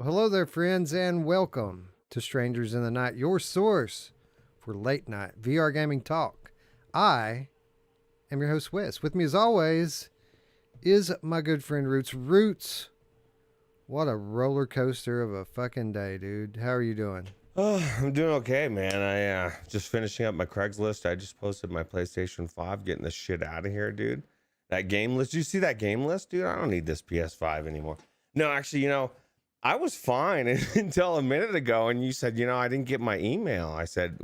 Well, hello there, friends, and welcome to Strangers in the Night, your source for late night VR gaming talk. I am your host, Wes. With me, as always, is my good friend Ruuts. Ruuts, what a roller coaster of a fucking day, dude. How are you doing? Oh, I'm doing okay, man. I just finishing up my Craigslist. I just posted my PlayStation 5, getting this shit out of here, dude. That game list. Did you see that game list, dude? I don't need this PS5 anymore. No, actually, I was fine until a minute ago, and you said, I didn't get my email. I said,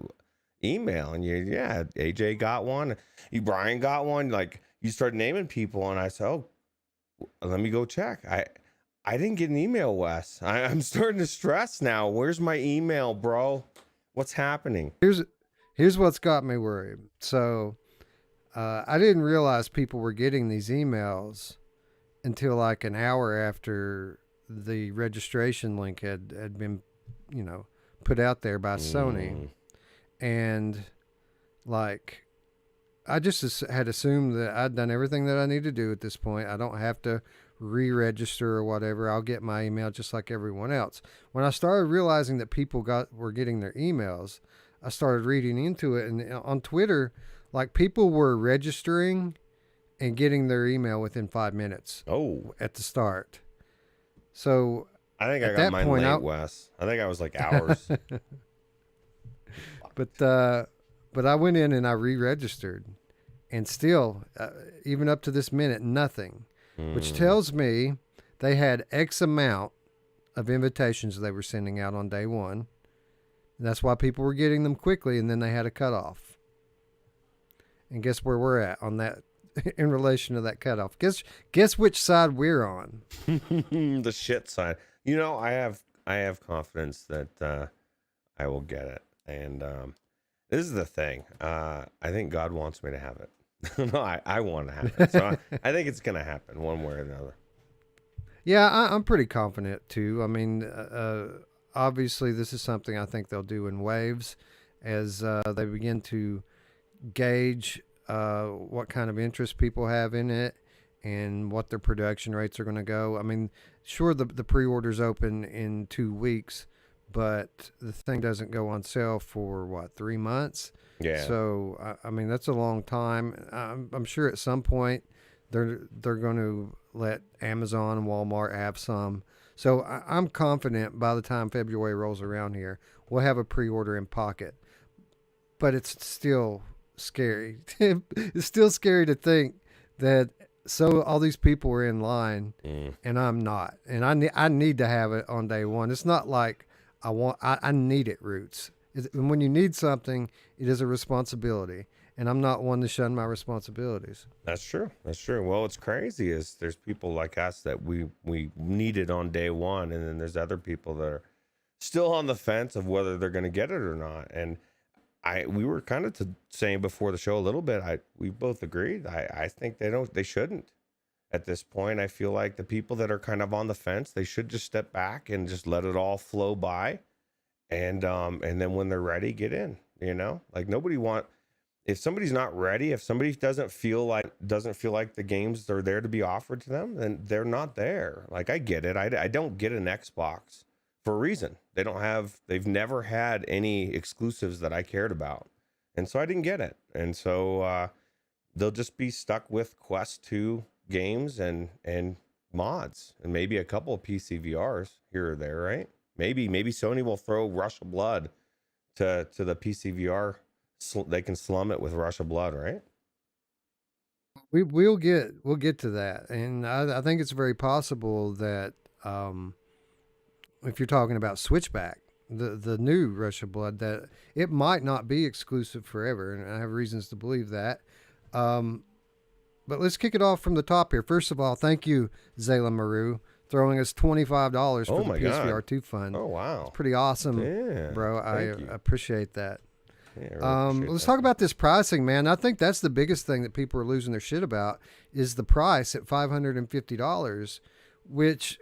email, and yeah, AJ got one. Brian got one. Like, you started naming people, and I said, oh, let me go check. I didn't get an email, Wes. I'm starting to stress now. Where's my email, bro? What's happening? Here's what's got me worried. So, I didn't realize people were getting these emails until like an hour after the registration link had been, put out there by Sony. And like, I just had assumed that I'd done everything that I need to do at this point. I don't have to re-register or whatever. I'll get my email just like everyone else. When I started realizing that people were getting their emails, I started reading into it, and on Twitter, like, people were registering and getting their email within 5 minutes. Oh, at the start. So I think I got mine late, Wes. I think I was like hours. But I went in and I re-registered, and still, even up to this minute, nothing. Which tells me they had X amount of invitations they were sending out on day one. And that's why people were getting them quickly, and then they had a cutoff. And guess where we're at on that in relation to that cutoff? Guess which side we're on. The shit side. I have confidence that I will get it. And this is the thing. I think God wants me to have it. No, I want to have it. So I think it's going to happen one way or another. Yeah, I'm pretty confident too. I mean, obviously this is something I think they'll do in waves as they begin to gauge what kind of interest people have in it and what their production rates are going to go. I mean, sure, the pre-orders open in 2 weeks, but the thing doesn't go on sale for 3 months. Yeah. So I mean, that's a long time. I'm sure at some point they're going to let Amazon and Walmart have some. So I'm confident by the time February rolls around here, we'll have a pre-order in pocket. But it's still scary. It's still scary to think that all these people are in line and I'm not. And I need to have it on day one. It's not like I need it, Ruuts. And when you need something, it is a responsibility. And I'm not one to shun my responsibilities. That's true. Well, what's crazy is there's people like us that we need it on day one, and then there's other people that are still on the fence of whether they're going to get it or not. And we were kind of saying before the show a little bit. We both agreed. I think they shouldn't at this point. I feel like the people that are kind of on the fence, they should just step back and just let it all flow by. And then when they're ready, get in, like if somebody's not ready, if somebody doesn't feel like the games are there to be offered to them, then they're not there. Like, I get it. I don't get an Xbox for a reason. They've never had any exclusives that I cared about. And so I didn't get it. And so, they'll just be stuck with Quest 2 games and mods and maybe a couple of PCVRs here or there, right? Maybe Sony will throw Rush of Blood to the PCVR. They can slum it with Rush of Blood, right? We'll get to that, and I think it's very possible that if you're talking about Switchback, the new Rush of Blood, that it might not be exclusive forever, and I have reasons to believe that. But let's kick it off from the top here. First of all, thank you, Zayla Maru, throwing us $25 for the PSVR 2 fund. Oh, wow. It's pretty awesome, yeah, bro. I appreciate that. Yeah, really let's talk about this pricing, man. I think that's the biggest thing that people are losing their shit about is the price at $550, which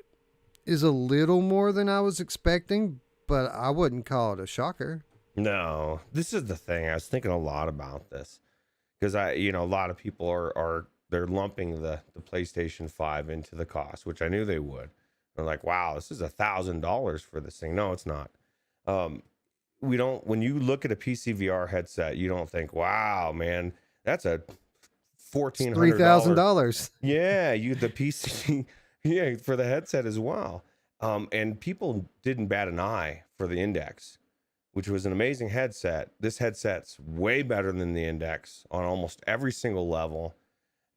is a little more than I was expecting, but I wouldn't call it a shocker. No, this is the thing. I was thinking a lot about this because a lot of people they're lumping the PlayStation 5 into the cost, which I knew they would. They're like, wow, this is $1,000 for this thing. No, it's not. Um, we don't. When you look at a PCVR headset, you don't think, wow, man, that's a It's $1,400. $3,000. Yeah, you the PC, yeah, for the headset as well. And people didn't bat an eye for the Index, which was an amazing headset. This headset's way better than the Index on almost every single level.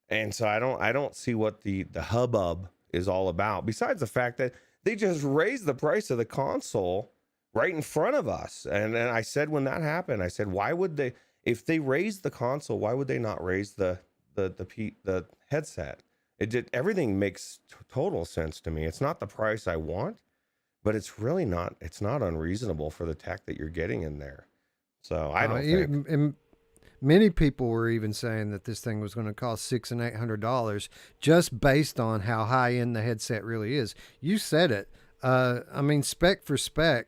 And so I don't see what the hubbub is all about. Besides the fact that they just raised the price of the console right in front of us. And I said when that happened, I said, why would they, if they raised the console, why would they not raise the headset? It did, everything makes total sense to me. It's not the price I want, but it's really not, it's not unreasonable for the tech that you're getting in there. So I don't think. And many people were even saying that this thing was going to cost $600 and $800 just based on how high end the headset really is. You said it. I mean, spec for spec.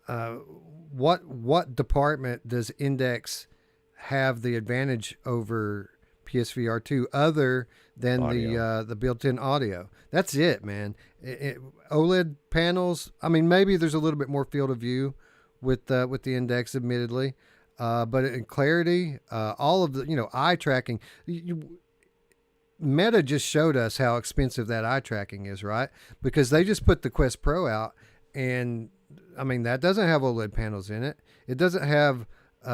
What department does Index have the advantage over PSVR 2 other than Audio. the built-in audio? That's it, man. OLED panels. I mean, maybe there's a little bit more field of view with the Index, admittedly, but in clarity, all of the eye tracking. Meta just showed us how expensive that eye tracking is, right? Because they just put the Quest Pro out, and I mean that doesn't have OLED panels in it. It doesn't have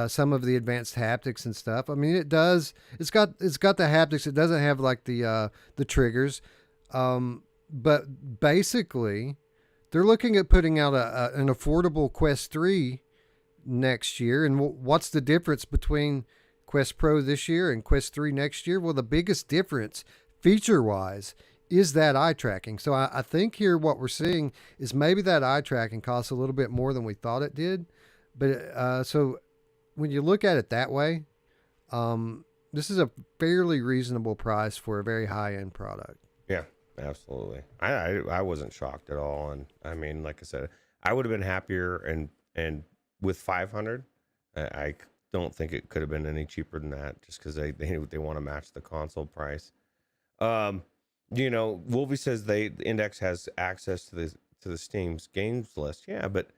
some of the advanced haptics and stuff. I mean, it does. It's got the haptics. It doesn't have like the triggers. But basically, they're looking at putting out an affordable Quest 3 next year. And what's the difference between Quest Pro this year and Quest 3 next year? Well, the biggest difference, feature-wise, is that eye tracking. So I think here what we're seeing is maybe that eye tracking costs a little bit more than we thought it did. But so when you look at it that way, this is a fairly reasonable price for a very high-end product. Yeah, absolutely. I wasn't shocked at all. And I mean, like I said, I would have been happier and with 500, I don't think it could have been any cheaper than that, just because they want to match the console price. Wolvie says the Index has access to the Steam's games list. Yeah, but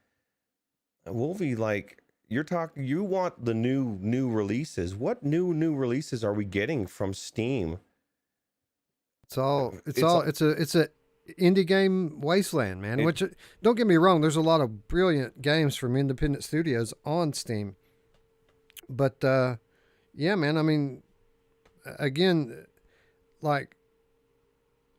Wolvie, like you want the new releases. What new releases are we getting from Steam? It's a indie game wasteland, man. Which, don't get me wrong, there's a lot of brilliant games from independent studios on Steam. But yeah, man, I mean, again, like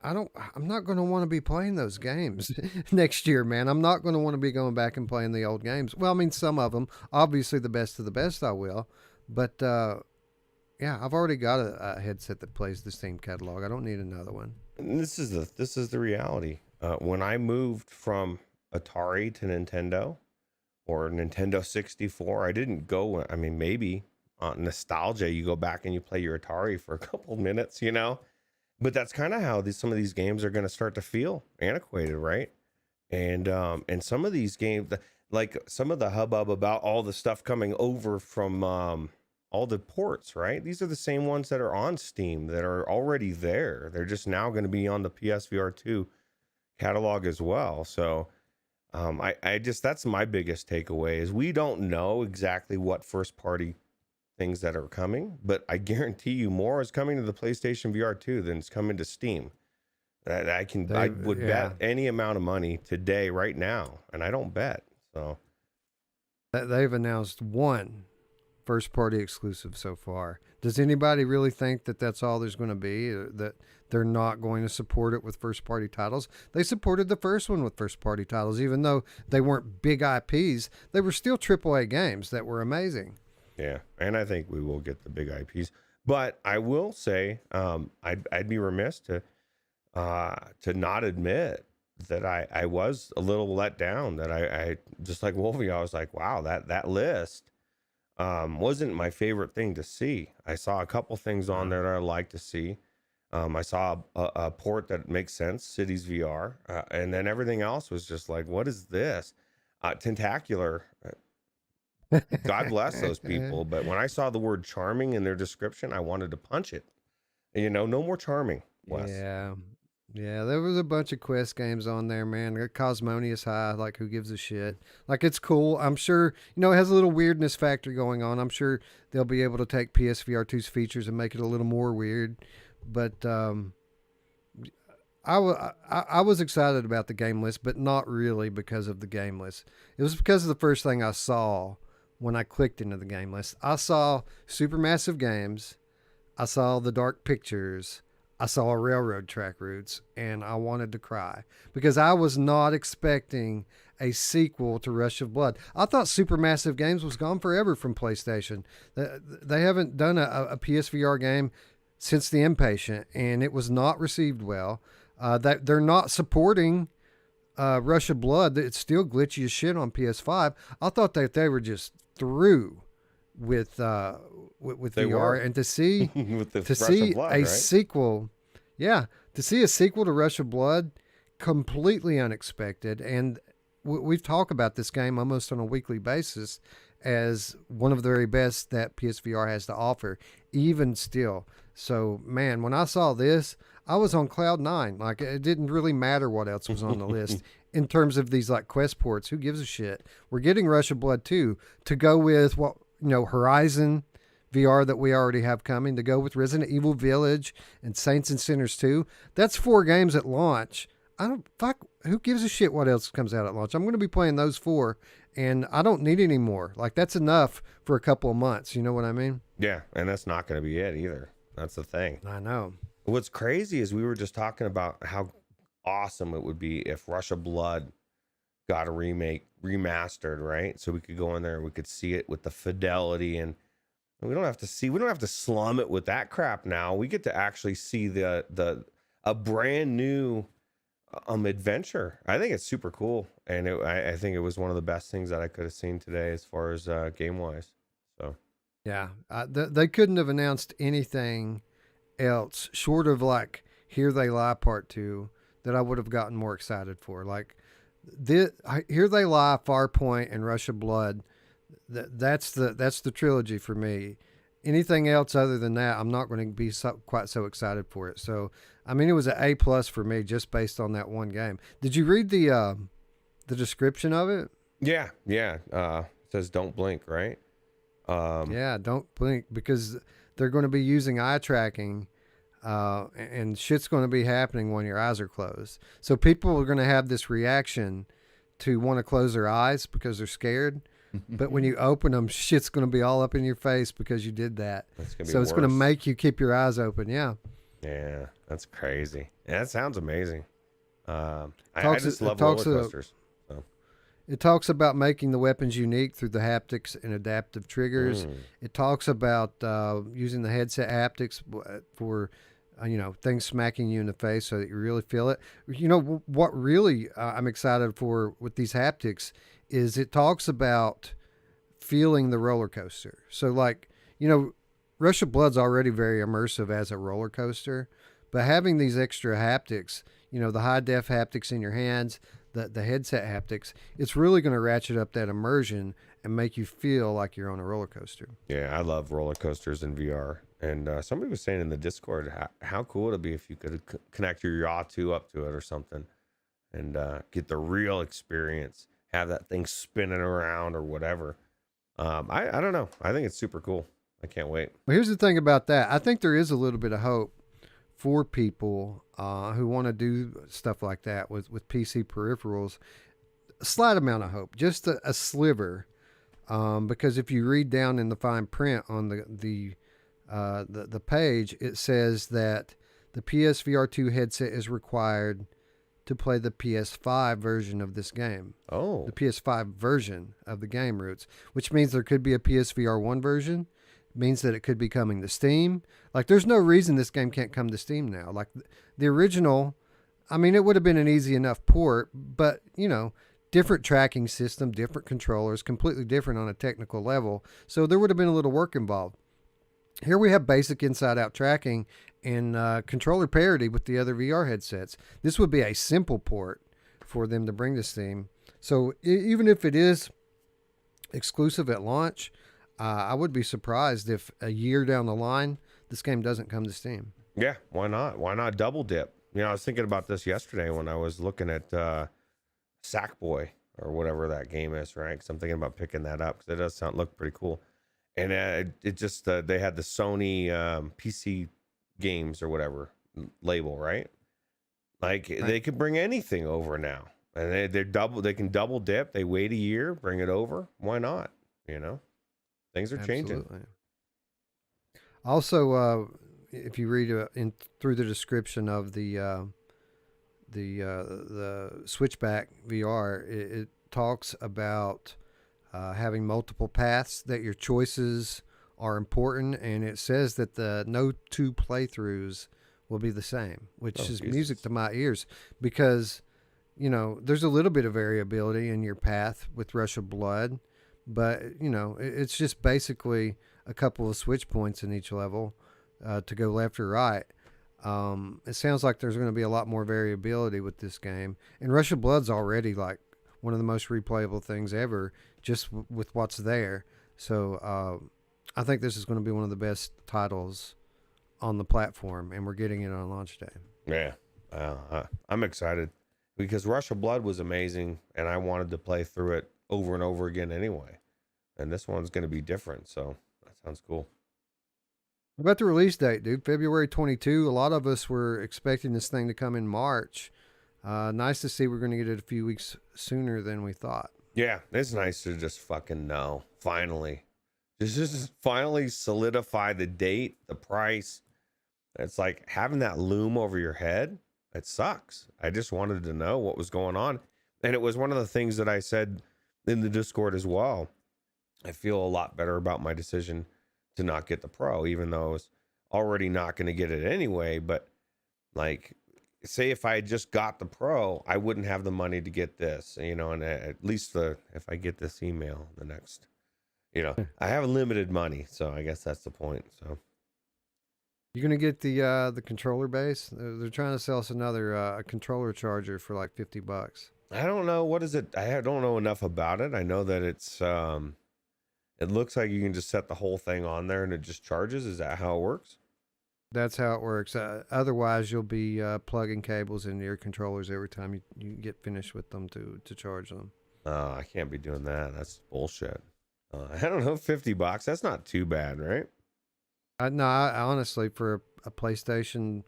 I'm not going to want to be playing those games next year, man. I'm not going to want to be going back and playing the old games. Well, I mean, some of them, obviously the best of the best I will, but yeah, I've already got a headset that plays the Steam catalog. I don't need another one. And this is the reality. When I moved from Atari to Nintendo or Nintendo 64, I didn't go. I mean, maybe nostalgia, you go back and you play your Atari for a couple minutes, But that's kind of how some of these games are going to start to feel antiquated, right? And some of these games, like some of the hubbub about all the stuff coming over from all the ports, right? These are the same ones that are on Steam that are already there. They're just now going to be on the PSVR 2 catalog as well. So I just, that's my biggest takeaway is we don't know exactly what first party things that are coming, but I guarantee you more is coming to the PlayStation VR 2 than it's coming to Steam. I would bet any amount of money today, right now, and I don't bet. So they've announced one first party exclusive so far. Does anybody really think that that's all there's going to be? That they're not going to support it with first party titles? They supported the first one with first party titles, even though they weren't big IPs. They were still AAA games that were amazing. Yeah, and I think we will get the big IPs. But I will say, I'd be remiss to not admit that I was a little let down. That I just like Wolfie, I was like, wow, that list wasn't my favorite thing to see. I saw a couple things on there that I'd like to see. I saw a port that makes sense, Cities VR, and then everything else was just like, what is this? Tentacular. God bless those people. But when I saw the word charming in their description, I wanted to punch it. No more charming, Wes. Yeah. Yeah, there was a bunch of Quest games on there, man. Cosmonius High, like who gives a shit? Like it's cool. I'm sure, it has a little weirdness factor going on. I'm sure they'll be able to take PSVR 2's features and make it a little more weird. But I was excited about the game list, but not really because of the game list. It was because of the first thing I saw when I clicked into the game list. I saw Supermassive Games, I saw the Dark Pictures, I saw a railroad track Ruuts, and I wanted to cry because I was not expecting a sequel to Rush of Blood. I thought Supermassive Games was gone forever from PlayStation. They haven't done a PSVR game since The Impatient, and it was not received well. That they're not supporting Rush of Blood. It's still glitchy as shit on PS5. I thought that they were just through with They VR, were. and to see With the to Rush see of Blood, a right? sequel, yeah, to see a sequel to Rush of Blood, completely unexpected. And we've talked about this game almost on a weekly basis as one of the very best that PSVR has to offer, even still. So, man, when I saw this, I was on cloud nine. Like, it didn't really matter what else was on the list in terms of these like Quest ports. Who gives a shit? We're getting Rush of Blood 2 to go with what, Horizon VR that we already have coming, to go with Resident Evil Village and Saints and Sinners 2. That's 4 games at launch. I don't fuck. Who gives a shit what else comes out at launch? I'm going to be playing those 4, and I don't need any more. Like, that's enough for a couple of months. You know what I mean? Yeah, and that's not going to be it either. That's the thing. I know. What's crazy is we were just talking about how awesome it would be if Rush of Blood got a remake, remastered, right? So we could go in there and we could see it with the fidelity, and we don't have to slum it with that crap now. We get to actually see a brand new adventure. I think it's super cool, and I think it was one of the best things that I could have seen today as far as game wise. So Yeah. They couldn't have announced anything else short of like Here They Lie Part 2 that I would have gotten more excited for. Like, Here They Lie, Farpoint, and Rush of Blood. That's the trilogy for me. Anything else other than that, I'm not going to be quite so excited for it. So, I mean, it was an A+ for me just based on that one game. Did you read the description of it? yeah, it says don't blink, right? Yeah, don't blink, because they're going to be using eye tracking, and shit's going to be happening when your eyes are closed. So people are going to have this reaction to want to close their eyes because they're scared. But when you open them, shit's going to be all up in your face because you did that. So it's going to make you keep your eyes open. Yeah. Yeah, that's crazy. Yeah, that sounds amazing. I Talks- just it love talks roller to- coasters. So. It talks about making the weapons unique through the haptics and adaptive triggers. It talks about using the headset haptics for, things smacking you in the face so that you really feel it. What really I'm excited for with these haptics is it talks about feeling the roller coaster. So, like, Rush of Blood's already very immersive as a roller coaster, but having these extra haptics, the high def haptics in your hands, the headset haptics, it's really going to ratchet up that immersion and make you feel like you're on a roller coaster. Yeah, I love roller coasters in VR. And somebody was saying in the Discord how cool it'd be if you could connect your Yaw 2 up to it or something and get the real experience, have that thing spinning around or whatever. I don't know. I think it's super cool. I can't wait. Well, here's the thing about that. I think there is a little bit of hope for people who want to do stuff like that with PC peripherals. A slight amount of hope, just a sliver, because if you read down in the fine print on the page, it says that the PSVR 2 headset is required to play the PS5 version of this game. Oh, The PS5 version of the game, Ruuts, which means there could be a PSVR 1 version. Means that it could be coming to Steam. Like, there's no reason this game can't come to Steam now. Like, the original, I mean, it would have been an easy enough port, but, different tracking system, different controllers, completely different on a technical level. So there would have been a little work involved. Here we have basic inside-out tracking and controller parity with the other VR headsets. This would be a simple port for them to bring to Steam. So even if it is exclusive at launch, I would be surprised if a year down the line, this game doesn't come to Steam. yeah. Why not? Why not double dip? You know, I was thinking about this yesterday when I was looking at Sackboy or whatever that game is, right? Because I'm thinking about picking that up because it does look pretty cool. And it just they had the Sony PC games or whatever label, right? Like Right. they could bring anything over now, and they can double dip. They wait a year, bring it over. Why not? You know, things are changing. Absolutely. Also, if you read in through the description of the Switchback VR, it talks about having multiple paths, that your choices are important, and it says that the no two playthroughs will be the same, which Oh is music Jesus! to my ears because there's a little bit of variability in your path with Rush of Blood, but it's just basically a couple of switch points in each level to go left or right. It sounds like there's going to be a lot more variability with this game, and Rush of Blood's already like one of the most replayable things ever, just with what's there. So I think this is going to be one of the best titles on the platform, and we're getting it on launch day. Yeah, I'm excited because Rush of Blood was amazing, and I wanted to play through it over and over again anyway. And this one's going to be different, so that sounds cool. What about the release date, dude? February 22. A lot of us were expecting this thing to come in March. Nice to see we're going to get it a few weeks sooner than we thought. Yeah, it's nice to just fucking know. Finally. Just finally solidify the date, the price. It's like having that loom over your head. It sucks. I just wanted to know what was going on. And it was one of the things that I said in the Discord as well. I feel a lot better about my decision to not get the Pro, even though I was already not going to get it anyway. But like, say if I had just got the Pro, I wouldn't have the money to get this, and at least if I get this email the next, I have limited money. So I guess that's the point. So You're gonna get the controller base. They're trying to sell us another controller charger for like $50. I don't know. What is it? Don't know enough about it. I know that it looks like you can just set the whole thing on there and it just charges. Is that how it works? That's how it works. Otherwise, you'll be plugging cables into your controllers every time you get finished with them to charge them. I can't be doing that. That's bullshit. I don't know, $50. That's not too bad, right? No, I honestly, for a PlayStation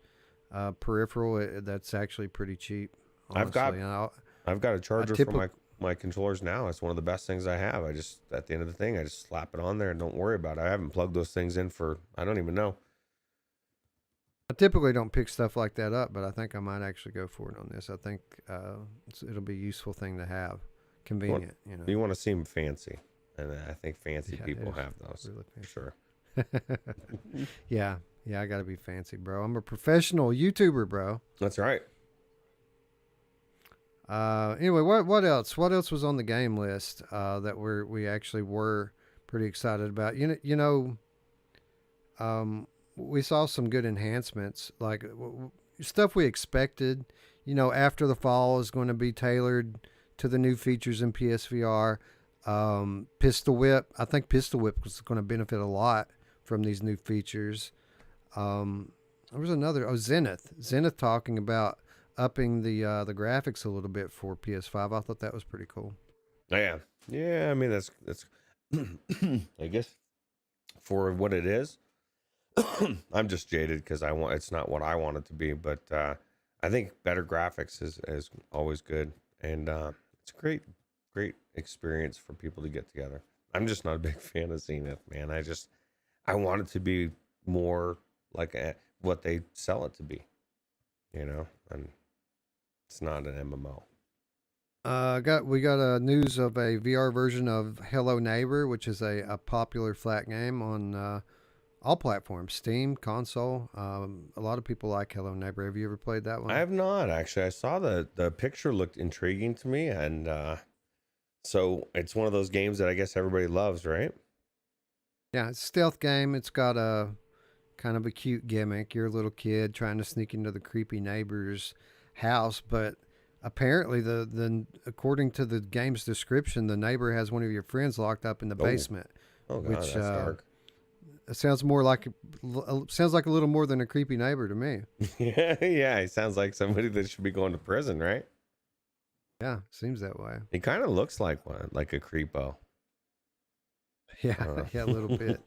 peripheral, that's actually pretty cheap. Honestly. I've got a charger for my controllers now. It's one of the best things I have. I just, at the end of the thing, I just slap it on there and don't worry about it. I haven't plugged those things in for, I don't even know. I typically don't pick stuff like that up, but I think I might actually go for it on this. I think it'll be a useful thing to have. Convenient, You want to seem fancy. And I think fancy people have those. Really for sure. Yeah, I got to be fancy, bro. I'm a professional YouTuber, bro. That's right. Anyway, what else? What else was on the game list that we actually were pretty excited about? We saw some good enhancements, like stuff we expected. After the fall is going to be tailored to the new features in PSVR. Pistol Whip. I think Pistol Whip was going to benefit a lot from these new features. There was another. Zenith. Zenith talking about upping the graphics a little bit for PS5. I thought that was pretty cool. Yeah. I mean that's I guess for what it is. I'm just jaded because it's not what I want it to be, but I think better graphics is always good, and it's a great experience for people to get together. I'm just not a big fan of Zenith, man. I want it to be more like what they sell it to be, and it's not an MMO. We got a news of a VR version of Hello Neighbor, which is a popular flat game on all platforms, Steam, console. A lot of people like Hello Neighbor. Have you ever played that one? I have not, actually. I saw the picture looked intriguing to me, and so it's one of those games that I guess everybody loves, right? Yeah, it's a stealth game. It's got a kind of a cute gimmick. You're a little kid trying to sneak into the creepy neighbor's house, but apparently the according to the game's description, the neighbor has one of your friends locked up in the basement. Oh god, that's dark. It sounds more like sounds like a little more than a creepy neighbor to me. Yeah, he sounds like somebody that should be going to prison, right? Yeah, seems that way. He kind of looks like one, like a creepo. Yeah, yeah, a little bit.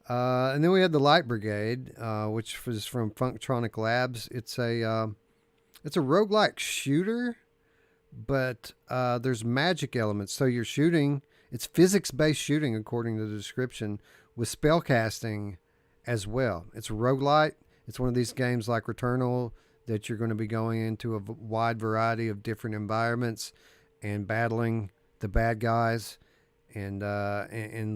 And then we had the Light Brigade, which was from Funktronic Labs. It's a roguelike shooter, but there's magic elements. So you're shooting. It's physics-based shooting, according to the description, with spellcasting as well. It's roguelite. It's one of these games like Returnal that you're going to be going into a wide variety of different environments and battling the bad guys and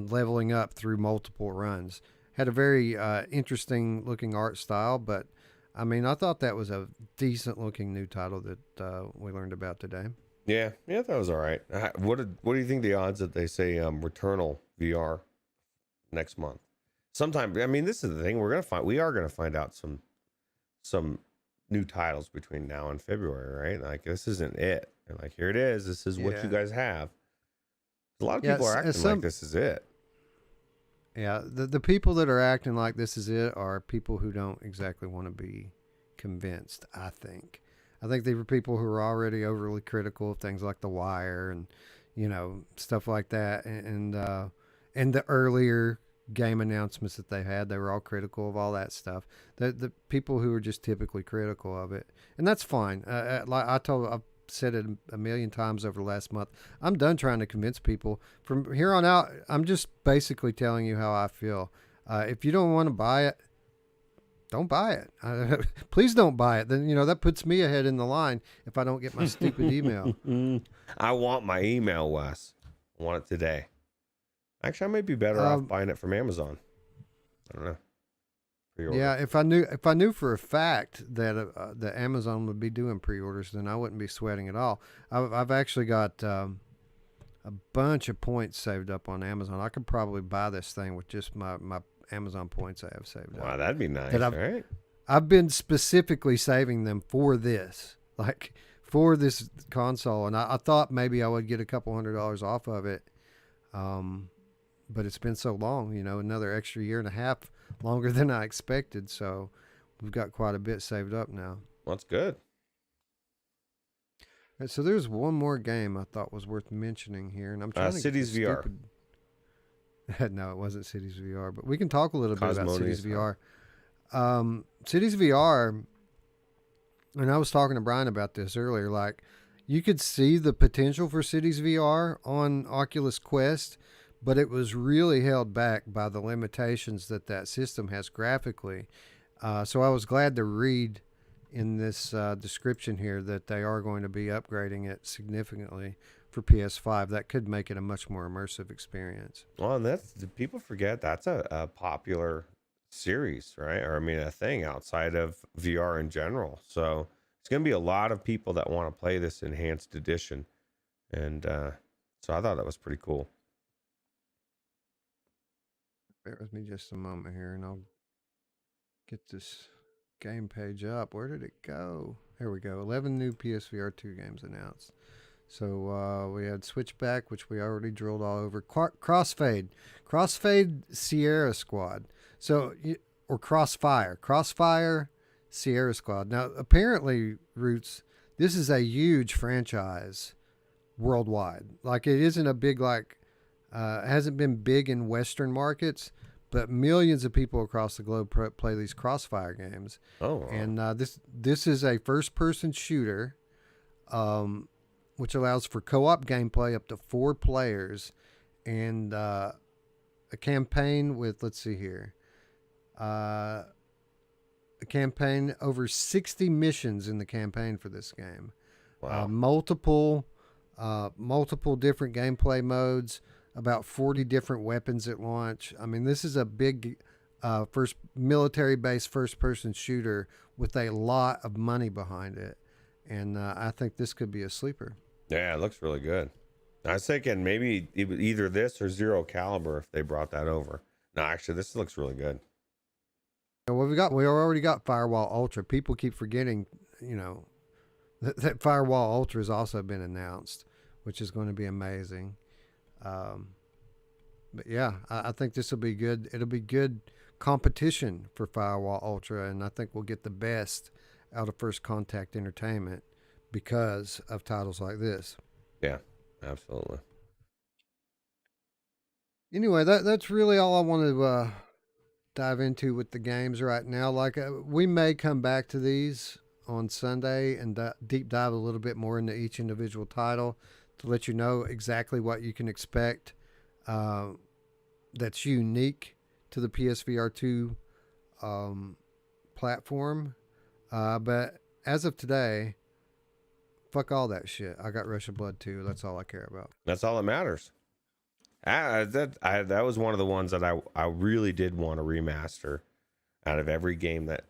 leveling up through multiple runs. Had a very interesting looking art style, but I mean, I thought that was a decent looking new title that we learned about today. Yeah, that was all right. What do you think the odds that they say Returnal VR next month? Sometime. I mean, this is the thing we are gonna find out some new titles between now and February, right? Like this isn't it. And like here it is. This is what you guys have. A lot of people are acting like this is it. Yeah, the people that are acting like this is it are people who don't exactly want to be convinced, I think. I think they were people who are already overly critical of things like The Wire and, stuff like that. And the earlier game announcements that they had, they were all critical of all that stuff. The people who are just typically critical of it. And that's fine. Like I've said it a million times over the last month. I'm done trying to convince people. From here on out, I'm just basically telling you how I feel. If you don't want to buy it, don't buy it. Please don't buy it. Then, that puts me ahead in the line if I don't get my stupid email. I want my email, Wes. I want it today. Actually, I may be better off buying it from Amazon. I don't know. Pre-order. Yeah, if I knew for a fact that the Amazon would be doing pre-orders, then I wouldn't be sweating at all. I've actually got a bunch of points saved up on Amazon. I could probably buy this thing with just my Amazon points I have saved up. Wow, that'd be nice, right? I've been specifically saving them for this, like for this console, and I thought maybe I would get a couple $100 off of it, but it's been so long, another extra year and a half longer than I expected, so we've got quite a bit saved up now. Well, that's good. So there's one more game I thought was worth mentioning here, and I'm trying to Cities VR. No, it wasn't Cities VR, but we can talk a little bit about Cities VR. Huh? Cities VR, and I was talking to Brian about this earlier, like you could see the potential for Cities VR on Oculus Quest, but it was really held back by the limitations that system has graphically. So I was glad to read in this description here that they are going to be upgrading it significantly for PS5. That could make it a much more immersive experience. Well, and people forget that's a popular series, right? Or I mean, a thing outside of VR in general. So it's going to be a lot of people that want to play this enhanced edition, and so I thought that was pretty cool. Bear with me just a moment here, and I'll get this game page up. Where did it go? Here we go. 11 new PSVR 2 games announced. So we had Switchback, which we already drilled all over. Crossfade Sierra Squad. So, or Crossfire Sierra Squad. Now, apparently, Ruuts, this is a huge franchise worldwide. Like, it isn't a big, it hasn't been big in Western markets, but millions of people across the globe play these Crossfire games. Oh, wow. And this is a first-person shooter, which allows for co-op gameplay up to 4 players, and a campaign with, let's see here, a campaign over 60 missions in the campaign for this game. Wow. Multiple different gameplay modes, about 40 different weapons at launch. I mean, this is a big military-based first-person shooter with a lot of money behind it, and I think this could be a sleeper. Yeah, it looks really good. I was thinking maybe either this or Zero Caliber if they brought that over. No, actually, this looks really good. We already got Firewall Ultra. People keep forgetting, that Firewall Ultra has also been announced, which is going to be amazing. But yeah, I think this will be good. It'll be good competition for Firewall Ultra, and I think we'll get the best out of First Contact Entertainment because of titles like this. Yeah, absolutely. Anyway, that's really all I want to dive into with the games right now. Like we may come back to these on Sunday and deep dive a little bit more into each individual title to let you know exactly what you can expect. Uh, that's unique to the PSVR 2 platform. But as of today, fuck all that shit. I got Rush of Blood 2. That's all I care about. That's all that matters. That was one of the ones that I really did want to remaster out of every game that,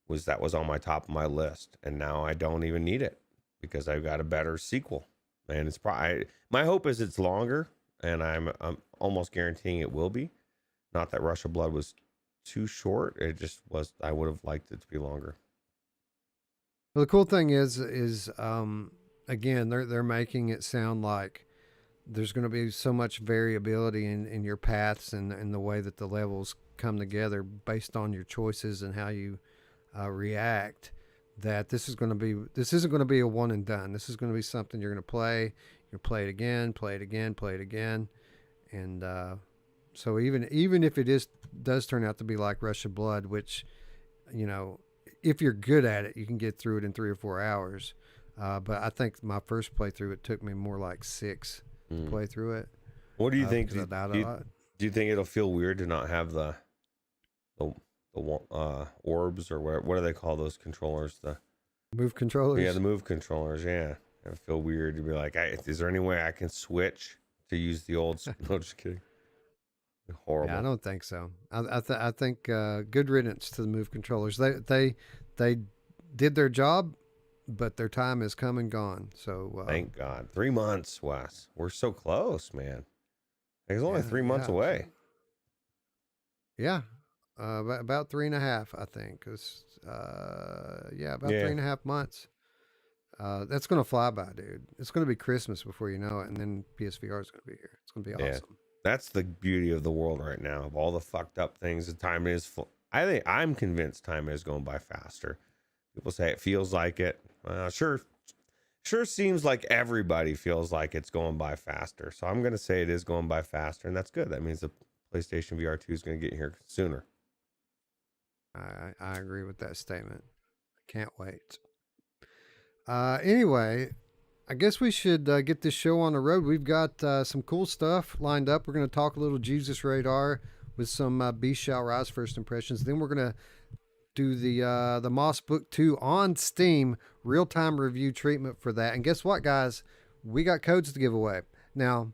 was on my top of my list. And now I don't even need it because I've got a better sequel. And it's probably, my hope is it's longer, and I'm almost guaranteeing it will be. Not that Rush of Blood was too short. It just was, I would have liked it to be longer. Well, the cool thing is again, they're making it sound like there's going to be so much variability in your paths and the way that the levels come together based on your choices and how you react. That this isn't going to be a one and done. This is going to be something you're going to play. You play it again, play it again, play it again, and so even if it does turn out to be like Rush of Blood, which if you're good at it, you can get through it in 3 or 4 hours. But I think my first playthrough, it took me more like 6 to play through it. What do you think? Do you think it'll feel weird to not have the orbs, or what do they call those controllers? The move controllers? Yeah, the move controllers. Yeah, it'll feel weird to be like, is there any way I can switch to use the old? No, just kidding. Horrible. Yeah, I don't think so. I think good riddance to the move controllers. They did their job, but their time has come and gone. So thank God. 3 months, Wes. We're so close, man. It's only 3 months away. Yeah, about 3.5, I think. About 3.5 months. That's gonna fly by, dude. It's gonna be Christmas before you know it, and then PSVR is gonna be here. It's gonna be awesome. That's the beauty of the world right now. Of all the fucked up things, the time is. I'm convinced time is going by faster. People say it feels like it. Sure seems like everybody feels like it's going by faster. So I'm going to say it is going by faster, and that's good. That means the PlayStation VR 2 is going to get here sooner. I agree with that statement. I can't wait. Anyway, I guess we should get this show on the road. We've got some cool stuff lined up. We're going to talk a little Jesus Radar with some Beast Shall Rise first impressions. Then we're going to do the Moss Book 2 on Steam, real-time review treatment for that. And guess what, guys? We got codes to give away. Now,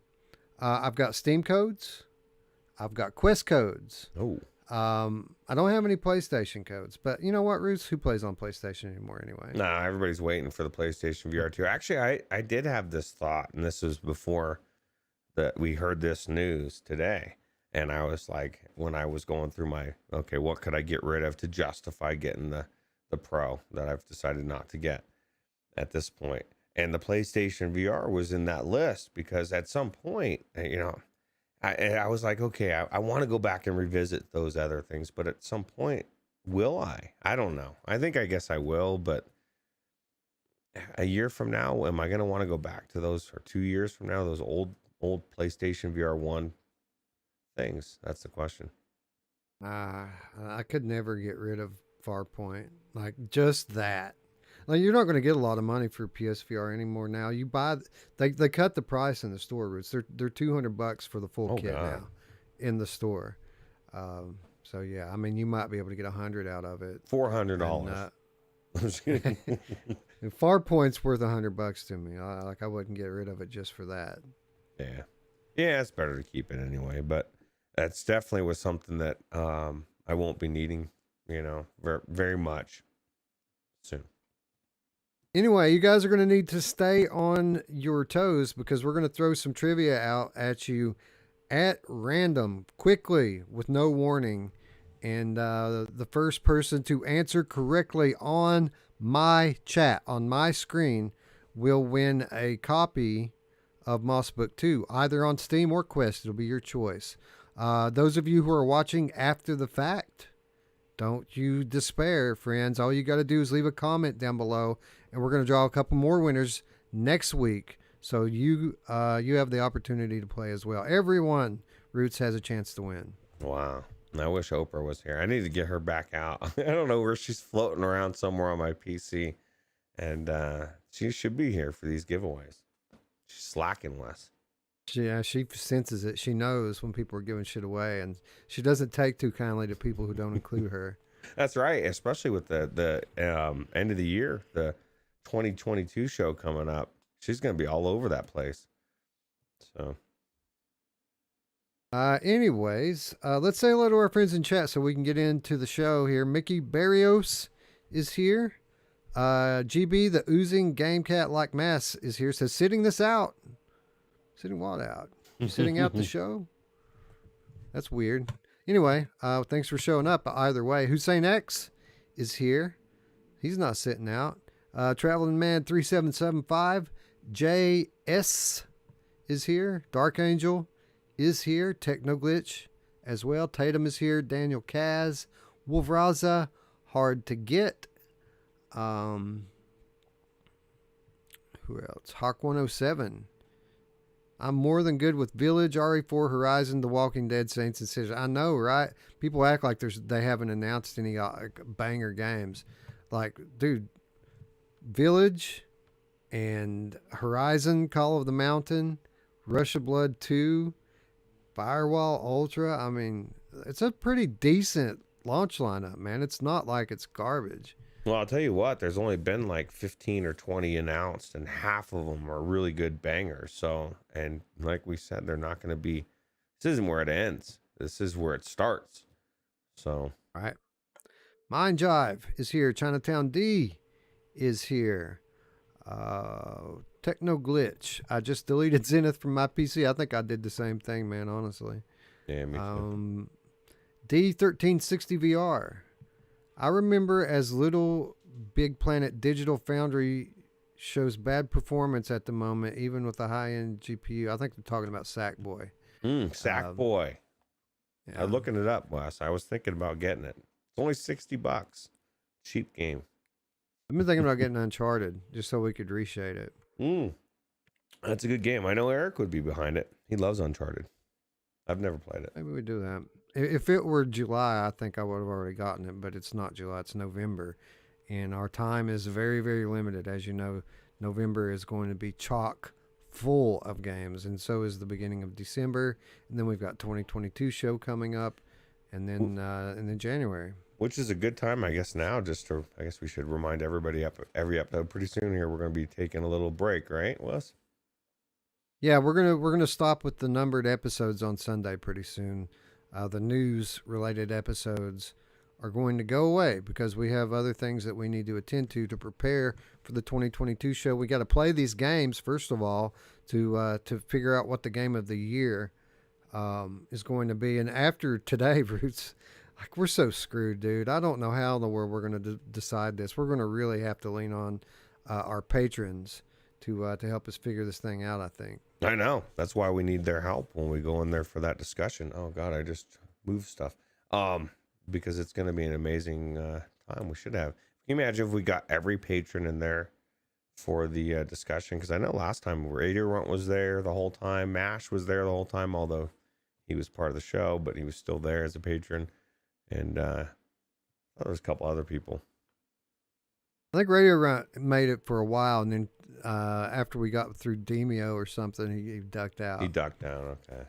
I've got Steam codes. I've got Quest codes. Oh. I don't have any PlayStation codes, but you know what, Ruuts? Who plays on PlayStation anymore anyway? Nah, everybody's waiting for the PlayStation VR 2. Actually, I did have this thought, and this was before that we heard this news today. And I was like, when I was going through what could I get rid of to justify getting the Pro that I've decided not to get at this point. And the PlayStation VR was in that list because at some point, I was like, okay, I want to go back and revisit those other things, but at some point, will I? I don't know. I guess I will, but a year from now, am I going to want to go back to those, or 2 years from now, those old PlayStation VR 1 things? That's the question. I could never get rid of Farpoint. Like, just that. Like, you're not going to get a lot of money for PSVR anymore now. You buy, they cut the price in the store, Ruuts. They're $200 for the full kit now in the store. So yeah, I mean, you might be able to get 100 out of it. $400. And Farpoint's worth $100 to me. I wouldn't get rid of it just for that. Yeah, it's better to keep it anyway. But that's definitely was something that I won't be needing, very, very much soon. Anyway, you guys are going to need to stay on your toes because we're going to throw some trivia out at you at random, quickly, with no warning. And the first person to answer correctly on my chat, on my screen, will win a copy of Moss Book 2, either on Steam or Quest. It'll be your choice. Those of you who are watching after the fact, don't you despair, friends. All you got to do is leave a comment down below, and we're going to draw a couple more winners next week. So you have the opportunity to play as well. Everyone, Ruuts has a chance to win. Wow. I wish Oprah was here. I need to get her back out. I don't know where she's floating around somewhere on my PC. And she should be here for these giveaways. She's slacking less. She senses it. She knows when people are giving shit away, and she doesn't take too kindly to people who don't include her. That's right, especially with the end of the year, the 2022 show coming up. She's going to be all over that place. So, anyways, let's say hello to our friends in chat so we can get into the show here. Mickey Barrios is here. GB, the oozing game cat like mass is here. Says sitting this out. Sitting what out? You sitting out the show? That's weird. Anyway, thanks for showing up. Either way, Hussein X is here. He's not sitting out. Traveling Man 3775. JS is here. Dark Angel is here. Technoglitch as well. Tatum is here. Daniel Kaz. Wolvraza. Hard to get. Who else? Hawk 107. I'm more than good with Village, RE4, Horizon, The Walking Dead, Saints and Sinners. I know, right? People act like they haven't announced any banger games. Like, dude, Village and Horizon, Call of the Mountain, Rush of Blood 2, Firewall Ultra. I mean, it's a pretty decent launch lineup, man. It's not like it's garbage. well, I'll tell you what, there's only been like 15 or 20 announced, and half of them are really good bangers. So, and like we said, they're not going to be, this isn't where it ends. This is where it starts. So, all right. Mind Jive is here. Chinatown D is here. Techno Glitch. I just deleted Zenith from my PC. I think I did the same thing, man, honestly. yeah, me too. D1360VR. I remember as Little Big Planet Digital Foundry shows bad performance at the moment, even with a high-end GPU. I think they're talking about Sackboy. Sackboy. Yeah. I'm looking it up, Wes. I was thinking about getting it. It's only $60. Cheap game. I've been thinking about getting Uncharted just so we could reshade it. That's a good game. I know Eric would be behind it. He loves Uncharted. I've never played it. Maybe we do that. If it were July, I think I would have already gotten it, but it's not July. It's November. And our time is very, very limited. As you know, November is going to be chock full of games, and so is the beginning of December. And then we've got 2022 show coming up, and then January. Which is a good time, I guess, now, I guess we should remind everybody every episode pretty soon here, we're going to be taking a little break, right, Wes? Yeah, we're gonna stop with the numbered episodes on Sunday pretty soon. The news-related episodes are going to go away because we have other things that we need to attend to prepare for the 2022 show. We got to play these games first of all to figure out what the game of the year is going to be. And after today, Ruuts, like, we're so screwed, dude. I don't know how in the world we're going to decide this. We're going to really have to lean on our patrons to help us figure this thing out, I think. I know. That's why we need their help when we go in there for that discussion. Oh, God, I just moved stuff. Because it's going to be an amazing time. We should have. Can you imagine if we got every patron in there for the discussion? Because I know last time Radio Runt was there the whole time. Mash was there the whole time, although he was part of the show, but he was still there as a patron. And there was a couple other people. I think Radio Runt made it for a while, and then after we got through Demio or something, he ducked out. He ducked down. Okay.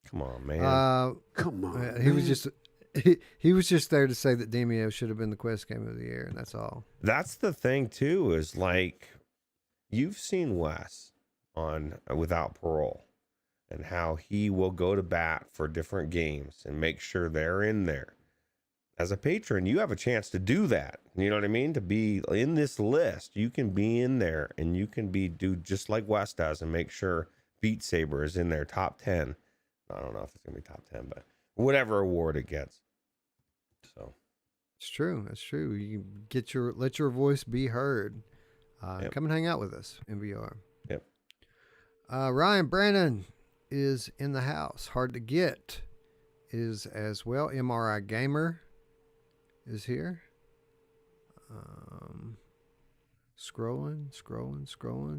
Come on, man. Come on. He was just he was just there to say that Demio should have been the Quest Game of the Year, and that's all. That's the thing too. Is like you've seen Wes on Without Parole, and how he will go to bat for different games and make sure they're in there. As a patron, you have a chance to do that. You know what I mean? To be in this list, you can be in there and you can do just like Wes does and make sure Beat Saber is in their top 10. I don't know if it's going to be top 10, but whatever award it gets. So it's true. That's true. You let your voice be heard. Yep. Come and hang out with us in VR. Yep. Ryan Brannon is in the house. Hard to get is as well. MRI Gamer is here. Um, scrolling.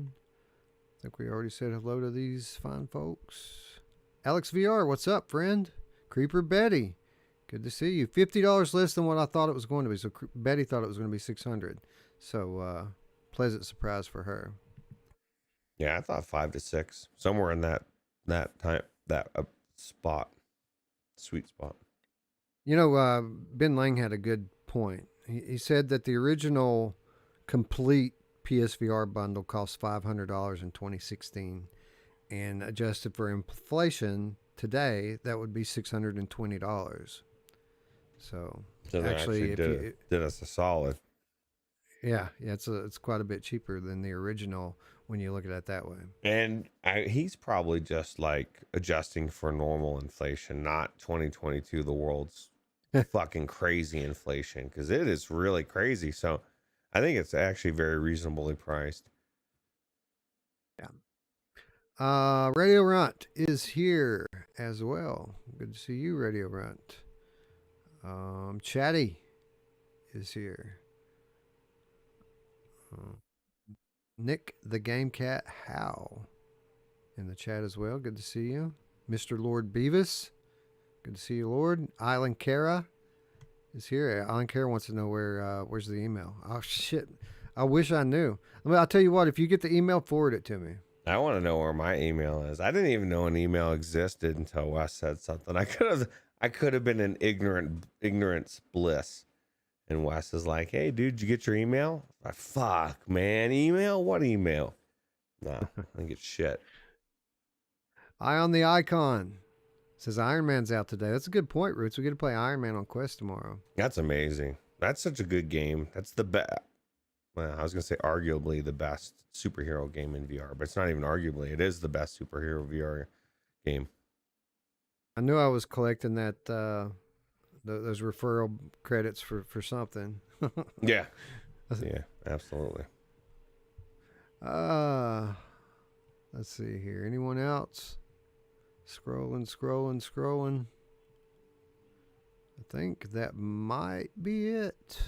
I think we already said hello to these fine folks. Alex VR, what's up, friend? Creeper Betty, good to see you. $50 less than what I thought it was going to be. So Betty thought it was going to be 600. So pleasant surprise for her. Yeah, I thought 5 to 6, somewhere in that time, that spot, sweet spot. You know, Ben Lang had a good point. He said that the original complete PSVR bundle cost $500 in 2016, and adjusted for inflation today, that would be $620. So they actually did us a solid. Yeah, it's quite a bit cheaper than the original when you look at it that way. And he's probably just like adjusting for normal inflation, not 2022, the world's fucking crazy inflation, because it is really crazy. So I think it's actually very reasonably priced. Yeah. Radio Runt is here as well. Good to see you, Radio Runt. Chatty is here. Nick the Game Cat How in the chat as well. Good to see you. Mr. Lord Beavis. Good to see you, Lord. Island Kara is here. Island Kara wants to know where's the email. Oh shit. I wish I knew. I'll tell you what, if you get the email, forward it to me. I want to know where my email is. I didn't even know an email existed until Wes said something. I could have been in ignorance bliss. And Wes is like, "Hey, dude, did you get your email?" Fuck, man, email? What email? Nah, I think it's shit. Eye on the icon says Iron Man's out today. That's a good point, Roots. We get to play Iron Man on Quest tomorrow. That's amazing. That's such a good game. That's the best. Well, I was gonna say arguably the best superhero game in VR, but it's not even arguably. It is the best superhero VR game. I knew I was collecting that those referral credits for something. Yeah, absolutely. Let's see here. Anyone else? Scrolling. I think that might be it.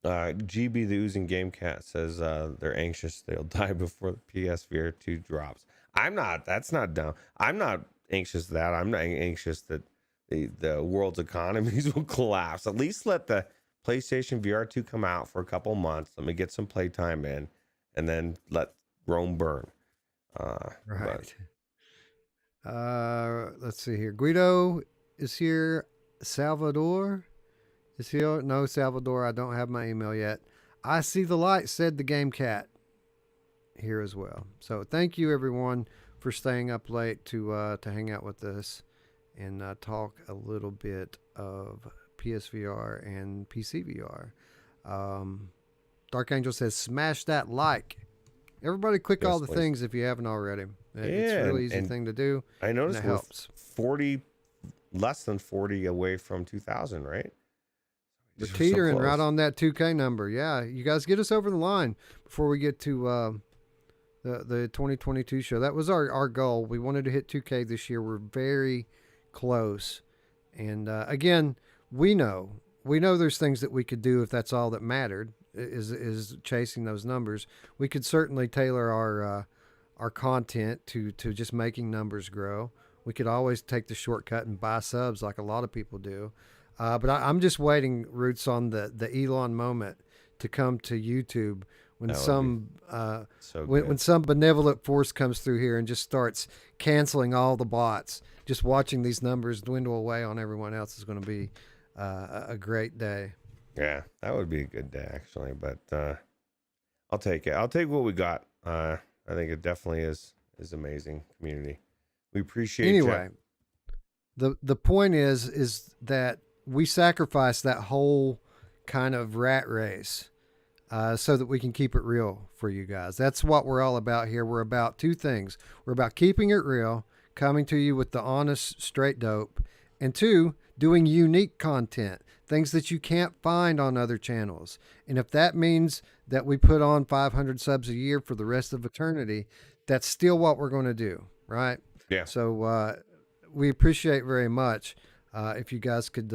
GB the Oozing Game Cat says they're anxious they'll die before the PSVR 2 drops. I'm not. That's not dumb. I'm not anxious that. I'm not anxious that the world's economies will collapse. At least let the PlayStation VR 2 come out for a couple months. Let me get some playtime in, and then let Rome burn. Right. Let's see here. Guido is here. Salvador is here. No, Salvador, I don't have my email yet. I see the light, said the Game Cat here as well. So thank you, everyone, for staying up late to hang out with us and talk a little bit of PSVR and PCVR. Dark Angel says, smash that like. Everybody click all the things if you haven't already. It's a really easy thing to do. I noticed it helps. 40, less than 40 away from 2,000, right? We're teetering right on that 2K number. Yeah, you guys get us over the line before we get to the 2022 show. That was our goal. We wanted to hit 2K this year. We're very close. And again, we know there's things that we could do if that's all that mattered is chasing those numbers. We could certainly tailor our content to just making numbers grow. We could always take the shortcut and buy subs like a lot of people do. But I'm just waiting, Roots, on the Elon moment to come to YouTube when when some benevolent force comes through here and just starts canceling all the bots. Just watching these numbers dwindle away on everyone else is going to be a great day. Yeah, that would be a good day actually. But I'll take it. I'll take what we got. I think it definitely is amazing community. We appreciate anyway. The point is that we sacrifice that whole kind of rat race so that we can keep it real for you guys. That's what we're all about here. We're about two things. We're about keeping it real, coming to you with the honest, straight dope, and two, doing unique content, things that you can't find on other channels. And if that means that we put on 500 subs a year for the rest of eternity, that's still what we're going to do, right? Yeah. So we appreciate very much if you guys could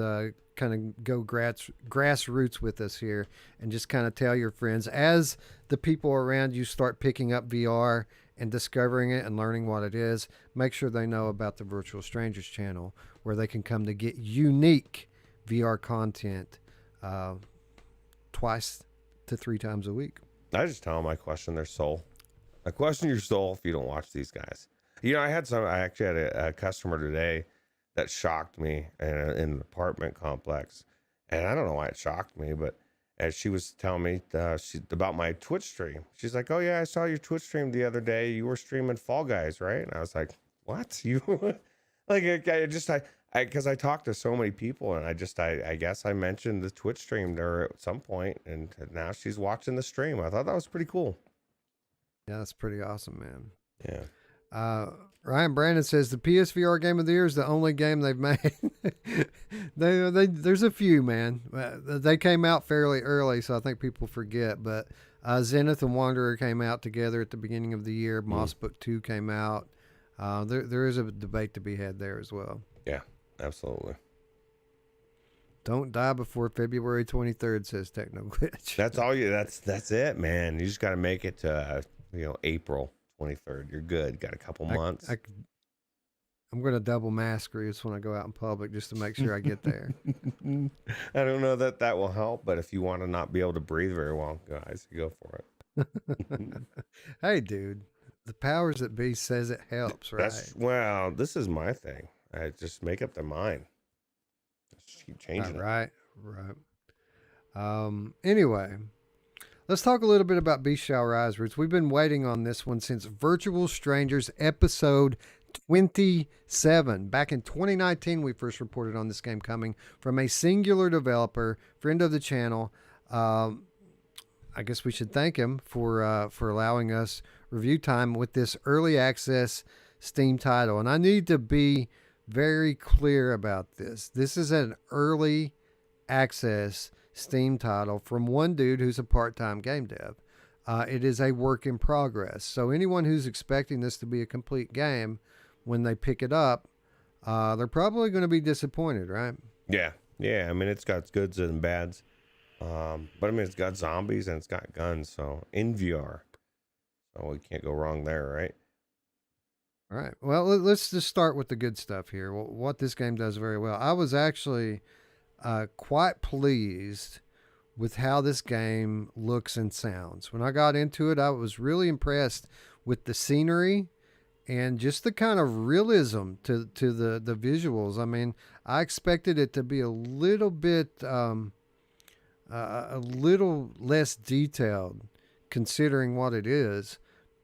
kind of go grassroots with us here and just kind of tell your friends as the people around you start picking up VR and discovering it and learning what it is. Make sure they know about the Virtual Strangers channel where they can come to get unique VR content twice to 3 times a week. I just tell them I question their soul. I question your soul if you don't watch these guys. You know, I actually had a customer today that shocked me in an apartment complex. And I don't know why it shocked me, but as she was telling me about my Twitch stream, she's like, "Oh yeah, I saw your Twitch stream the other day. You were streaming Fall Guys, right?" And I was like, "What? You?" Like, because I talked to so many people, and I guess I mentioned the Twitch stream there at some point, and now she's watching the stream. I thought that was pretty cool. Yeah, that's pretty awesome, man. Yeah. Ryan Brandon says the PSVR game of the year is the only game they've made. There's a few, man. They came out fairly early, so I think people forget. But Zenith and Wanderer came out together at the beginning of the year. Moss Book 2 came out. There is a debate to be had there as well. Yeah, absolutely. Don't die before February 23rd, says Techno Glitch. That's all you. That's it, man. You just got to make it to April 23rd. You're good. Got a couple months. I'm going to double mask Ruuts when I go out in public just to make sure I get there. I don't know that will help, but if you want to not be able to breathe very well, guys, go for it. Hey, dude, the powers that be says it helps, right? Well, this is my thing. I just make up their mind. Just keep changing it. Right. Anyway, let's talk a little bit about Beast Shall Rise, Ruuts. We've been waiting on this one since Virtual Strangers episode 27. Back in 2019, we first reported on this game coming from a singular developer, friend of the channel. I guess we should thank him for allowing us review time with this early access Steam title. And I need to be very clear about this. This is an early access Steam title from one dude who's a part-time game dev. It is a work in progress. So anyone who's expecting this to be a complete game, when they pick it up, they're probably going to be disappointed, right? Yeah. I mean, it's got goods and bads, but I mean, it's got zombies and it's got guns. So in VR, so we can't go wrong there, right? All right. Well, let's just start with the good stuff here. What this game does very well. I was actually quite pleased with how this game looks and sounds. When I got into it, I was really impressed with the scenery and just the kind of realism to the visuals. I mean, I expected it to be a little bit a little less detailed considering what it is,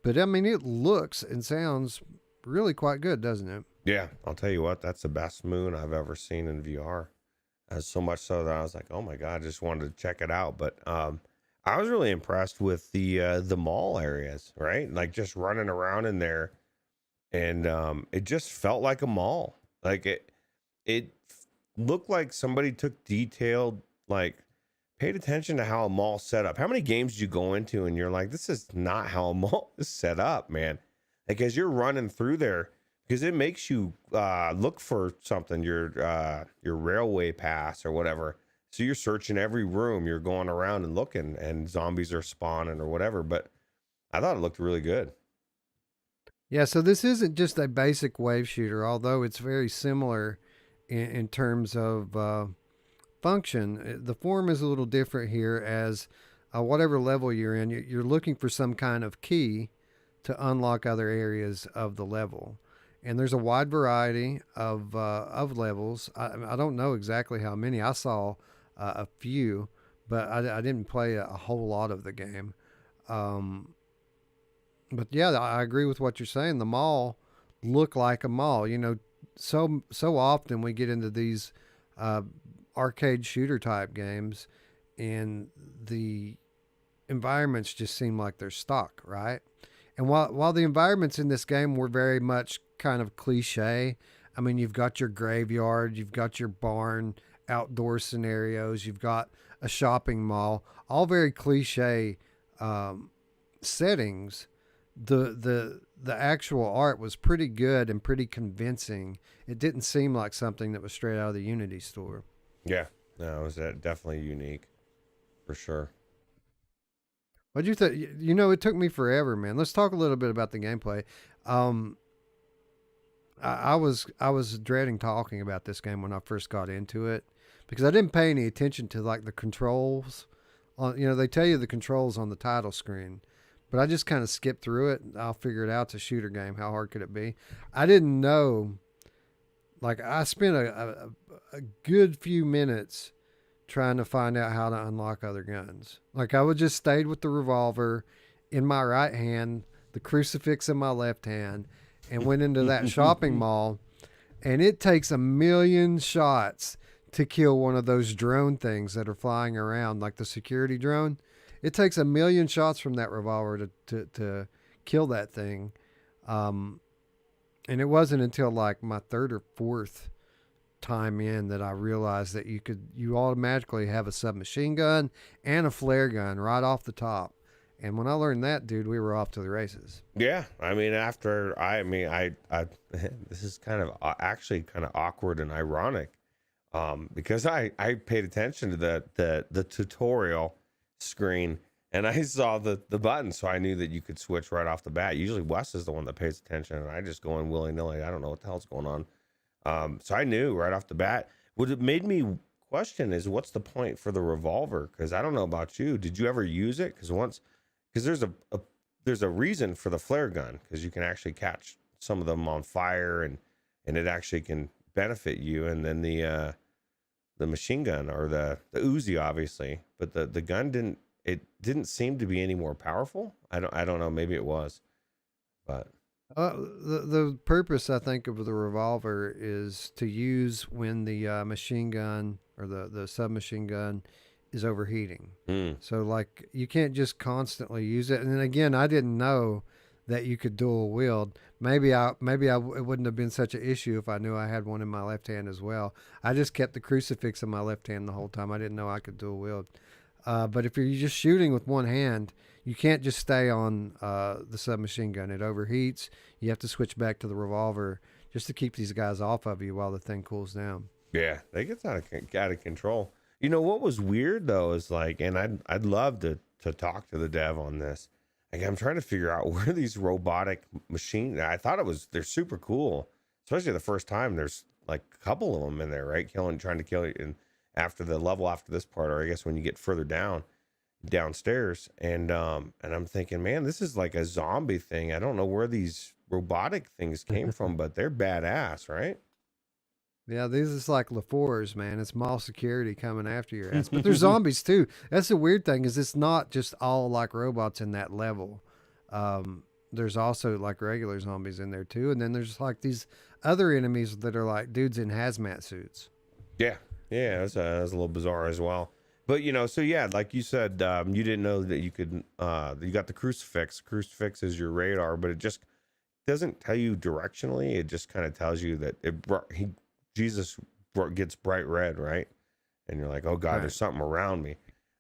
but I mean, it looks and sounds really quite good, doesn't it? Yeah, I'll tell you what, that's the best Moon I've ever seen in VR. So much so that I was like, oh my God, I just wanted to check it out. But I was really impressed with the mall areas, right? Like just running around in there, and it just felt like a mall. Like it looked like somebody took detailed, like paid attention to how a mall set up. How many games do you go into and you're like, this is not how a mall is set up, man? Like as you're running through there, because it makes you look for something, your railway pass or whatever. So you're searching every room, you're going around and looking, and zombies are spawning or whatever. But I thought it looked really good. Yeah, so this isn't just a basic wave shooter, although it's very similar in terms of function. The form is a little different here, as whatever level you're in, you're looking for some kind of key to unlock other areas of the level. And there's a wide variety of levels. I don't know exactly how many. I saw a few, but I didn't play a whole lot of the game. But yeah, I agree with what you're saying. The mall look like a mall. You know, so often we get into these arcade shooter type games, and the environments just seem like they're stock, right? And while the environments in this game were very much kind of cliche, I mean, you've got your graveyard, you've got your barn, outdoor scenarios, you've got a shopping mall, all very cliche settings. the actual art was pretty good and pretty convincing. It didn't seem like something that was straight out of the Unity store. Yeah, no, it was definitely unique for sure. What do you think? You know, it took me forever, man. Let's talk a little bit about the gameplay. Um, I was dreading talking about this game when I first got into it because I didn't pay any attention to like the controls. On they tell you the controls on the title screen, but I just kind of skipped through it. I'll figure it out. It's a shooter game. How hard could it be? I didn't know. Like I spent a good few minutes trying to find out how to unlock other guns. Like I would just stayed with the revolver in my right hand, the crucifix in my left hand, and went into that shopping mall. And it takes a million shots to kill one of those drone things that are flying around, like the security drone. It takes a million shots from that revolver to kill that thing. Um, and it wasn't until like my third or fourth time in that I realized that you automatically have a submachine gun and a flare gun right off the top. And when I learned that, dude, we were off to the races. Yeah, I mean, I this is kind of actually kind of awkward and ironic, because I paid attention to the tutorial screen and I saw the button, so I knew that you could switch right off the bat. Usually Wes is the one that pays attention, and I just go in willy nilly. I don't know what the hell's going on. So I knew right off the bat. What it made me question is, what's the point for the revolver? Because I don't know about you. Did you ever use it? Because there's a reason for the flare gun, because you can actually catch some of them on fire, and it actually can benefit you. And then the machine gun, or the Uzi, obviously, but the gun didn't seem to be any more powerful. I don't know. Maybe it was, but. The purpose, I think, of the revolver is to use when the machine gun or the submachine gun is overheating. So, like, you can't just constantly use it. And then again, I didn't know that you could dual wield. It wouldn't have been such an issue if I knew I had one in my left hand as well. I just kept the crucifix in my left hand the whole time. I didn't know I could dual wield. But if you're just shooting with one hand, you can't just stay on the submachine gun. It overheats. You have to switch back to the revolver just to keep these guys off of you while the thing cools down. Yeah, they get out of control. You know what was weird though is like, and I'd love to talk to the dev on this. Like, I'm trying to figure out where these robotic machines. I thought they're super cool, especially the first time. There's like a couple of them in there, right? Trying to kill you, and after the level after this part, or I guess when you get further downstairs, and I'm thinking, man, this is like a zombie thing. I don't know where these robotic things came from, but they're badass, right? Yeah, these is like LaFours, man. It's mall security coming after your ass. But there's zombies too. That's the weird thing, is it's not just all like robots in that level. There's also like regular zombies in there too. And then there's like these other enemies that are like dudes in hazmat suits. Yeah. That's a little bizarre as well. But so yeah, like you said, you didn't know that you could. You got the crucifix. Crucifix is your radar, but it just doesn't tell you directionally. It just kind of tells you that Jesus gets bright red, right? And you're like, oh God, There's something around me.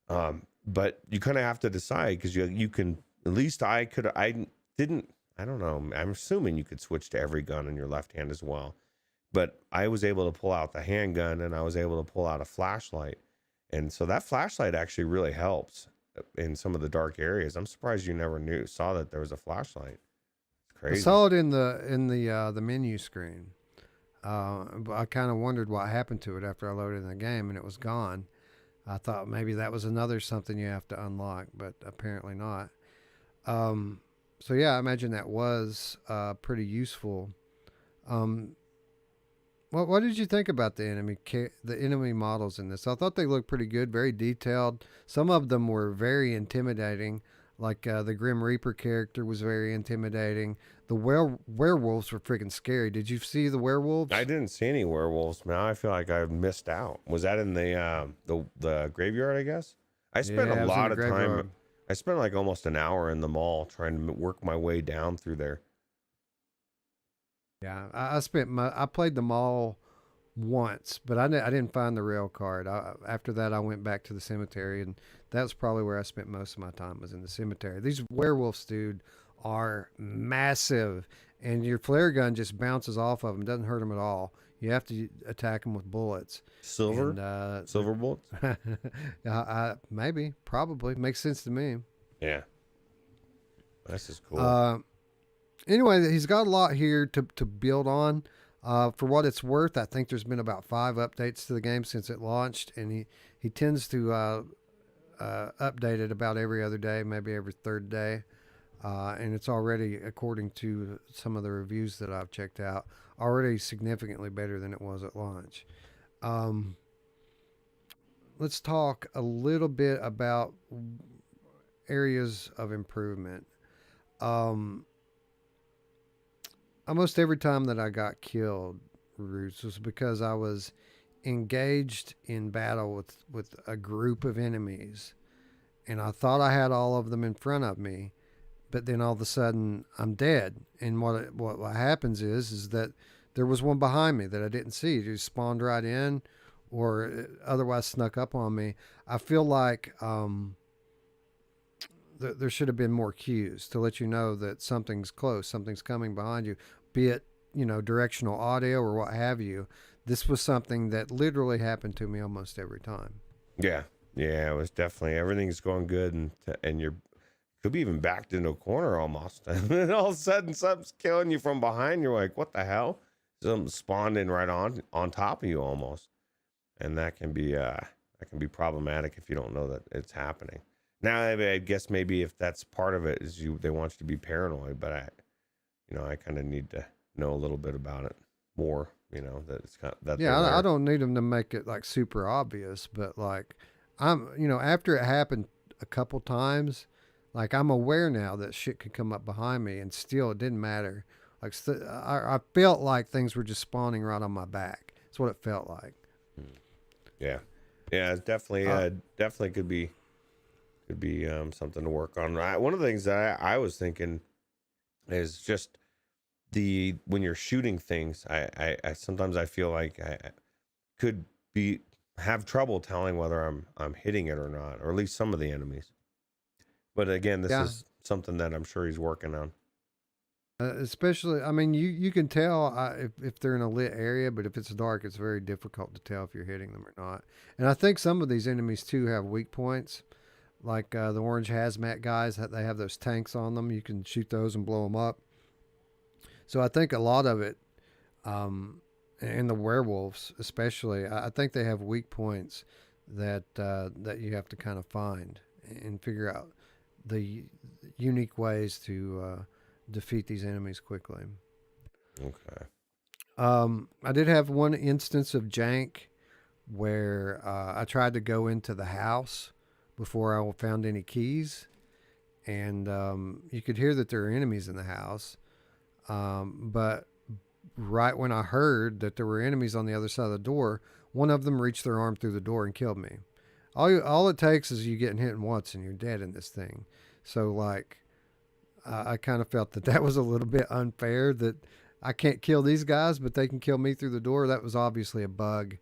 But you kind of have to decide, because you can. At least I didn't. I don't know. I'm assuming you could switch to every gun in your left hand as well. But I was able to pull out the handgun, and I was able to pull out a flashlight. And so that flashlight actually really helps in some of the dark areas. I'm surprised you never saw that there was a flashlight. It's crazy. I saw it in the menu screen. But I kind of wondered what happened to it after I loaded in the game, and it was gone. I thought maybe that was another something you have to unlock, but apparently not. So yeah, I imagine that was pretty useful. What did you think about the enemy models in this? I thought they looked pretty good, very detailed. Some of them were very intimidating. Like the Grim Reaper character was very intimidating. The werewolves were freaking scary. Did you see the werewolves? I didn't see any werewolves. Now I feel like I missed out. Was that in the graveyard? I guess I spent a lot of time. I spent like almost an hour in the mall trying to work my way down through there. Yeah, I played the mall once, but I didn't find the rail card. After that, I went back to the cemetery, and that's probably where I spent most of my time, was in the cemetery. These werewolves, dude, are massive, and your flare gun just bounces off of them, doesn't hurt them at all. You have to attack them with bullets. Silver, And silver bullets. maybe, probably makes sense to me. Yeah, this is cool. Anyway, he's got a lot here to build on. For what it's worth, I think there's been about 5 updates to the game since it launched, and he tends to update it about every other day, maybe every third day. And it's already, according to some of the reviews that I've checked out, already significantly better than it was at launch. Let's talk a little bit about areas of improvement. Almost every time that I got killed, Ruuts, was because I was engaged in battle with a group of enemies, and I thought I had all of them in front of me, but then all of a sudden I'm dead. And what happens is that there was one behind me that I didn't see. It just spawned right in, or otherwise snuck up on me. I feel like there should have been more cues to let you know that something's close, something's coming behind you, be it directional audio or what have you. This was something that literally happened to me almost every time. Yeah, it was definitely, everything's going good, and you're could be even backed into a corner almost, and then all of a sudden something's killing you from behind. You're like, what the hell? Something spawned in right on top of you almost, and that can be problematic if you don't know that it's happening. Now, I guess maybe if that's part of it is they want you to be paranoid, but I kind of need to know a little bit about it more. That it's kind of, that. Yeah, I don't need them to make it like super obvious, but like after it happened a couple times, like I'm aware now that shit could come up behind me, and still it didn't matter. Like I felt like things were just spawning right on my back. That's what it felt like. Yeah, it's definitely could be something to work on. One of the things that I was thinking is just when you're shooting things, I sometimes I feel like I could have trouble telling whether I'm hitting it or not, or at least some of the enemies. But again, this is something that I'm sure he's working on. Especially, I mean, you can tell if they're in a lit area, but if it's dark, it's very difficult to tell if you're hitting them or not. And I think some of these enemies too have weak points, like the orange hazmat guys. They have those tanks on them. You can shoot those and blow them up. So I think a lot of it, and the werewolves especially, I think they have weak points that you have to kind of find and figure out the unique ways to defeat these enemies quickly. Okay. I did have one instance of jank where I tried to go into the house before I found any keys, and you could hear that there are enemies in the house. But right when I heard that there were enemies on the other side of the door, one of them reached their arm through the door and killed me. All it takes is you getting hit once and you're dead in this thing. So like, I kind of felt that was a little bit unfair, that I can't kill these guys, but they can kill me through the door. That was obviously a bug,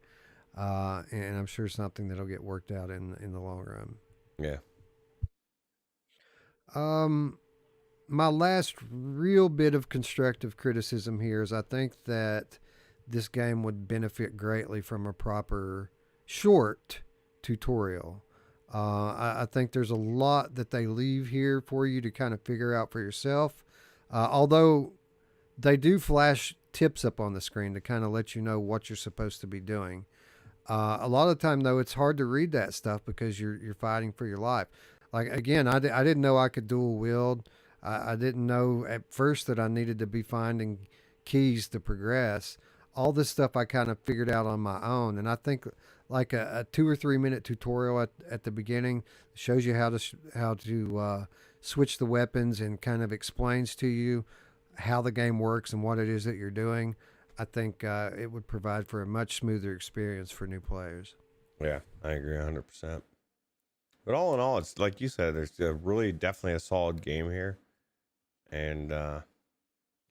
and I'm sure something that'll get worked out in the long run. Yeah. My last real bit of constructive criticism here is I think that this game would benefit greatly from a proper short tutorial. I think there's a lot that they leave here for you to kind of figure out for yourself. Although they do flash tips up on the screen to kind of let you know what you're supposed to be doing. A lot of the time, though, it's hard to read that stuff because you're fighting for your life. Like, again, I didn't know I could dual wield. I didn't know at first that I needed to be finding keys to progress. All this stuff I kind of figured out on my own. And I think like a 2 or 3 minute tutorial at the beginning shows you how to switch the weapons and kind of explains to you how the game works and what it is that you're doing. I think it would provide for a much smoother experience for new players. Yeah, I agree 100%. But all in all, it's like you said, there's really definitely a solid game here. And can't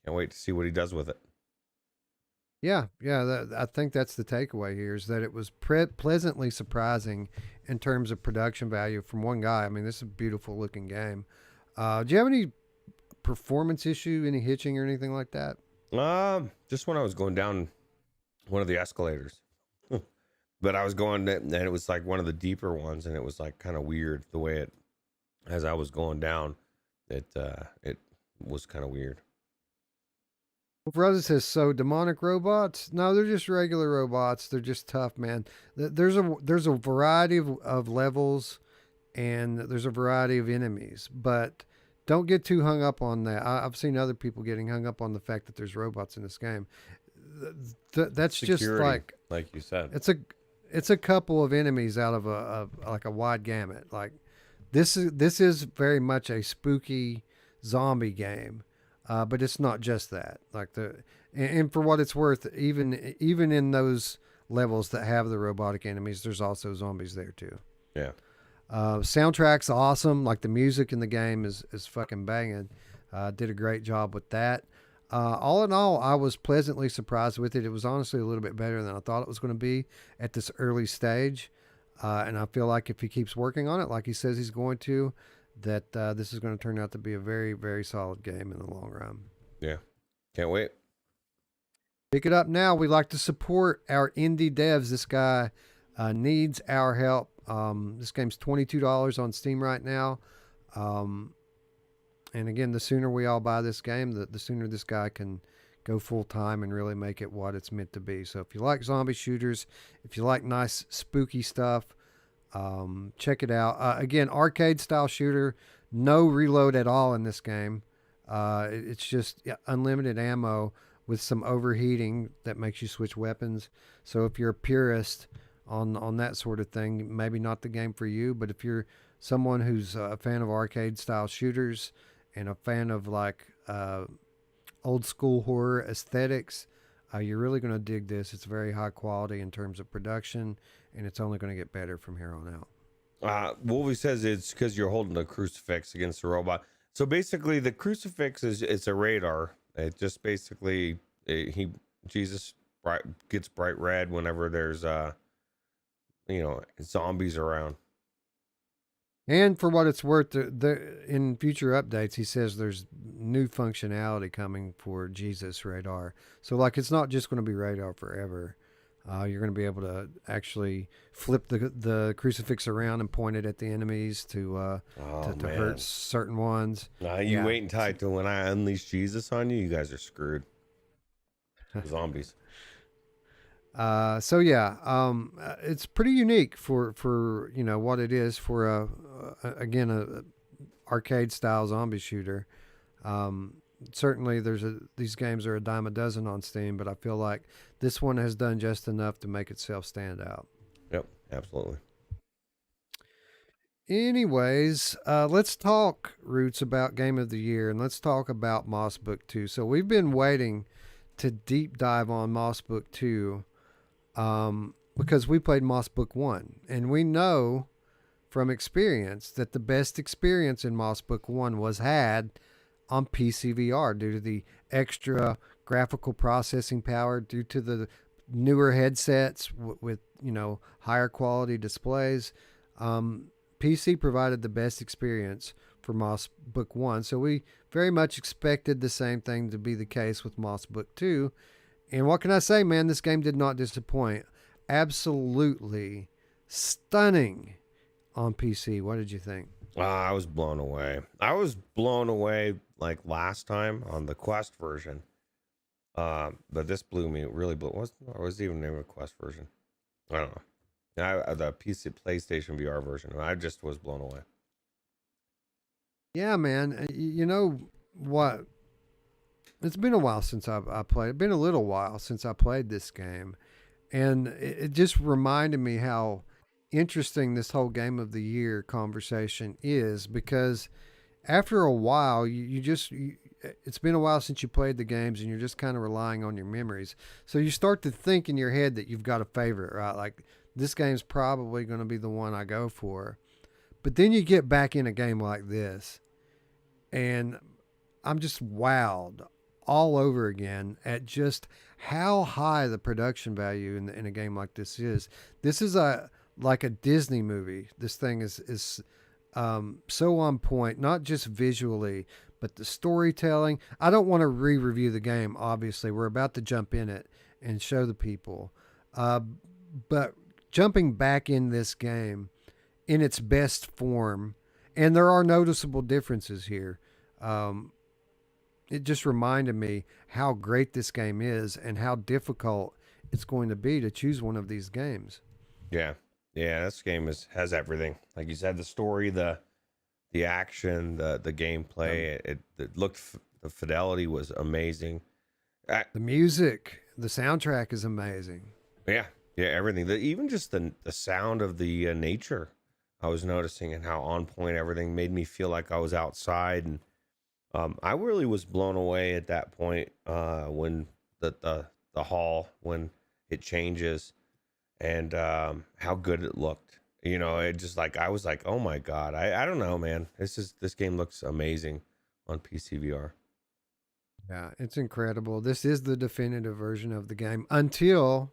wait to see what he does with it. Yeah. I think that's the takeaway here, is that it was pleasantly surprising in terms of production value from one guy. I mean, this is a beautiful looking game. Do you have any performance issue, any hitching or anything like that? Just when I was going down one of the escalators, but I was going, and it was like one of the deeper ones, and it was like kind of weird the way it, as I was going down, it was kind of weird. Brother says, so demonic robots? No, they're just regular robots. They're just tough, man. There's a variety of levels, and there's a variety of enemies, but don't get too hung up on that. I've seen other people getting hung up on the fact that there's robots in this game. That's Security, just like you said. it's a couple of enemies out of like a wide gamut. Like this is very much a spooky zombie game, but it's not just that. And for what it's worth, even in those levels that have the robotic enemies, there's also zombies there too. Yeah. Soundtrack's awesome. Like the music in the game is fucking banging. Did a great job with that. All in all, I was pleasantly surprised with it. It was honestly a little bit better than I thought it was going to be at this early stage. And I feel like if he keeps working on it, like he says he's going to, that this is going to turn out to be a very, very solid game in the long run. Yeah. Can't wait. Pick it up now. We like to support our indie devs. This guy needs our help. This game's $22 on Steam right now. And again, the sooner we all buy this game, the sooner this guy can go full time and really make it what it's meant to be. So if you like zombie shooters, if you like nice spooky stuff, check it out. Again, arcade style shooter, no reload at all in this game. It's just unlimited ammo with some overheating that makes you switch weapons. So if you're a purist on that sort of thing, maybe not the game for you. But if you're someone who's a fan of arcade style shooters and a fan of like old school horror aesthetics, you're really going to dig this. It's very high quality in terms of production, and it's only going to get better from here on out. Wolvie says it's because you're holding a crucifix against the robot. So basically, the crucifix it's a radar. It just basically Jesus gets bright red whenever there's zombies around. And for what it's worth, in future updates, he says there's new functionality coming for Jesus radar. So, like, it's not just going to be radar forever. You're going to be able to actually flip the crucifix around and point it at the enemies to hurt certain ones. You wait until till when I unleash Jesus on you, you guys are screwed. Zombies. It's pretty unique for what it is for a arcade style zombie shooter. Certainly these games are a dime a dozen on Steam, but I feel like this one has done just enough to make itself stand out. Yep, absolutely. Anyways, let's talk, Ruuts, about Game of the Year, and let's talk about Moss Book 2. So we've been waiting to deep dive on Moss Book 2 because we played Moss Book 1, and we know from experience that the best experience in Moss Book 1 was had on PCVR due to the extra graphical processing power, due to the newer headsets with higher quality displays. PC provided the best experience for Moss Book 1, so we very much expected the same thing to be the case with Moss Book 2. And what can I say, man? This game did not disappoint. Absolutely stunning on PC. What did you think? I was blown away. I was blown away like last time on the Quest version. But this blew me. It really blew. Was it even named a Quest version? I don't know. The PC PlayStation VR version. I just was blown away. Yeah, man. You know what? It's been a while since I played. It's been a little while since I played this game, and it just reminded me how interesting this whole Game of the Year conversation is, because after a while, it's been a while since you played the games, and you're just kind of relying on your memories. So you start to think in your head that you've got a favorite, right? Like, this game's probably going to be the one I go for. But then you get back in a game like this, and I'm just wowed all over again at just how high the production value in a game like this is. This is like a Disney movie. This thing is so on point, not just visually, but the storytelling. I don't want to re-review the game. Obviously, we're about to jump in it and show the people, uh, but jumping back in this game in its best form, and there are noticeable differences here. Um, it just reminded me how great this game is and how difficult it's going to be to choose one of these games. Yeah, yeah. This game has everything. Like you said, the story, the action, the gameplay. It looked the fidelity was amazing. The music, the soundtrack is amazing. Yeah, yeah. Everything. Even just the sound of the nature. I was noticing and how on point everything made me feel like I was outside, and I really was blown away at that point when the hall when it changes and how good it looked. You know, it just like I was like, oh my god, I don't know, man. This game looks amazing on PCVR. Yeah, it's incredible. This is the definitive version of the game until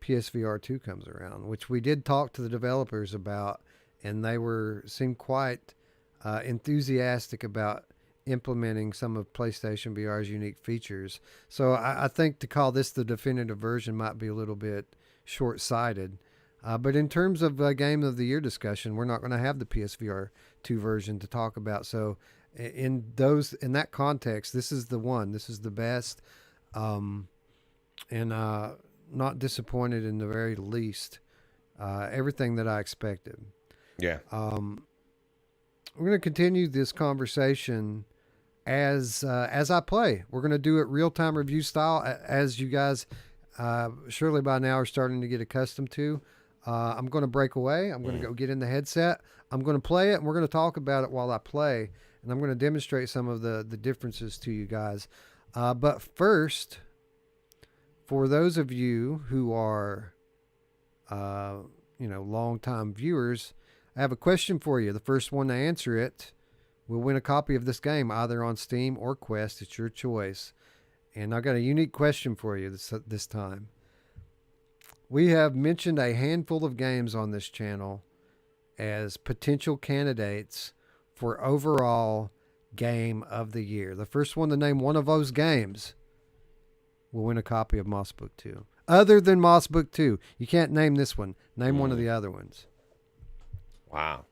PSVR 2 comes around, which we did talk to the developers about, and they seemed quite enthusiastic about implementing some of PlayStation VR's unique features. So I think to call this the definitive version might be a little bit short-sighted. But in terms of Game of the Year discussion, we're not going to have the PSVR 2 version to talk about. So in that context, this is the one. This is the best, and not disappointed in the very least. Everything that I expected. Yeah. We're going to continue this conversation as I play. We're going to do it real time review style, as you guys surely by now are starting to get accustomed to. I'm going to break away. I'm going to go get in the headset. I'm going to play it, and we're going to talk about it while I play, and I'm going to demonstrate some of the differences to you guys. But first, for those of you who are, long-time viewers, I have a question for you. The first one to answer it will win a copy of this game, either on Steam or Quest. It's your choice. And I've got a unique question for you this time. We have mentioned a handful of games on this channel as potential candidates for overall game of the year. The first one to name one of those games will win a copy of Moss Book 2. Other than Moss Book 2. You can't name this one. Name one of the other ones. Wow.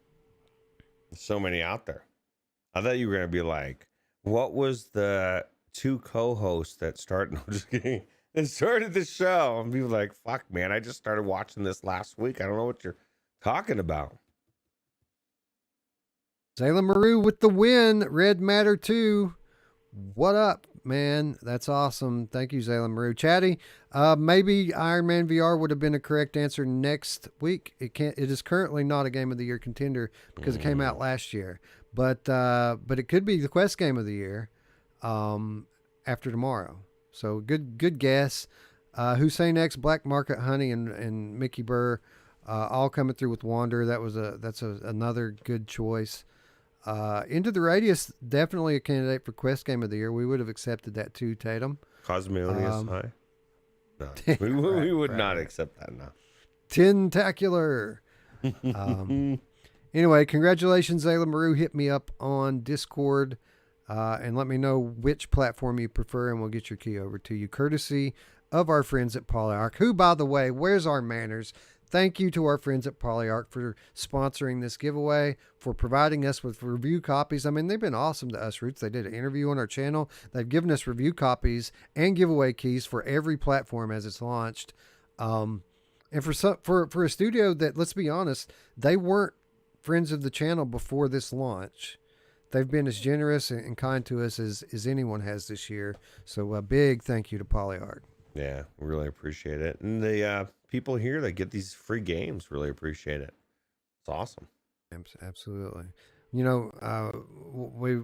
There's so many out there. I thought you were going to be like, what was the two co-hosts that started? No, just kidding. That started the show. And people like, fuck, man, I just started watching this last week. I don't know what you're talking about. Zayla Maru with the win. Red Matter 2. What up, man? That's awesome. Thank you, Zayla Maru. Chatty, maybe Iron Man VR would have been a correct answer next week. It is currently not a Game of the Year contender because it came out last year. But it could be the Quest Game of the Year after tomorrow. So good guess. Hussein X, Black Market Honey, and Mickey Burr all coming through with Wander. That's another good choice. Into the Radius, definitely a candidate for Quest Game of the Year. We would have accepted that too, Tatum. Cosmonius High? No, we would not accept that now. Tentacular. Anyway, congratulations, Zayla Maru. Hit me up on Discord and let me know which platform you prefer, and we'll get your key over to you, courtesy of our friends at Polyarc, who, by the way, where's our manners? Thank you to our friends at Polyarc for sponsoring this giveaway, for providing us with review copies. I mean, they've been awesome to us, Ruuts. They did an interview on our channel. They've given us review copies and giveaway keys for every platform as it's launched. And for a studio that, let's be honest, they weren't friends of the channel before this launch. They've been as generous and kind to us as anyone has this year. So a big thank you to Polyarc. Yeah, we really appreciate it. And the people here that get these free games really appreciate it. It's awesome. Absolutely. You know,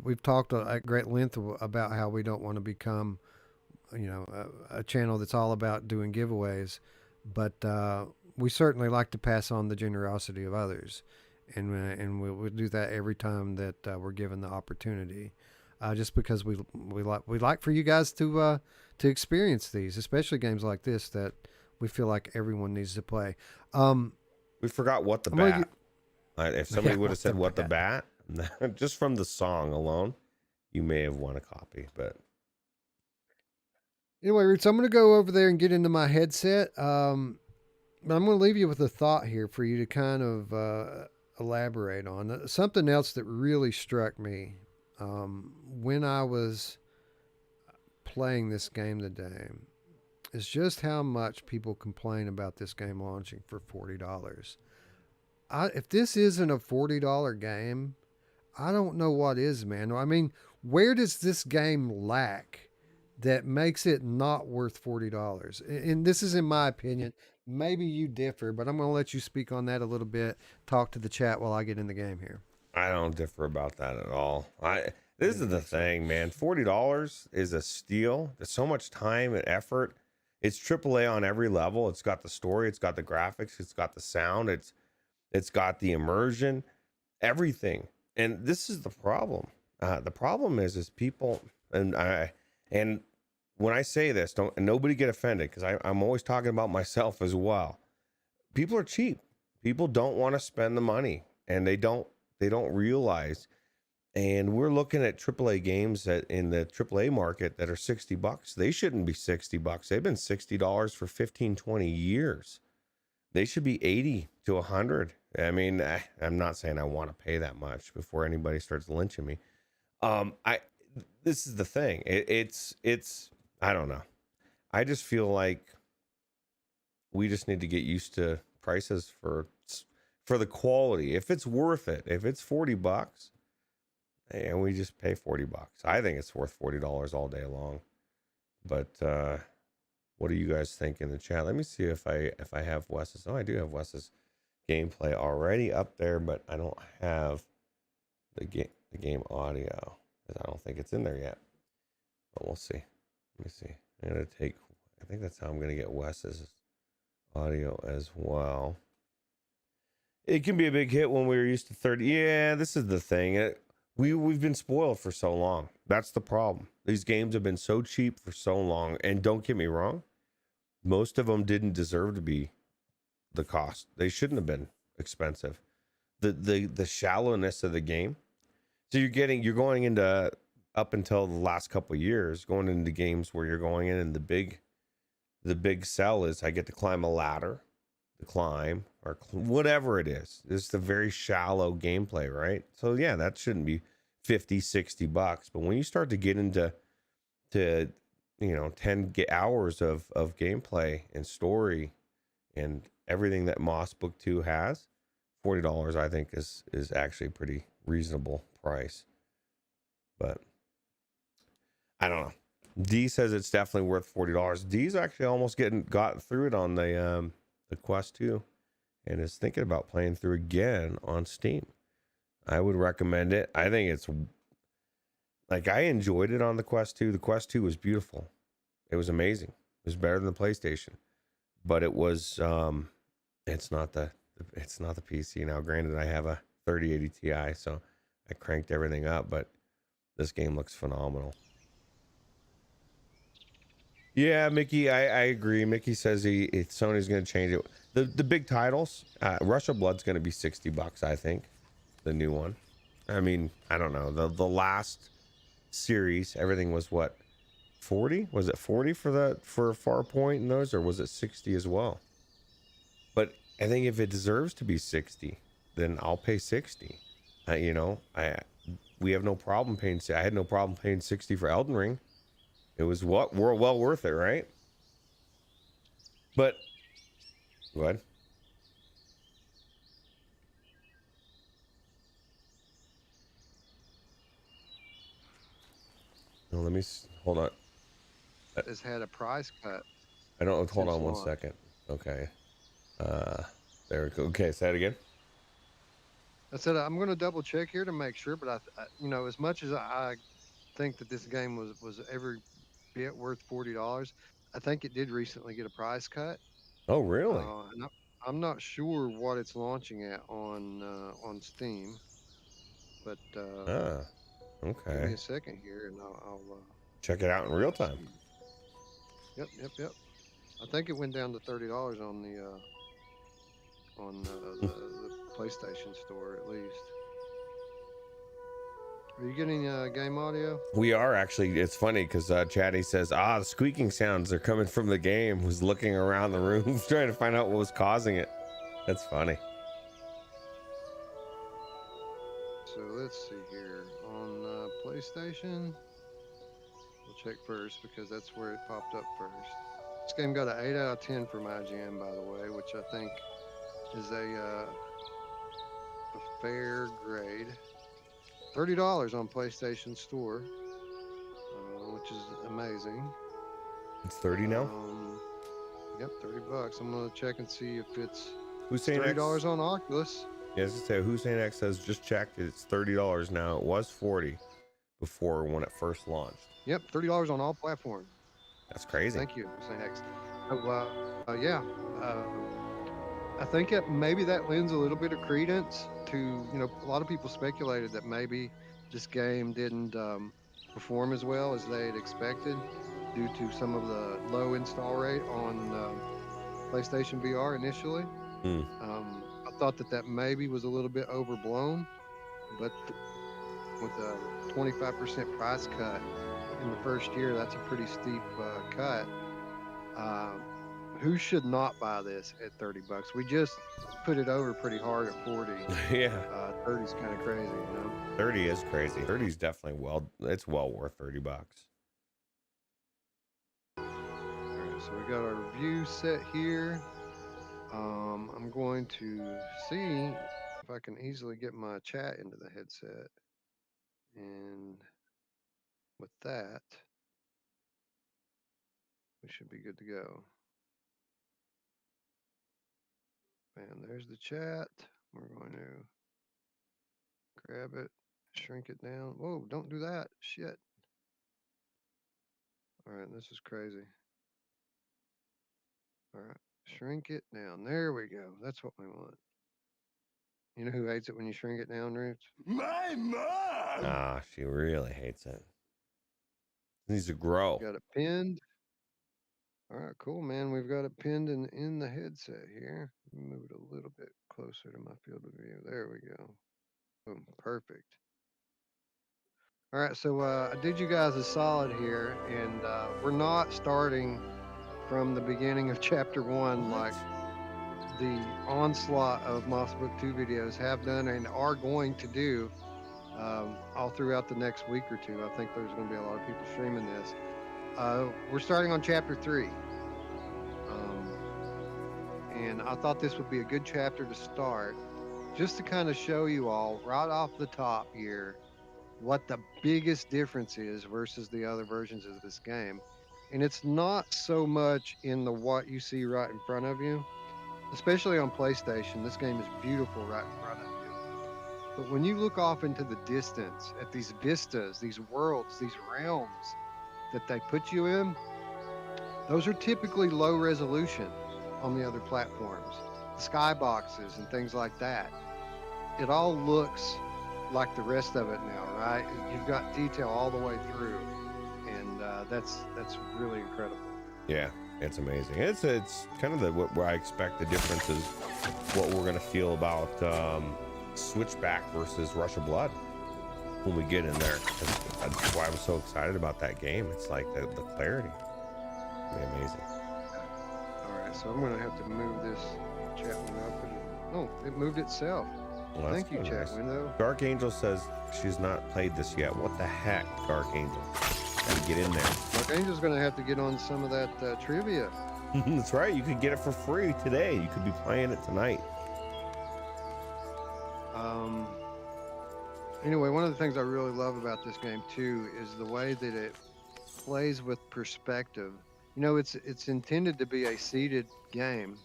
we've talked at great length about how we don't want to become, a channel that's all about doing giveaways, but we certainly like to pass on the generosity of others, and we'll do that every time that we're given the opportunity. Just because we like for you guys to experience these, especially games like this that we feel like everyone needs to play. We forgot what the bat. If somebody Yeah, would have what the said "What the bat? Bat," just from the song alone, you may have won a copy. But Anyway, Roots, I'm going to go over there and get into my headset. But I'm going to leave you with a thought here for you to kind of elaborate on. Something else that really struck me when I was playing this game today is just how much people complain about this game launching for $40. If this isn't a $40 game, I don't know what is, man. I mean, where does this game lack that makes it not worth $40? And this is in my opinion. Maybe you differ, but I'm going to let you speak on that a little bit. Talk to the chat while I get in the game here. I don't differ about that at all. This is the think so. thing, man. $40 is a steal. There's so much time and effort. It's AAA on every level. It's got the story, it's got the graphics, it's got the sound, it's got the immersion, everything. And this is the problem. The problem is people, and when I say this, don't and nobody get offended because I'm always talking about myself as well. People are cheap. People don't want to spend the money, and they don't realize. And we're looking at AAA games that in the AAA market that are $60. They shouldn't be $60. They've been $60 for 15, 20 years. They should be 80 to 100. I mean, I'm not saying I want to pay that much before anybody starts lynching me. This is the thing. It's I don't know. I just feel like we just need to get used to prices for the quality. If it's worth it, if it's $40, and we just pay $40. I think it's worth $40 all day long. But what do you guys think in the chat? Let me see if I have Wes's. Oh, I do have Wes's gameplay already up there, but I don't have the game audio. I don't think it's in there yet. But we'll see. Let me see. I think that's how I'm gonna get Wes's audio as well. It can be a big hit when we were used to 30. Yeah, this is the thing. We've been spoiled for so long. That's the problem. These games have been so cheap for so long. And don't get me wrong, most of them didn't deserve to be the cost. They shouldn't have been expensive. The shallowness of the game. So you're going into up until the last couple of years, going into games where you're going in and the big sell is I get to climb a ladder, the climb or whatever it is. It's a very shallow gameplay, right? So yeah, that shouldn't be $50-$60. But when you start to get into 10 hours of gameplay and story and everything that Moss Book 2 has, $40 I think is actually a pretty reasonable price. But I don't know. D says it's definitely worth $40. D's actually almost got through it on the Quest 2 and is thinking about playing through again on Steam. I would recommend it. I think it's like I enjoyed it on the Quest 2. The Quest 2 was beautiful. It was amazing. It was better than the PlayStation. But it was it's not the PC now. Granted, I have a 3080 Ti, so I cranked everything up, but this game looks phenomenal. Yeah, Mickey, I agree. Mickey says Sony's going to change it. The big titles, Rush of Blood's going to be $60, I think, the new one. I mean, I don't know. The last series, everything was what, 40? Was it 40 for Farpoint and those, or was it 60 as well? But I think if it deserves to be 60, then I'll pay 60. We have no problem paying. I had no problem paying 60 for Elden Ring. It was well worth it, right? But go ahead. No, let me hold on. Has had a price cut. I don't hold on one second. Okay. There we go. Okay, say it again. I said I'm going to double check here to make sure, but I as much as I think that this game was every bit worth $40, I think it did recently get a price cut. Oh, really? And I'm not sure what it's launching at on Steam, but okay. Give me a second here, and I'll check it out in real time. Yep. I think it went down to $30 on the PlayStation Store at least. Are you getting game audio? We are actually. It's funny because Chatty says, the squeaking sounds are coming from the game. Was looking around the room trying to find out what was causing it. That's funny. So let's see here. On PlayStation, we'll check first because that's where it popped up first. This game got an 8 out of 10 from IGN, by the way, which I think is a fair grade. $30 on PlayStation Store, which is amazing. It's 30 now. Yep, $30. I'm gonna check and see if it's Hussein $30 X. on Oculus. Yeah, as I say, Hussein X says just checked. It's $30 now. It was 40 before when it first launched. Yep, $30 on all platforms. That's crazy. Thank you, Hussein X. Yeah. I think maybe that lends a little bit of credence to, a lot of people speculated that maybe this game didn't perform as well as they had expected due to some of the low install rate on PlayStation VR initially. I thought that maybe was a little bit overblown, but with a 25% price cut in the first year, that's a pretty steep cut. Who should not buy this at $30? We just put it over pretty hard at 40. Yeah. 30 is kind of crazy, 30 is crazy. 30 is definitely it's well worth $30. All right, so we got our review set here. I'm going to see if I can easily get my chat into the headset. And with that, we should be good to go. And there's the chat. We're going to grab it, shrink it down. Whoa, don't do that. Shit. All right, this is crazy. All right, shrink it down. There we go. That's what we want. You know who hates it when you shrink it down, Ruuts? My mom! She really hates it. It needs to grow. Got it pinned. All right, cool, man. We've got it pinned in the headset here. Move it a little bit closer to my field of view. There we go. Boom, perfect. All right, so I did you guys a solid here, and we're not starting from the beginning of chapter 1 like the onslaught of Moss Book 2 videos have done and are going to do all throughout the next week or two. I think there's going to be a lot of people streaming this. We're starting on chapter 3. And I thought this would be a good chapter to start, just to kind of show you all right off the top here what the biggest difference is versus the other versions of this game. And it's not so much in the what you see right in front of you, especially on PlayStation. This game is beautiful right in front of you. But when you look off into the distance at these vistas, these worlds, these realms that they put you in, those are typically low resolution on the other platforms. The skyboxes and things like that. It all looks like the rest of it now, right? You've got detail all the way through, and that's really incredible. Yeah, it's amazing. It's kind of where I expect the difference is what we're gonna feel about Switchback versus Rush of Blood when we get in there. That's why I was so excited about that game. It's like the clarity. It'll be amazing. All right, so I'm gonna have to move this chat window up. Oh, it moved itself. Well, Thank you, kinda chat nice. window. Dark Angel says she's not played this yet. What the heck, Dark Angel? Gotta get in there. Dark Angel's gonna have to get on some of that trivia. That's right. You could get it for free today. You could be playing it tonight. Anyway, one of the things I really love about this game too is the way that it plays with perspective. You know, it's intended to be a seated game,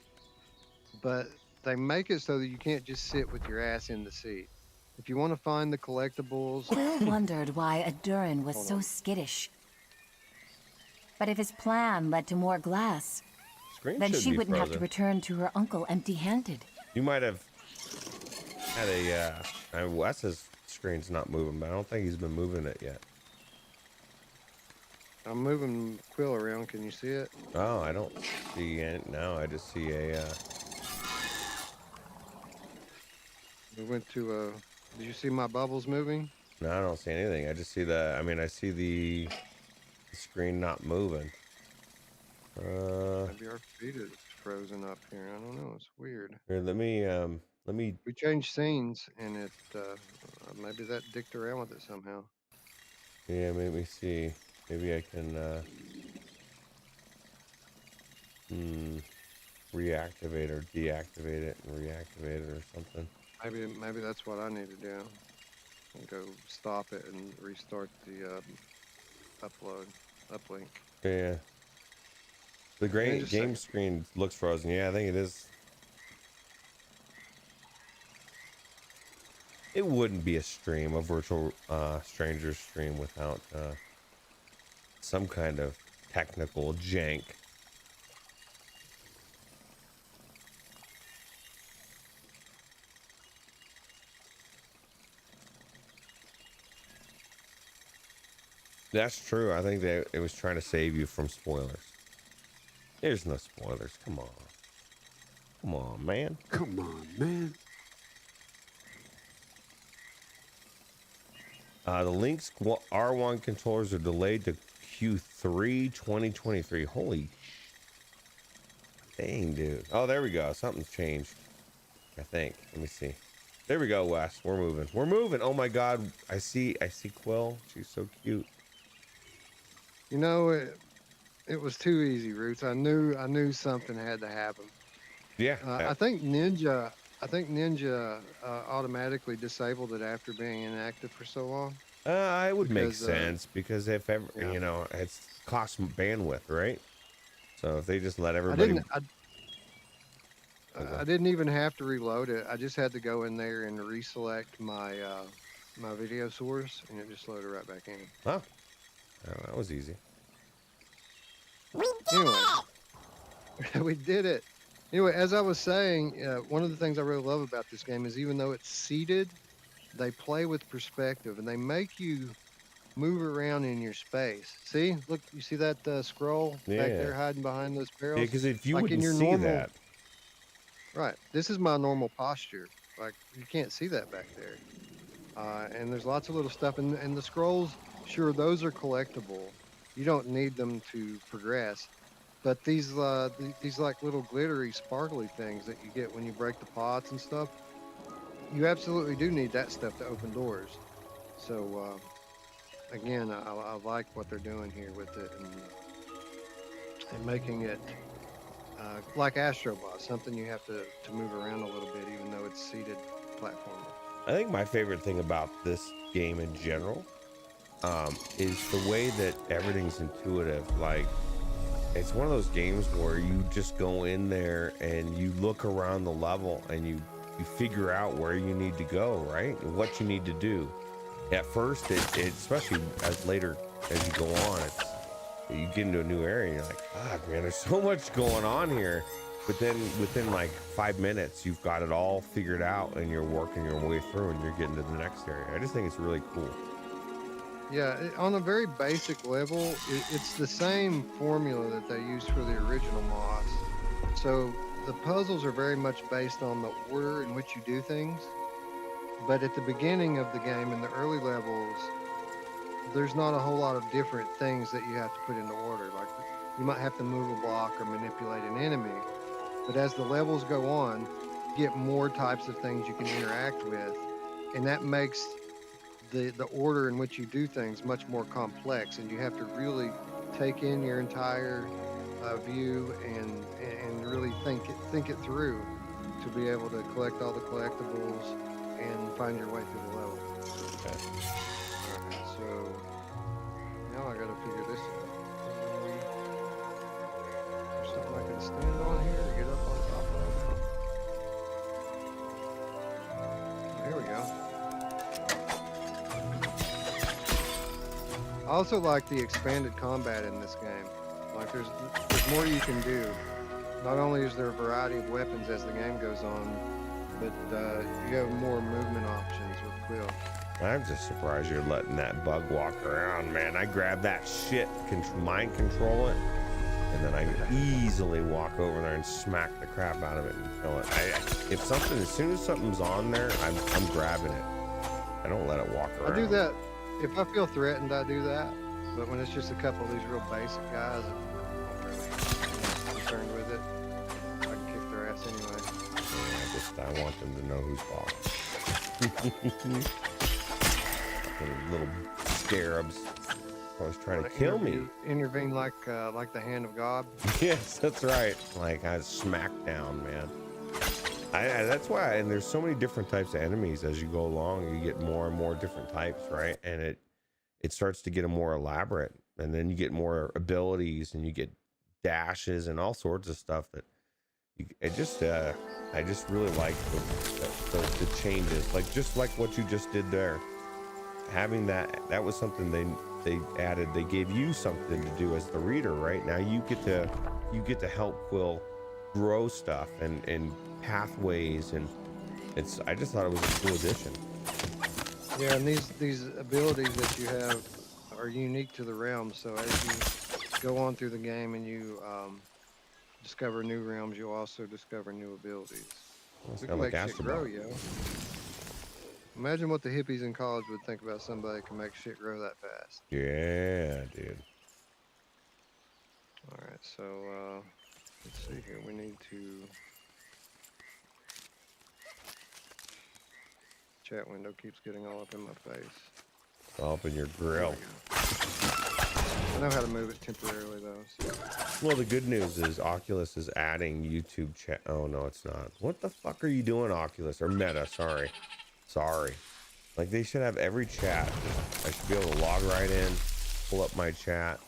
but they make it so that you can't just sit with your ass in the seat. If you want to find the collectibles, Quill wondered why Adurin was so skittish. But if his plan led to more glass, Screen then should she be wouldn't have frozen. to return to her uncle empty-handed. You might have had Wes's screen's not moving, but I don't think he's been moving it yet. I'm moving Quill around. Can you see it? Oh, I don't see it now. I just see a We went to did you see my bubbles moving? No, I don't see anything. I just see the. I mean, I see the screen not moving. Maybe our feed is frozen up here. I don't know. It's weird. Here, let me. We changed scenes, and it maybe that dicked around with it somehow. Yeah, let me see. Maybe I can reactivate or deactivate it and reactivate it or something. Maybe that's what I need to do. And go stop it and restart the uplink. Yeah. The game screen looks frozen. Yeah, I think it is. It wouldn't be a virtual stranger stream without some kind of technical jank. That's true. I think that it was trying to save you from spoilers. There's no spoilers. Come on. Come on, man. Come on, man. The Lynx R1 controllers are delayed to Q3 2023. Holy dang, dude. Oh, there we go. Something's changed, I think. Let me see. There we go, Wes. We're moving. We're moving. Oh my God. I see Quill. She's so cute. You know, it was too easy, Roots. I knew something had to happen. Yeah. I think Ninja automatically disabled it after being inactive for so long. It would make sense because if ever, you know, it's cost bandwidth, right? So if they just let everybody. I didn't even have to reload it. I just had to go in there and reselect my my video source, and it just loaded right back in. Huh. Oh, that was easy. We did it. Anyway, as I was saying, one of the things I really love about this game is even though it's seated, they play with perspective and they make you move around in your space. See, look, you see that scroll back there hiding behind those barrels? Yeah, because if you like wouldn't in your see normal, that. Right. This is my normal posture. Like you can't see that back there. And there's lots of little stuff, and the scrolls, sure, those are collectible. You don't need them to progress. But these like little glittery, sparkly things that you get when you break the pots and stuff, you absolutely do need that stuff to open doors. So again, I like what they're doing here with it and making it like Astro Bot, something you have to move around a little bit, even though it's seated platform. I think my favorite thing about this game in general is the way that everything's intuitive. Like, it's one of those games where you just go in there and you look around the level and you figure out where you need to go, right? And what you need to do. At first, it especially as later as you go on, you get into a new area and you're like, ah, man, there's so much going on here. But then within like 5 minutes, you've got it all figured out and you're working your way through and you're getting to the next area. I just think it's really cool. Yeah, on a very basic level, it's the same formula that they used for the original Moss. So the puzzles are very much based on the order in which you do things. But at the beginning of the game, in the early levels, there's not a whole lot of different things that you have to put into order. Like you might have to move a block or manipulate an enemy. But as the levels go on, you get more types of things you can interact with. And that makes the order in which you do things much more complex, and you have to really take in your entire view and really think it through to be able to collect all the collectibles and find your way through the level. Okay. Alright, so now I gotta figure this out. There's something I can stand on here to get up on top of. There we go. I also like the expanded combat in this game. Like there's more you can do. Not only is there a variety of weapons as the game goes on, but you have more movement options with Quill. I'm just surprised you're letting that bug walk around, man. I grabbed that shit, mind control it, and then I easily walk over there and smack the crap out of it and kill it. If something, as soon as something's on there, I'm grabbing it. I don't let it walk around. I do that if I feel threatened. I do that, but when it's just a couple of these real basic guys, I'm not really concerned with it. I can kick their ass anyway. I want them to know who's boss. Little scarabs always trying to kill me. Intervene like the hand of God. Yes, that's right. Like I smacked down, man. That's why, and there's so many different types of enemies as you go along. You get more and more different types, right? And it starts to get more elaborate, and then you get more abilities, and you get dashes and all sorts of stuff that I just really like the changes, like just like what you just did there. Having that was something they added. They gave you something to do as the reader, right? Now you get to help Quill grow stuff and pathways, and I just thought it was a cool addition. Yeah, and these abilities that you have are unique to the realm. So as you go on through the game and you discover new realms, you'll also discover new abilities. It's We kind can of make like shit grow, yo. Imagine what the hippies in college would think about somebody who can make shit grow that fast. Yeah, dude. All right, so let's see here. We need to. Chat window keeps getting all up in my face. All up in your grill. I know how to move it temporarily though. So. Well, the good news is Oculus is adding YouTube chat. Oh no, it's not. What the fuck are you doing, Oculus or Meta? Sorry. Like they should have every chat. I should be able to log right in, pull up my chat.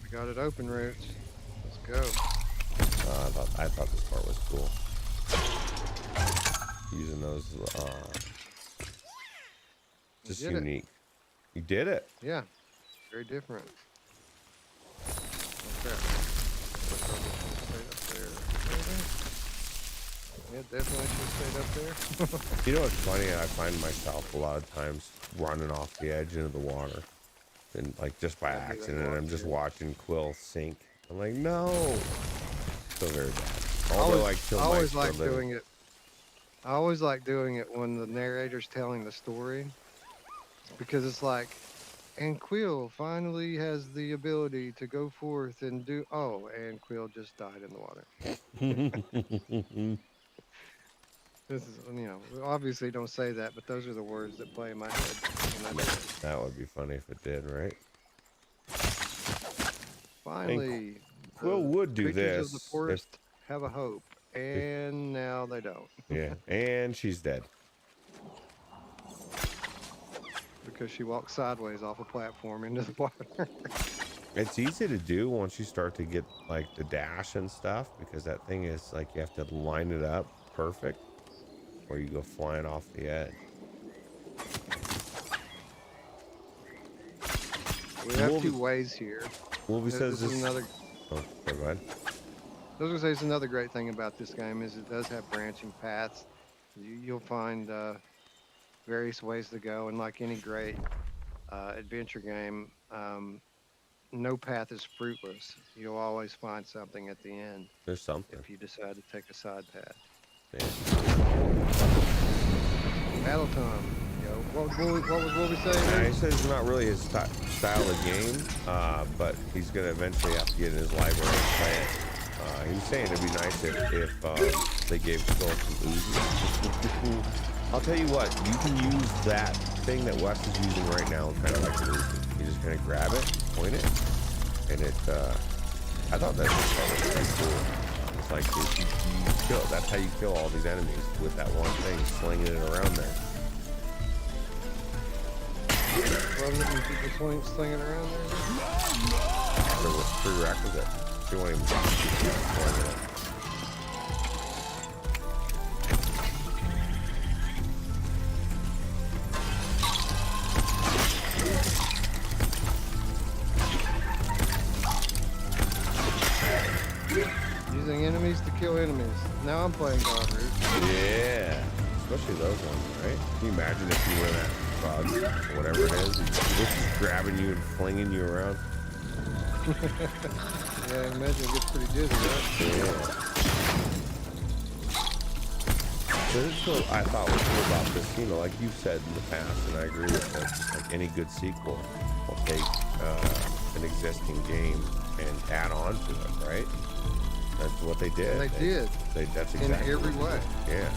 We got it open, Ruuts. Let's go. I thought this part was cool. Using those, just unique. You did it. Yeah, very different. Okay. Yeah, definitely should have stayed up there. You know what's funny? I find myself a lot of times running off the edge into the water, and like just by accident, I'm just watching Quill sink. I'm like, no. So very bad. Although I always like doing it. I always like doing it when the narrator's telling the story, because it's like, and Quill finally has the ability to go forth and do. Oh, and Quill just died in the water. This is, we obviously don't say that, but those are the words that play in my head. That would be funny if it did, right? Finally, Quill would do creatures this. of the forest have a hope, and now they don't. Yeah, and she's dead. Because she walked sideways off a platform into the water. It's easy to do once you start to get like the dash and stuff, because that thing is like you have to line it up perfect, or you go flying off the edge. We have two ways here. Wolby says this. Another. Oh, go ahead. I was gonna say it's another great thing about this game is it does have branching paths. You'll find various ways to go, and like any great adventure game, no path is fruitless. You'll always find something at the end. There's something. If you decide to take a side path. Yeah. Battle time. Yo, what was Wolby saying? He says it's not really his style of game, but he's gonna eventually have to get in his library and play it. He was saying it'd be nice if they gave Phil some Uzi. I'll tell you what, you can use that thing that Wes is using right now, kind of like an Uzi. You just kind of grab it, point it, and it. I thought that was pretty cool. It's like you kill. That's how you kill all these enemies with that one thing, slinging it around there. Wasn't it when people slinging around there? It was prerequisite. You won't even Using enemies to kill enemies. Now I'm playing God Root. Yeah, especially those ones, right? Can you imagine if you were in that bugs, or whatever it is. It's just grabbing you and flinging you around. Yeah, I imagine it gets pretty dizzy, right? Yeah. So this is what I thought was cool about this, you know, like you've said in the past, and I agree with it, like any good sequel will take an existing game and add on to it, right? That's what they did. They did. That's In exactly every way. Yeah.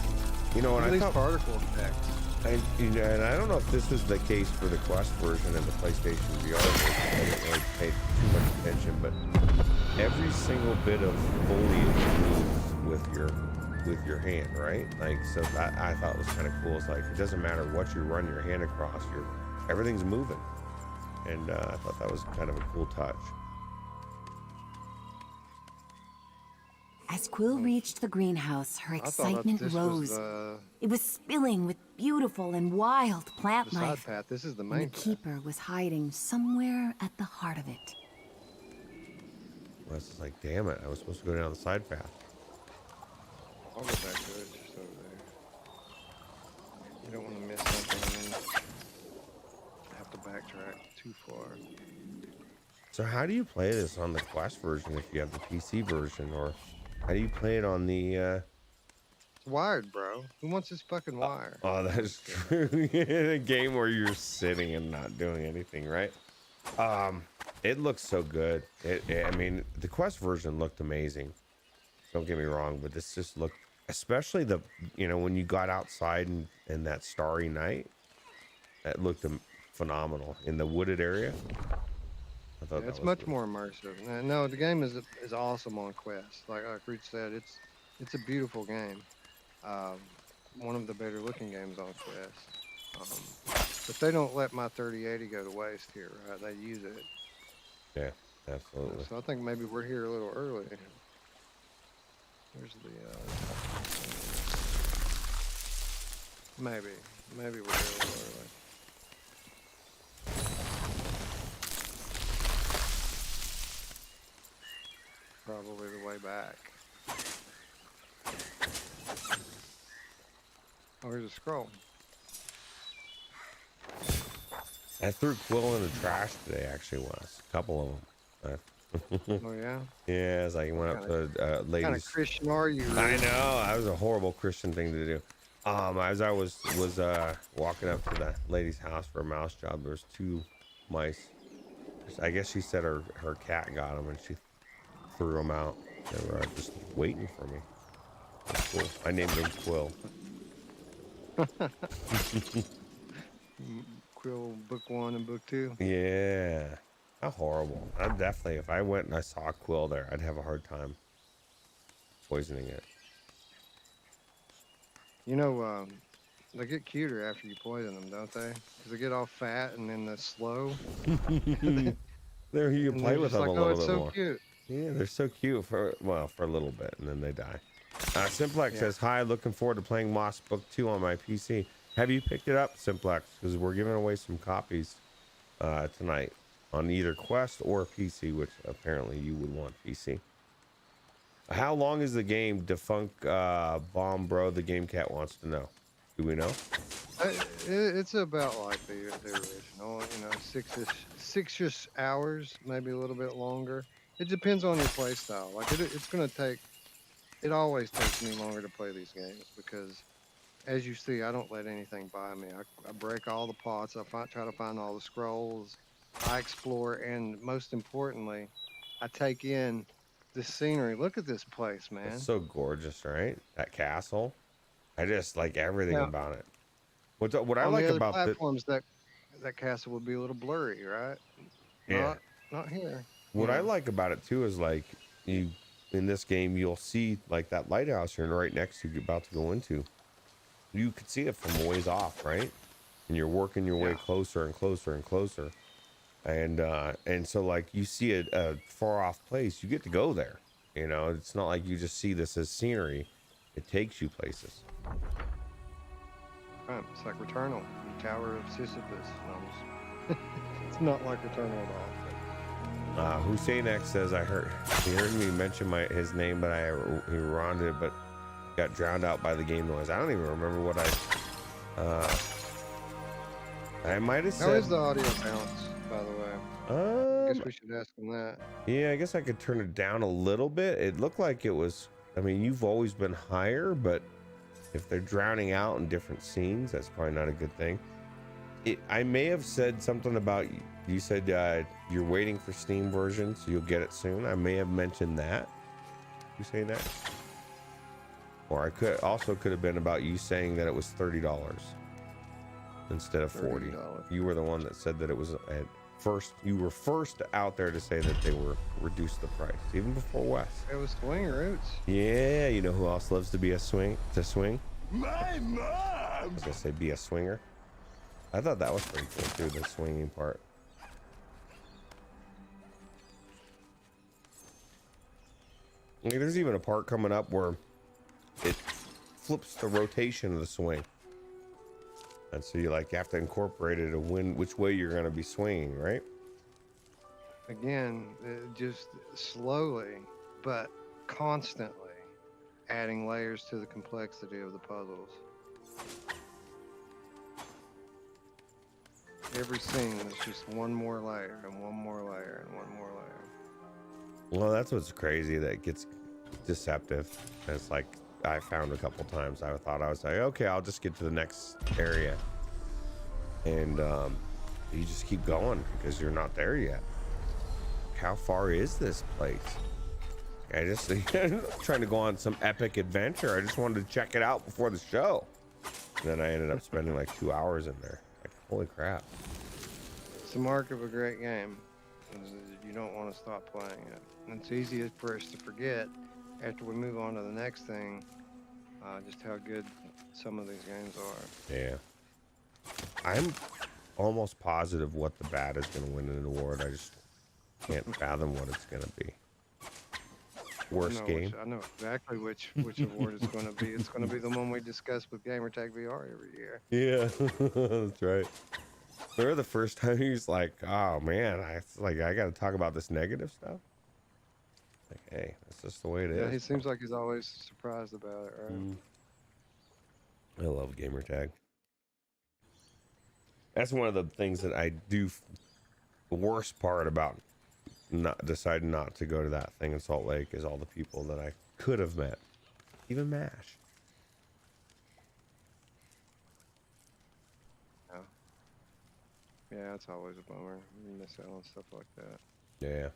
You know, and At I least thought, particle effects. and I don't know if this was the case for the Quest version and the PlayStation VR version. I didn't really pay too much attention, but every single bit of foliage moves with your hand, right? Like, so that I thought was kind of cool. It's like it doesn't matter what you run your hand across, everything's moving, and I thought that was kind of a cool touch. As Quill reached the greenhouse, her excitement rose. It was spilling with beautiful and wild plant The side life. path. This is the And the main path. keeper was hiding somewhere at the heart of it. Well, it's just like, damn it, I was supposed to go down the side path. I'll go back to it, just over there. You don't want to miss something and then have to backtrack too far. So how do you play this on the Quest version if you have the PC version, or how do you play it on the It's wired, bro. Who wants this fucking wire? Oh, that's true. In a game where you're sitting and not doing anything, right? It looks so good. I mean, the Quest version looked amazing. Don't get me wrong, but this just looked, especially when you got outside in that starry night, that looked phenomenal in the wooded area. I thought It's much more immersive. No, the game is awesome on Quest. Like Ruuts said, it's a beautiful game. One of the better looking games on Quest. But they don't let my 3080 go to waste here, right? They use it. Yeah, absolutely. So I think maybe we're here a little early. Where's the maybe we're here a little early. Probably the way back. Oh, here's a scroll. I threw Quill in the trash today, actually, Wes. A couple of them. Oh, yeah? Yeah, it's like he went up to a What lady's. kind of Christian are you? I know, that was a horrible Christian thing to do. As I was walking up to that lady's house for a mouse job, there was 2 mice. I guess she said her cat got them and she threw them out. They were just waiting for me. That's cool. I named them Quill. Quill book 1 and book 2. Yeah. How horrible. I'd definitely, if I went and I saw a Quill there, I'd have a hard time poisoning it. You know, they get cuter after you poison them, don't they? Because they get all fat and then they're slow. There, you can play with them a little bit more. Cute. Yeah, they're so cute for a little bit, and then they die. Simplex says, hi, looking forward to playing Moss Book 2 on my PC. Have you picked it up, Simplex? Because we're giving away some copies tonight on either Quest or PC, which apparently you would want PC. How long is the game? Defunct Bomb Bro, the Game Cat wants to know. Do we know? It's about like the original, you know, six-ish hours, maybe a little bit longer. It depends on your play style. Like it's gonna take. It always takes me longer to play these games because, as you see, I don't let anything by me. I break all the pots. Try to find all the scrolls. I explore, and most importantly, I take in the scenery. Look at this place, man. It's so gorgeous, right? That castle. I just like everything about it. What I like about the platforms, that castle would be a little blurry, right? Yeah. Not here. What I like about it too is like in this game you'll see like that lighthouse you're right next to, you're about to go into. You could see it from a ways off, right? And you're working your way closer and closer and closer. And so like you see a far off place, you get to go there. You know, it's not like you just see this as scenery. It takes you places. Right. It's like Returnal, Tower of Sisyphus. It's not like Returnal at all. Hussein X says, he heard me mention his name, but he rounded it, but got drowned out by the game noise. I don't even remember what I might have How said. is the audio balance, by the way? I guess we should ask them that. Yeah, I guess I could turn it down a little bit. It looked like it was. I mean, you've always been higher, but if they're drowning out in different scenes, that's probably not a good thing. I may have said something about you said you're waiting for Steam version, so you'll get it soon. I may have mentioned that. You say that, or I could have been about you saying that it was $30 instead of $40. You were the one that said that it was at first. You were first out there to say that they were reduced the price, even before Wes. It was swing Ruuts. Yeah, you know who else loves to be a swing? My mom. I was gonna say be a swinger. I thought that was pretty cool too, the swinging part. Like, there's even a part coming up where it flips the rotation of the swing, and so you have to incorporate it to win which way you're gonna be swinging, right? Again, just slowly but constantly adding layers to the complexity of the puzzles. Every scene is just one more layer and one more layer and one more layer. Well, that's what's crazy, that gets deceptive. It's like I found a couple times I thought I was like, okay, I'll just get to the next area, and you just keep going because you're not there yet. How far is this place? I just trying to go on some epic adventure. I just wanted to check it out before the show, and then I ended up spending like 2 hours in there. Like, holy crap. It's the mark of a great game. You don't want to stop playing it. And it's easy for us to forget after we move on to the next thing, just how good some of these games are. Yeah. I'm almost positive what the Bat is going to win an award. I just can't fathom what it's going to be. Worst game. I know exactly which award it's going to be. It's going to be the one we discuss with Gamertag VR every year. Yeah, that's right. Remember the first time he was like, "Oh man, I got to talk about this negative stuff." Like, hey, that's just the way it is. Yeah, he seems like he's always surprised about it, right? I love Gamertag. That's one of the things that I do. The worst part about deciding not to go to that thing in Salt Lake is all the people that I could have met, even MASH. Yeah, it's always a bummer. You miss out on stuff like that. Yeah.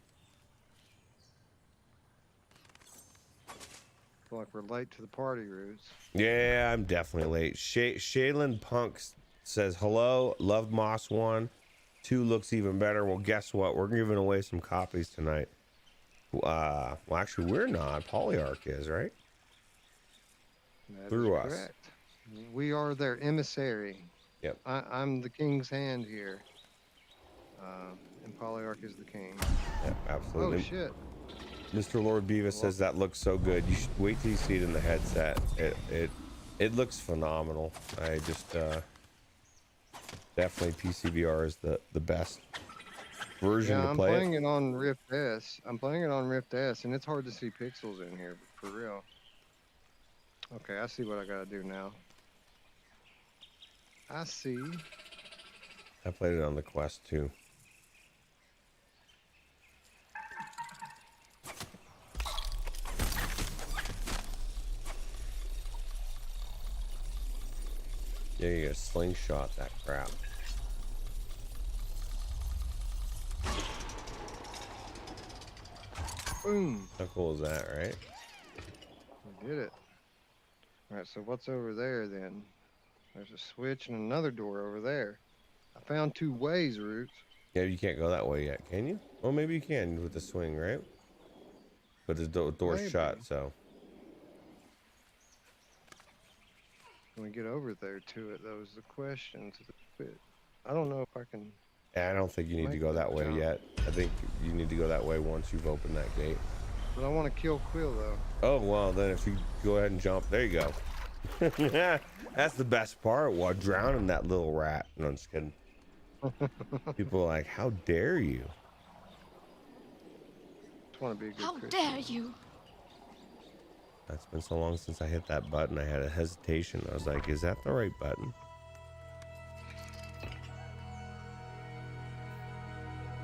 Feel like we're late to the party, Ruuts. Yeah, I'm definitely late. Shaylin Punks says hello. Loved Moss 1. 2 looks even better. Well, guess what? We're giving away some copies tonight. Well, actually, we're not. Polyarch is, right? That Through is us. correct. We are their emissary. Yep. I'm the king's hand here. And Polyarch is the king. Yep, absolutely. Oh, shit. Mr. Lord Beavis says that looks so good. You should wait till you see it in the headset. It looks phenomenal. I just definitely PCVR is the best version to I'm play playing it on Rift S. I'm playing it on Rift S, and it's hard to see pixels in here, for real. Okay, I see what I gotta do now. I see. I played it on the Quest too. Yeah, you gotta slingshot that crap. Boom. How cool is that, right? I did it. Alright, so what's over there then? There's a switch and another door over there. I found 2 ways, Ruuts. Yeah, you can't go that way yet, can you? Well, maybe you can with the swing, right? But the door's Maybe. shut, so. When we get over there to it, though, is the question. I don't know if I can. I don't think you need to go that way yet. I think you need to go that way once you've opened that gate. But I want to kill Quill, though. Oh, well, then if you go ahead and jump, there you go. That's the best part, while drowning that little rat. No, I'm just kidding. People are like, how dare you? Just want to be a good How Christian. dare you? It's been so long since I hit that button. I had a hesitation. I was like, is that the right button?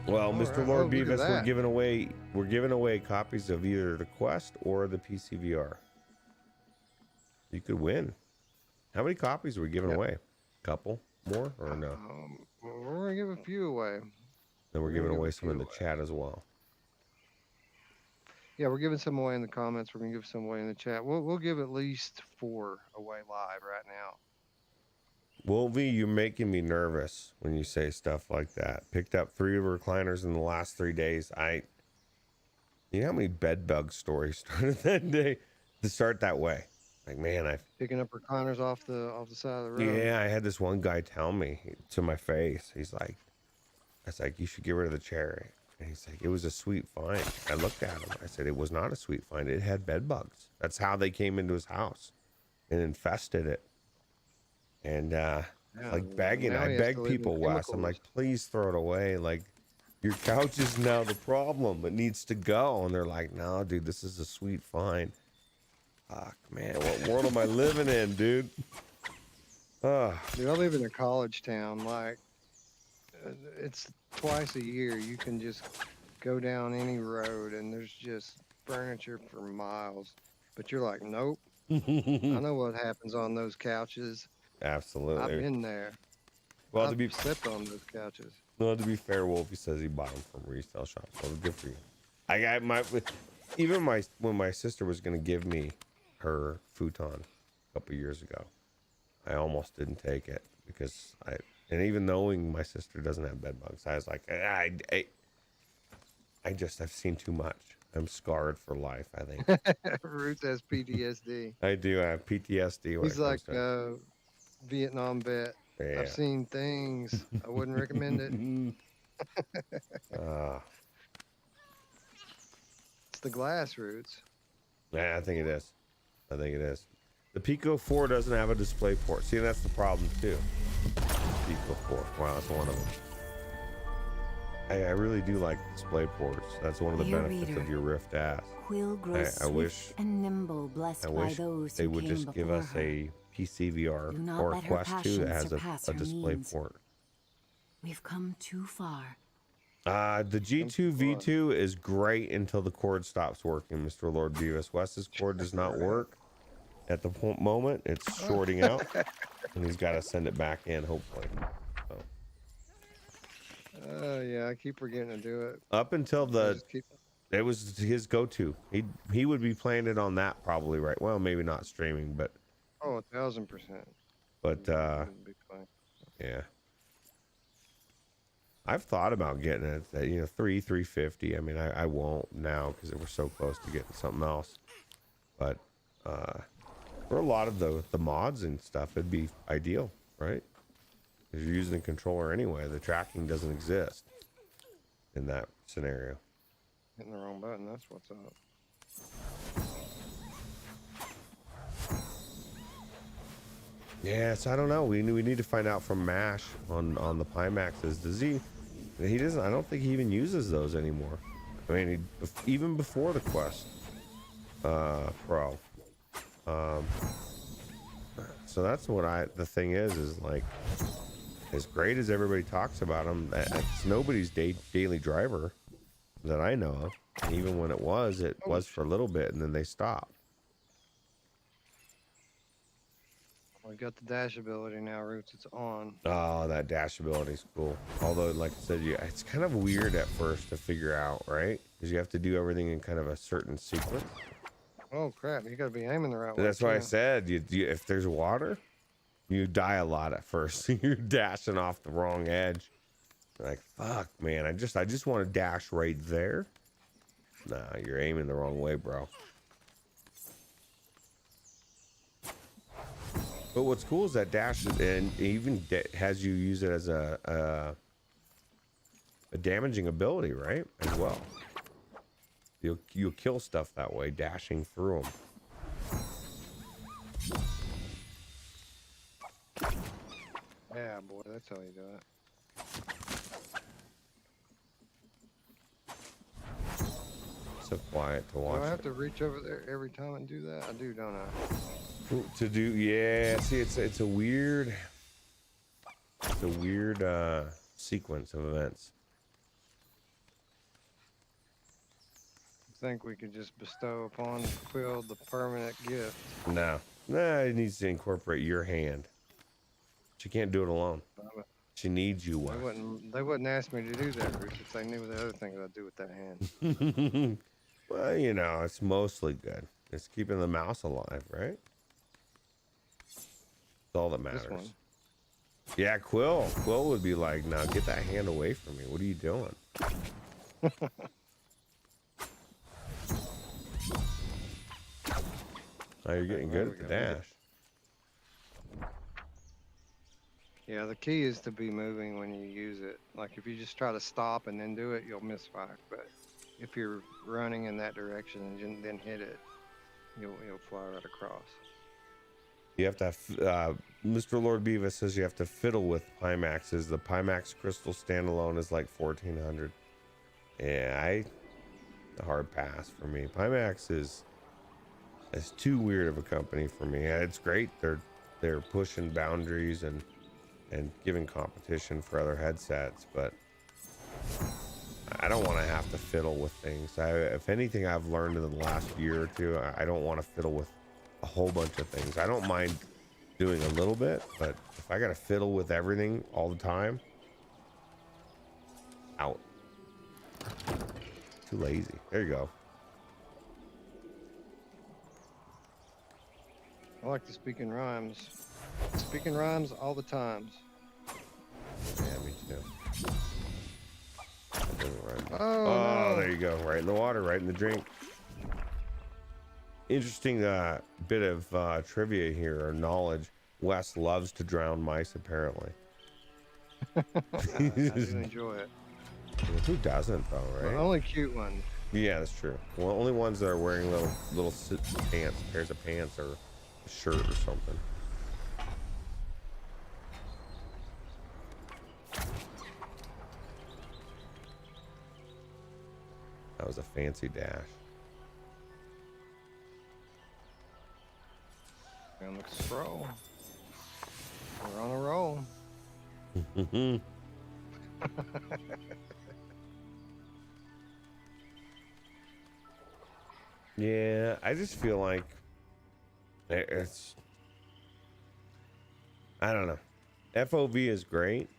Well, All Mr. right. Lord Oh, look at Beavis, that. we're giving away copies of either the Quest or the PCVR. You could win. How many copies are we giving Yep. away? Couple more or no? We're gonna give a few away. Then we're We're gonna giving give away a some in few the away. chat as well. Yeah, we're giving some away in the comments. We're gonna give some away in the chat. We'll give at least 4 away live right now. Wolvie, you're making me nervous when you say stuff like that. Picked up 3 recliners in the last 3 days. You know how many bed bug stories started that day to start that way? Like, man, Picking up recliners off the side of the road. yeah, I had this one guy tell me to my face. He's like, I was like, you should get rid of the chair. And he's like, it was a sweet find. I looked at him. I said, it was not a sweet find. It had bed bugs. That's how they came into his house and infested it. And like begging, now I he has to beg live in people, Wes. I'm like, chemicals. please throw it away. Like, your couch is now the problem. It needs to go. And they're like, no, dude, this is a sweet find. Fuck, man, what world am I living in, dude? Dude, I live in a college town. Like, it's twice a year. You can just go down any road and there's just furniture for miles. But you're like, nope. I know what happens on those couches. Absolutely. I've been there. Well, I've slept on those couches. no, to be fair, Wolfie says he bought them from resale shops. Well, good for you. I got when my sister was gonna give me her futon a couple years ago, I almost didn't take it because and even knowing my sister doesn't have bed bugs, I was like, I've seen too much. I'm scarred for life, I think. Ruuts has PTSD. I do. I have PTSD. He's like Vietnam vet. Yeah. I've seen things. I wouldn't recommend it. It's the glass, Ruuts. Yeah, I think it is. The Pico 4 doesn't have a display port. See, that's the problem too. Pico 4. Wow, that's one of them. I really do like display ports. That's one of the benefits of your Rift S. Quill grows swift and nimble, blessed by those they who would came just give us before her. a PCVR Do not or a let her Quest 2 that passion has surpass a her display means. port. We've come too far. The G2 V2 is great until the cord stops working, Mr. Lord Beavis. Wes's cord does not work at the moment. It's shorting out, and he's got to send it back in, hopefully. So. Yeah, I keep forgetting to do it. Up until it was his go-to. He would be playing it on that probably, right? Well, maybe not streaming, but 1,000%. But yeah. I've thought about getting it at 350. I mean, I won't now because we're so close to getting something else. But for a lot of the mods and stuff, it'd be ideal, right? Because you're using the controller anyway. The tracking doesn't exist in that scenario. Hitting the wrong button. That's what's up. Yes, I don't know. We need to find out from Mash on the Pimaxes. Does he doesn't. I don't think he even uses those anymore. I mean, even before the Quest Pro. So that's what the thing is like, as great as everybody talks about him, it's nobody's daily driver that I know of. And even when it was for a little bit and then they stopped. We got the dash ability now, Ruuts. It's on. Oh, that dash ability is cool. Although, like I said, it's kind of weird at first to figure out, right? Because you have to do everything in kind of a certain sequence. Oh crap! You gotta be aiming the right way. That's why I said, if there's water, you die a lot at first. You're dashing off the wrong edge. You're like, fuck, man. I just want to dash right there. Nah, you're aiming the wrong way, bro. But what's cool is that dash, and even has you use it as a damaging ability, right? As well. You'll kill stuff that way, dashing through them. Yeah, boy, that's how you do it. So quiet to watch. Do I have to reach over there every time and do that? I do, don't I? To do, yeah. See, it's a weird sequence of events. think we could just bestow upon Quill the permanent gift. No. Nah, it needs to incorporate your hand. She can't do it alone. She needs you, Wes. They wouldn't ask me to do that, Ruuts, if they knew the other things I'd do with that hand. Well, you know, it's mostly good. It's keeping the mouse alive, right? That's all that This one. matters. Yeah, Quill. Quill would be like, now get that hand away from me. What are you doing? Oh, you're getting good at the dash. Yeah, the key is to be moving when you use it. Like if you just try to stop and then do it, you'll misfire. But if you're running in that direction and then hit it, you'll fly right across. You have to have, Mr. Lord Beavis says you have to fiddle with Pimaxes. The Pimax Crystal standalone is like 1400. Yeah, a hard pass for me. Pimax is too weird of a company for me. Yeah, it's great. They're pushing boundaries and giving competition for other headsets, but I don't want to have to fiddle with things. If anything I've learned in the last year or two, I don't want to fiddle with a whole bunch of things. I don't mind doing a little bit, but if I got to fiddle with everything all the time, out. Too lazy. There you go. I like to speak in rhymes. Speaking rhymes all the times. Yeah, me too. That doesn't rhyme. Oh, no. There you go. Right in the water, right in the drink. Interesting bit of trivia here, or knowledge. Wes loves to drown mice, apparently. I do enjoy it. Who doesn't, though, right? Well, only cute ones. Yeah, that's true. Well, only ones that are wearing little pants, pairs of pants, or a shirt or something. That was a fancy dash. And the scroll. We're on a roll. Yeah, I just feel like it's, I don't know. FOV is great,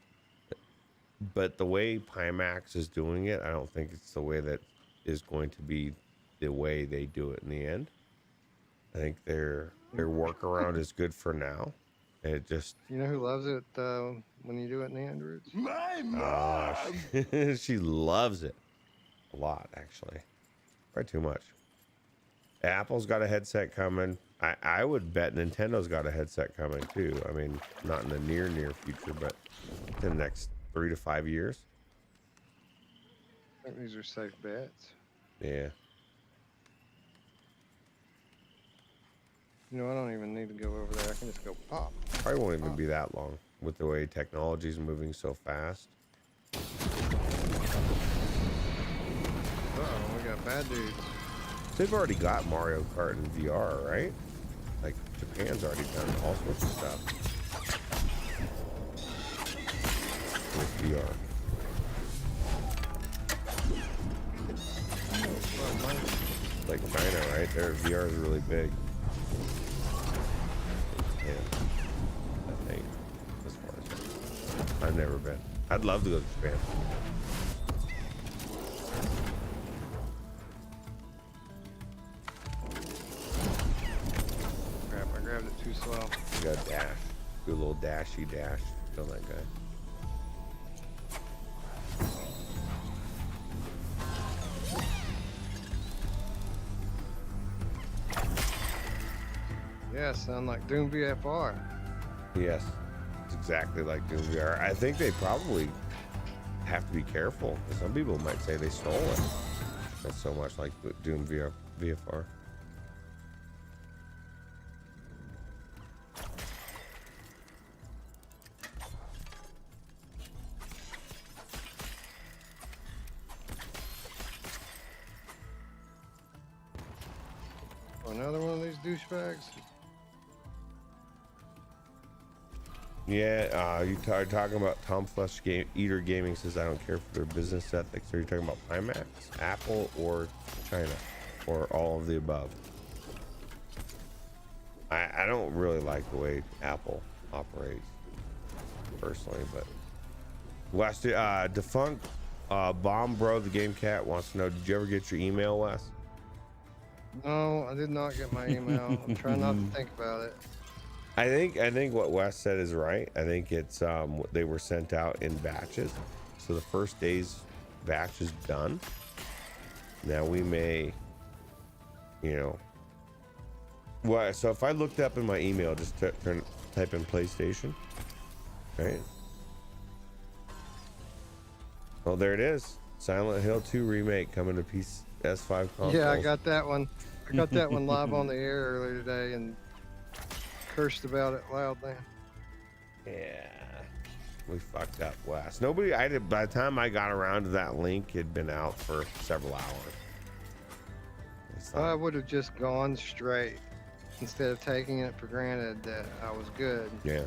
but the way Pimax is doing it, I don't think it's the way that is going to be the way they do it in the end. I think their workaround is good for now. It just, You know who loves it when you do it in the end, Ruuts? My mom! she loves it a lot, actually. Probably too much. Apple's got a headset coming. I would bet Nintendo's got a headset coming too. I mean, not in the near future, but in the next 3 to 5 years. I think these are safe bets. Yeah. You know, I don't even need to go over there. I can just go pop. Probably won't even be that long with the way technology's moving so fast. Uh-oh, we got bad dudes. They've already got Mario Kart in VR, right? Like Japan's already done all sorts of stuff with VR. Like China, right? Their VR is really big. Yeah, I think as far as I've never been. I'd love to go to Japan. Crap, I grabbed it too slow. You gotta dash. Do a little dashy dash. Kill that guy. Yeah, sound like Doom VFR. Yes, it's exactly like Doom VR. I think they probably have to be careful. Some people might say they stole it. That's so much like Doom VFR. Another one of these douchebags. Yeah, you are talking about Tom Flesh Eater Gaming says I don't care for their business ethics. Are you talking about Pimax, Apple, or China, or all of the above? I don't really like the way Apple operates personally, but Wes, defunct Bomb Bro the Game Cat wants to know, did you ever get your email, Wes? No, I did not get my email. I'm trying not to think about it. I think what Wes said is right. I think it's they were sent out in batches, so the first day's batch is done. Now we may, well, so if I looked up in my email, just type in PlayStation, right? Oh, there it is. Silent Hill 2 remake coming to PS5 consoles. Yeah, I got that one. I got that one live on the air earlier today and cursed about it loudly. Yeah, we fucked up, Wes. Nobody. By the time I got around to that link, it'd been out for several hours. I would have just gone straight instead of taking it for granted that I was good. Yeah,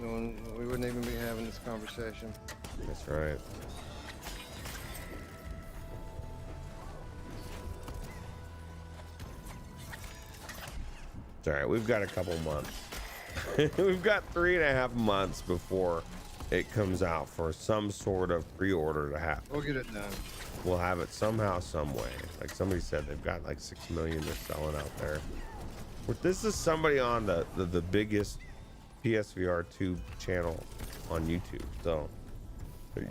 We wouldn't even be having this conversation. that's right. It's all right. We've got a couple months. We've got 3.5 months before it comes out for some sort of pre-order to happen. We'll get it done. We'll have it somehow, some way. Like somebody said, they've got like 6 million they're selling out there. But this is somebody on the biggest PSVR 2 channel on YouTube, so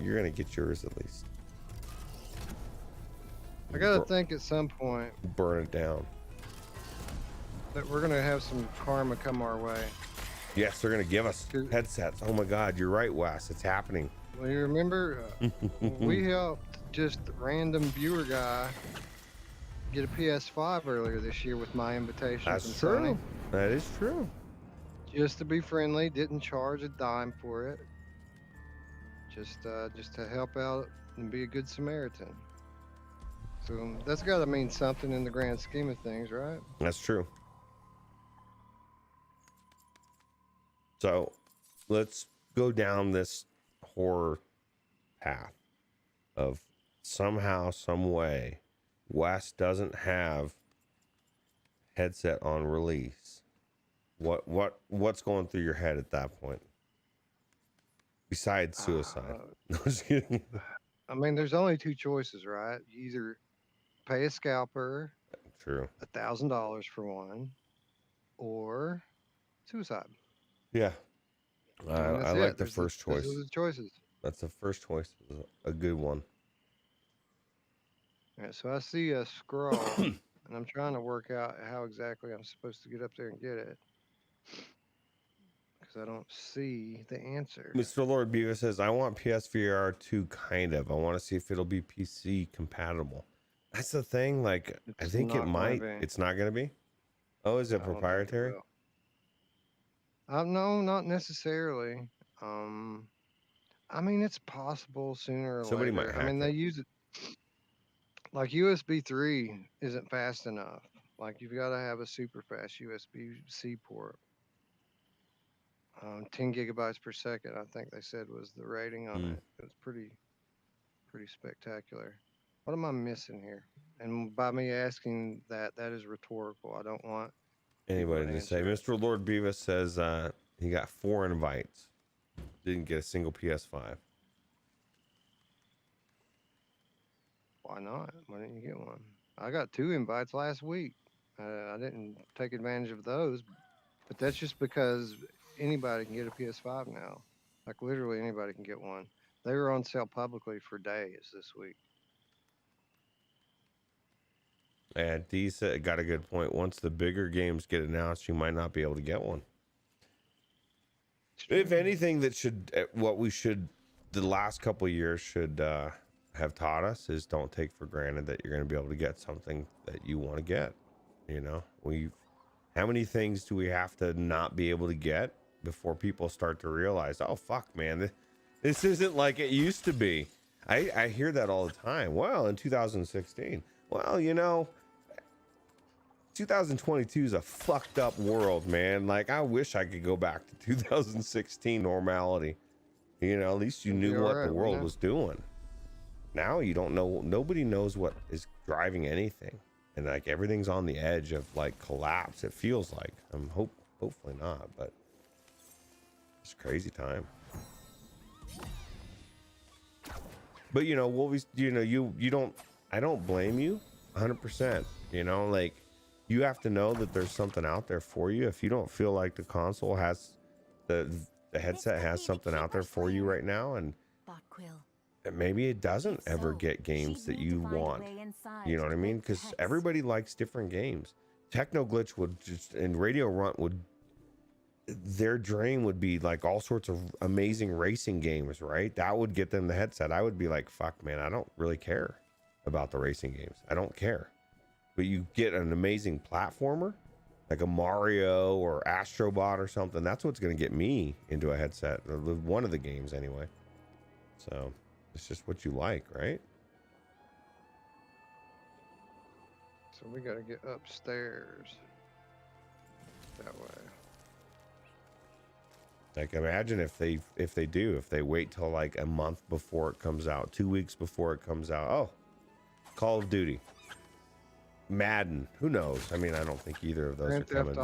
you're gonna get yours at least. I gotta think at some point Burn it down. that we're gonna have some karma come our way. Yes, they're gonna give us headsets. Oh my God, you're right, Wes. It's happening. Well, you remember we helped just a random viewer guy get a PS5 earlier this year with my invitation. That's from true. Sony. That is true. Just to be friendly, didn't charge a dime for it. Just to help out and be a good Samaritan. So that's got to mean something in the grand scheme of things, right? That's true. So let's go down this horror path of somehow, some way, Wes doesn't have headset on release. What's going through your head at that point? Besides suicide. No, just kidding. I mean, there's only two choices, right? You either pay a scalper True. $1,000 for one, or suicide. Yeah. I like the There's first choice. Those are the choices. That's the first choice. A good one. All right, so I see a scroll, and I'm trying to work out how exactly I'm supposed to get up there and get it. Because I don't see the answer. Mr. Lord Beavis says, I want PSVR 2 kind of. I want to see if it'll be PC compatible. That's the thing. Like, I think it might. It's not going to be? Oh, is it proprietary? No, not necessarily. I mean, it's possible sooner or Somebody later. might hack I mean, they it. use it. Like USB 3 isn't fast enough. Like you've got to have a super fast USB-C port. 10 gigabytes per second, I think they said was the rating on it. It was pretty spectacular. What am I missing here? And by me asking that is rhetorical. I don't want Anybody to say. Mr. Lord Beavis says he got 4 invites. Didn't get a single PS5. Why not? Why didn't you get one? I got 2 invites last week. I didn't take advantage of those, but that's just because anybody can get a PS5 now. Like literally anybody can get one. They were on sale publicly for days this week. And D said got a good point. Once the bigger games get announced, you might not be able to get one. If anything, the last couple of years should have taught us is don't take for granted that you're going to be able to get something that you want to get. You know, how many things do we have to not be able to get before people start to realize, oh fuck, man, this isn't like it used to be. I hear that all the time. Well, in 2016, well, you know, 2022 is a fucked up world, man. Like, I wish I could go back to 2016 normality. You know, at least you knew what the world was doing. Now you don't know. Nobody knows what is driving anything, and like everything's on the edge of like collapse. It feels like. Hopefully not, but it's a crazy time. But you know, you don't. I don't blame you, 100%. You know, like you have to know that there's something out there for you. If you don't feel like the console has the headset has something out there for you right now, and maybe it doesn't ever get games that you want. You know what I mean? Because everybody likes different games. Technoglitch would just, and Radio Runt would, their dream would be like all sorts of amazing racing games, right? That would get them the headset. I would be like, fuck, man, I don't really care about the racing games. I don't care. But you get an amazing platformer, like a Mario or Astrobot or something. That's what's going to get me into a headset. One of the games, anyway. So it's just what you like, right? So we got to get upstairs that way. Like, imagine if they wait till like a month before it comes out, 2 weeks before it comes out. Oh, Call of Duty, Madden, who knows? I mean, I don't think either of those are coming.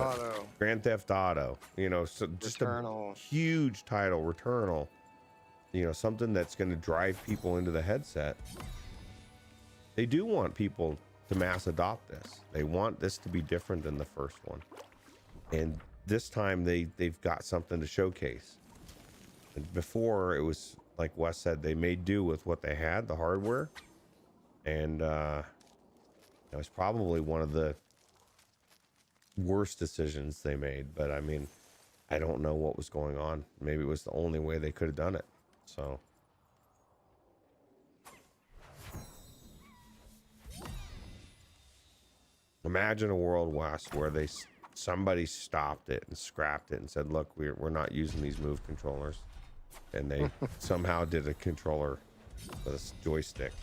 Grand Theft Auto, you know, so just Returnal. A huge title, Returnal, you know, something that's going to drive people into the headset. They do want people to mass adopt this. They want this to be different than the first one. And this time they've got something to showcase. And before, it was like Wes said, they made do with what they had, the hardware. And it was probably one of the worst decisions they made. But I mean, I don't know what was going on. Maybe it was the only way they could have done it. So imagine a world, West, where somebody stopped it and scrapped it and said, look, we're not using these Move controllers. And they somehow did a controller with a joystick.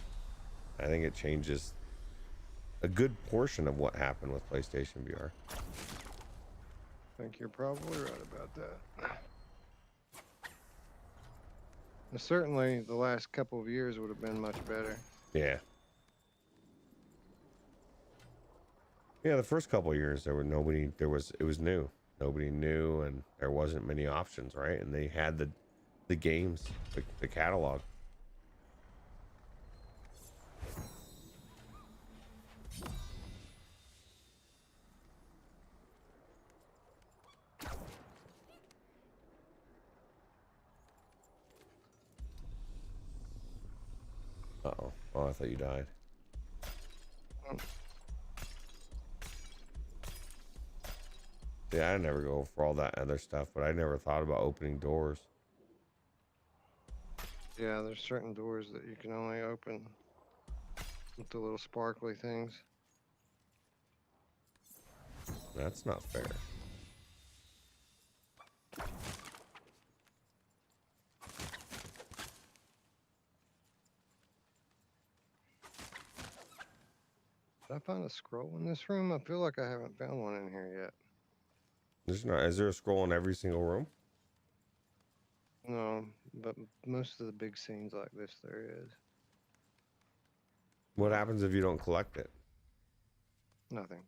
I think it changes a good portion of what happened with PlayStation VR. I think you're probably right about that. And certainly the last couple of years would have been much better. Yeah. Yeah, the first couple of years it was new. Nobody knew, and there wasn't many options, right? And they had the games, the catalog. Uh-oh. Oh, I thought you died. Yeah, I never go for all that other stuff, but I never thought about opening doors. Yeah, there's certain doors that you can only open with the little sparkly things. That's not fair. Did I find a scroll in this room? I feel like I haven't found one in here yet. There's not. Is there a scroll in every single room? No, but most of the big scenes like this, there is. What happens if you don't collect it? Nothing.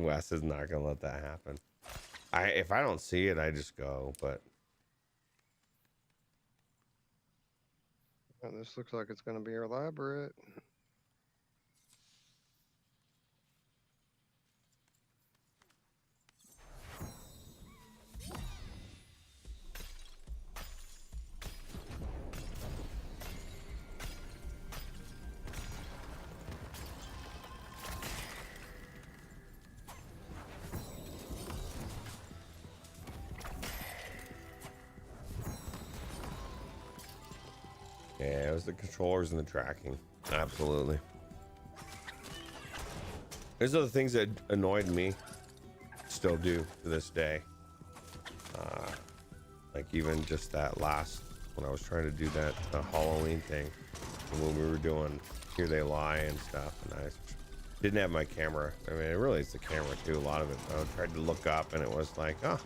Wes is not gonna let that happen. If I don't see it, I just go. But this looks like it's going to be elaborate. yeah, it was the controllers and the tracking. Absolutely. Those are the things that annoyed me. Still do to this day. Like even just that last, when I was trying to do the Halloween thing, and when we were doing Here They Lie and stuff, and I Didn't have my camera. I mean, it really is the camera too. A lot of it. I tried to look up, and it was like, oh,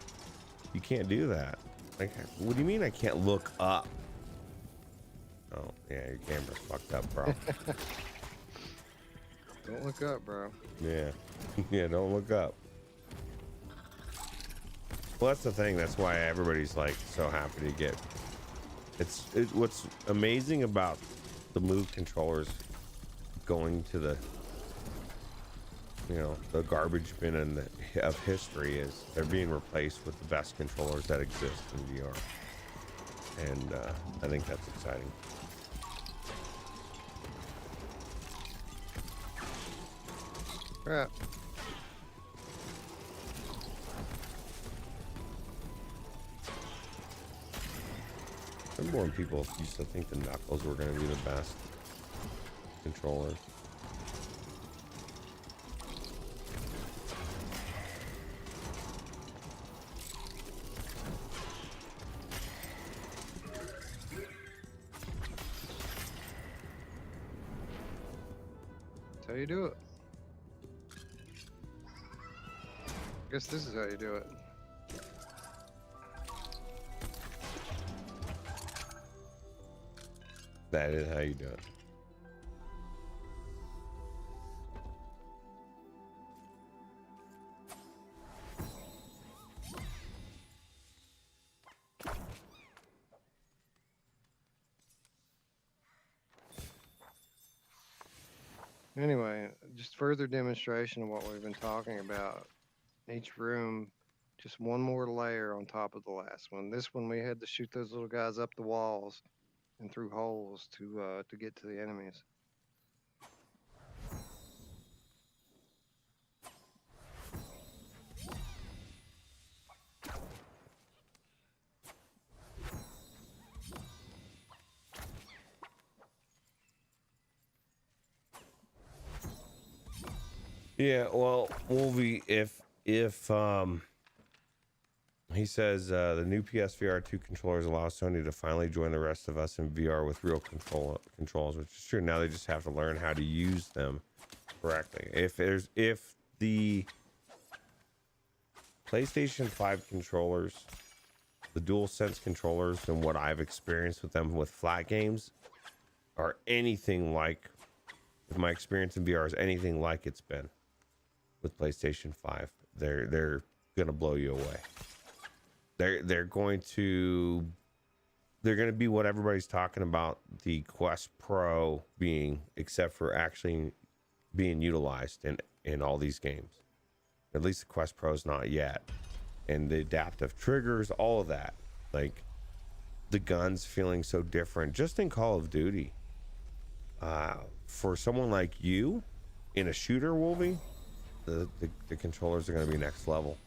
you can't do that. Like, what do you mean I can't look up? Oh, yeah, your camera's fucked up, bro. Don't look up, bro. Yeah. Yeah, don't look up. Well, that's the thing. That's why everybody's like so happy to get. What's amazing about the Move controllers going to the, the garbage bin of history is they're being replaced with the best controllers that exist in VR, and I think that's exciting. Crap. Remember when people used to think the Knuckles were going to be the best controllers? That's how you do it. I guess this is how you do it. That is how you do it. Anyway, just further demonstration of what we've been talking about. Each room, just one more layer on top of the last one. This one, we had to shoot those little guys up the walls and through holes to get to the enemies. Yeah, well, Wolvie, if he says the new PSVR 2 controllers allow Sony to finally join the rest of us in VR with real controls, which is true. Now they just have to learn how to use them correctly. If the PlayStation 5 controllers, the DualSense controllers, and what I've experienced with them with flat games are anything like, if my experience in VR is anything like it's been with PlayStation 5, they're gonna blow you away. They're going to be what everybody's talking about the Quest Pro being, except for actually being utilized in all these games. At least the Quest Pro's not yet. And the adaptive triggers, all of that, like the guns feeling so different just in Call of Duty. For someone like you in a shooter, Wolvie, the controllers are going to be next level.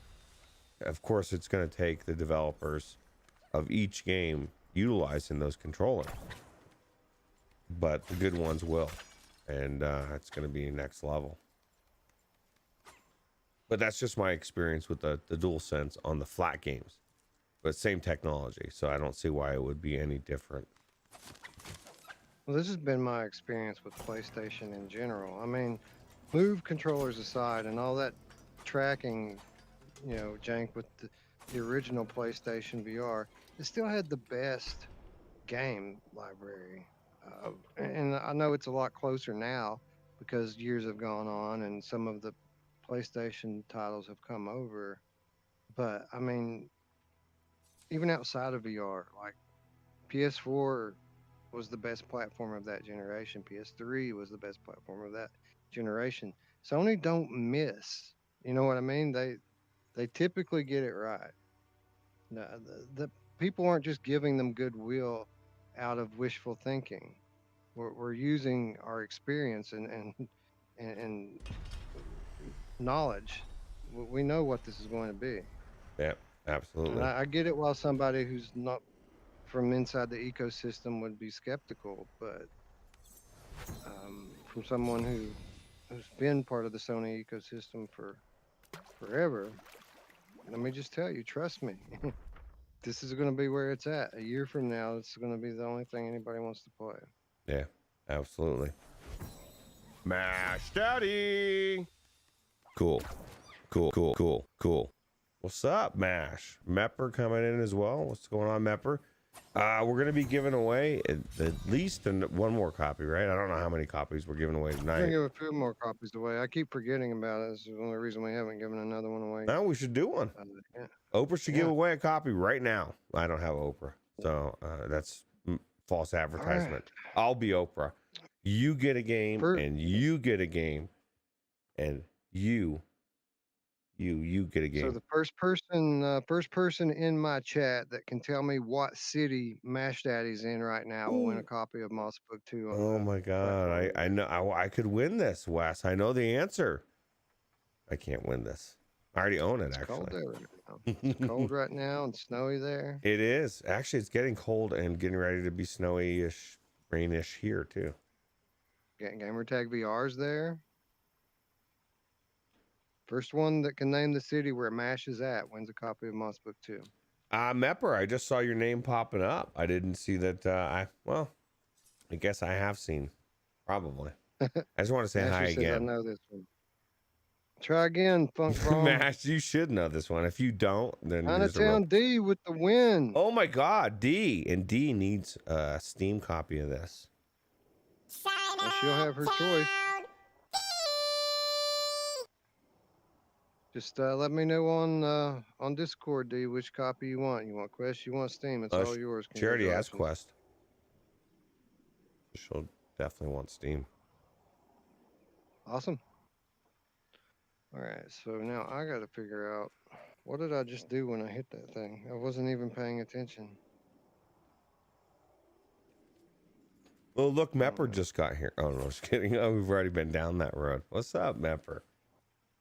Of course, it's going to take the developers of each game utilizing those controllers, but the good ones will, and it's going to be next level. But that's just my experience with the DualSense on the flat games, but same technology, so I don't see why it would be any different. Well, this has been my experience with PlayStation in general. I mean, Move controllers aside and all that tracking, jank with the original PlayStation VR, it still had the best game library. And I know it's a lot closer now because years have gone on and some of the PlayStation titles have come over. But I mean, even outside of VR, like PS4 was the best platform of that generation. PS3 was the best platform of that generation. Sony don't miss. You know what I mean? They typically get it right. No, the people aren't just giving them goodwill out of wishful thinking. We're using our experience and knowledge. We know what this is going to be. Yeah, absolutely. And I get it while somebody who's not from inside the ecosystem would be skeptical, but from someone who's been part of the Sony ecosystem for forever, let me just tell you, trust me, this is going to be where it's at. A year from now, it's going to be the only thing anybody wants to play. Yeah, absolutely. Mash Daddy. Cool. What's up, Mash? Mepper coming in as well. What's going on, Mepper? We're gonna be giving away at least one more copy, right? I don't know how many copies we're giving away I'm tonight. gonna give a few more copies away. I keep forgetting about it. This is the only reason we haven't given another one away. No, we should do one. Yeah. Oprah should give away a copy right now. I don't have Oprah, so that's false advertisement. I'll be Oprah. You get a game, and you get a game, and you get a game. So the first person in my chat that can tell me what city Mash Daddy's in right now will win a copy of Moss Book 2. Oh my God. I know I could win this, Wes. I know the answer. I can't win this. I already own it, actually. Cold there right now. It's cold right now and snowy there. It is. Actually, it's getting cold and getting ready to be snowy-ish, rainish here, too. Gamertag VR's there. First one that can name the city where Mash is at wins a copy of Moss Book 2. Mepper, I just saw your name popping up. I didn't see that. I guess I have seen. Probably. I just want to say hi again. I know this one. Try again, Funk Brom. Mash, you should know this one. If you don't, then Chinatown D with the win. Oh my God, D. And D needs a Steam copy of this. Well, she'll have her choice. Just let me know on Discord, D, which copy you want. You want Quest? You want Steam? It's all yours. She already has Quest. She'll definitely want Steam. Awesome. All right, so now I got to figure out, what did I just do when I hit that thing? I wasn't even paying attention. Well, look, Mepper just got here. Oh, no, just kidding. Oh, we've already been down that road. What's up, Mepper?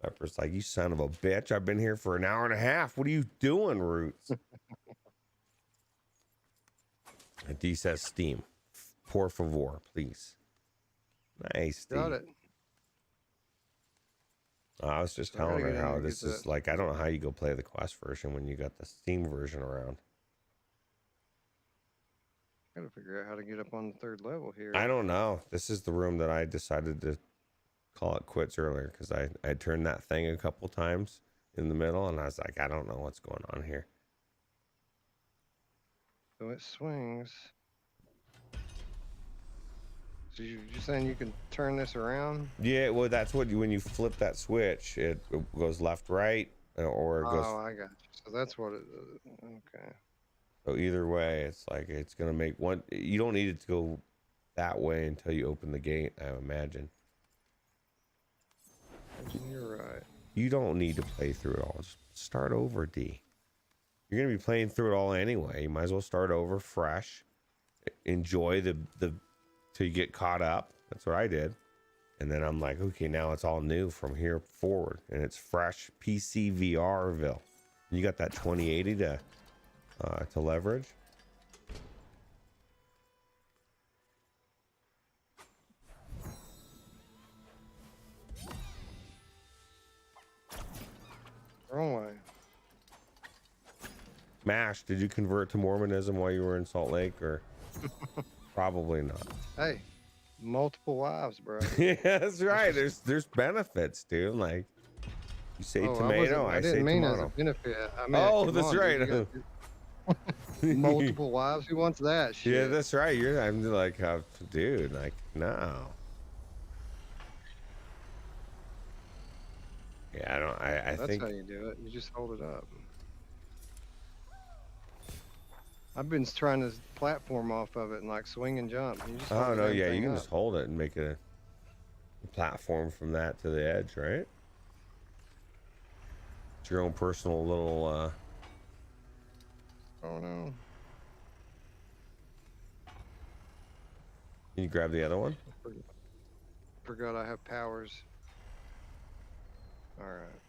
Mepper's like, you son of a bitch. I've been here for an hour and a half. What are you doing, Ruuts? And D says Steam. Por favor, please. Nice, D. Got it. I was just telling her how this is like, I don't know how you go play the Quest version when you got the Steam version around. Got to figure out how to get up on the third level here. I don't know. This is the room that I decided to call it quits earlier because I turned that thing a couple times in the middle and I was like, I don't know what's going on here. So it swings. So you're saying you can turn this around? Yeah, well, that's what when you flip that switch, it goes left, right, or it goes. Oh, I got you. So that's what it is. Okay. So either way, it's like it's gonna make one. You don't need it to go that way until you open the gate, I imagine. You're right. You don't need to play through it all. Just start over, D. You're gonna be playing through it all anyway. You might as well start over fresh. Enjoy the till you get caught up. That's what I did. And then I'm like, okay, now it's all new from here forward. And it's fresh PCVRville. You got that 2080 to leverage. Wrong way. Mash, did you convert to Mormonism while you were in Salt Lake or probably not? Hey, multiple wives, bro. Yeah, that's right. There's benefits, dude. Like you say tomato, I say didn't mean tomato. as a benefit. I mean, that's right. Multiple wives. Who wants that shit? Yeah, that's right. I'm like, dude, like, no. Yeah, I don't. I That's think how you do it. You just hold it up. I've been trying to platform off of it and like swing and jump. You just oh no, yeah, you can just hold it and make a platform from that to the edge, right? It's your own personal little. Oh no. Can you grab the other one? Forgot I have powers. All right.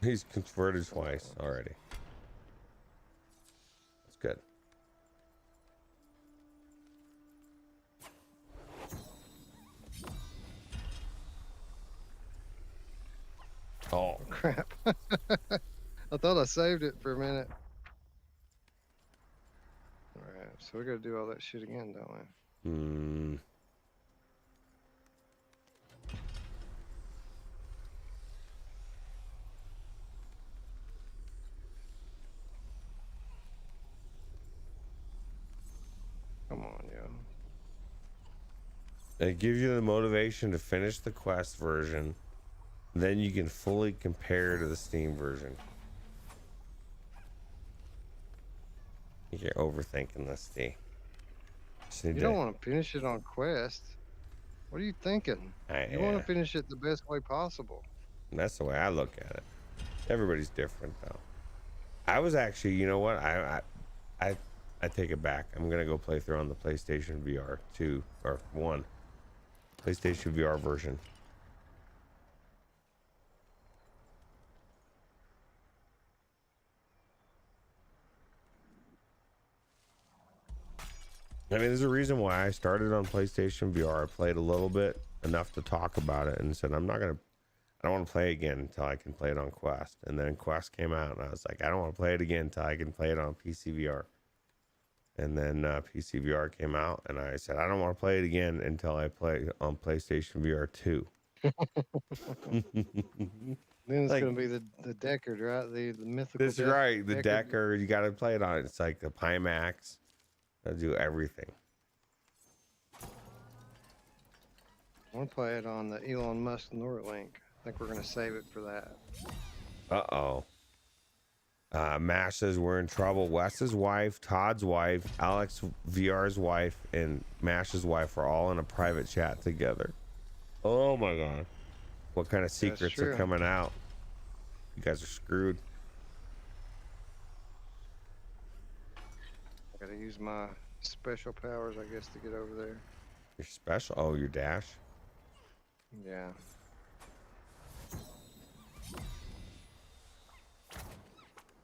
He's converted twice already. That's good. Oh crap. thought I saved it for a minute. All right, so we got to do all that shit again, don't we? Hmm. Come on, yo. It gives you the motivation to finish the Quest version. Then you can fully compare to the Steam version. You're overthinking this, D. You don't want to finish it on Quest. What are you thinking? You want to finish it the best way possible. That's the way I look at it. Everybody's different, though. I was actually, you know what? I take it back. I'm gonna go play through on the PlayStation VR 2 or 1, PlayStation VR version. I mean, there's a reason why I started on PlayStation VR. I played a little bit, enough to talk about it, and said I don't want to play again until I can play it on Quest. And then Quest came out, and I was like, I don't want to play it again until I can play it on PCVR. And then PCVR came out, and I said, I don't want to play it again until I play on PlayStation VR 2. Then it's gonna be the Deckard, right? The mythical. That's right, the Deckard. You got to play it on. It's like the Pimax. I do everything. I want to play it on the Elon Musk Neuralink. I think we're gonna save it for that. Uh-oh. Mash says we're in trouble. Wes's wife, Todd's wife, Alex VR's wife, and Mash's wife are all in a private chat together. Oh my god. What kind of secrets are coming out? You guys are screwed. I gotta use my special powers, I guess, to get over there. Your special? Oh, your dash? Yeah.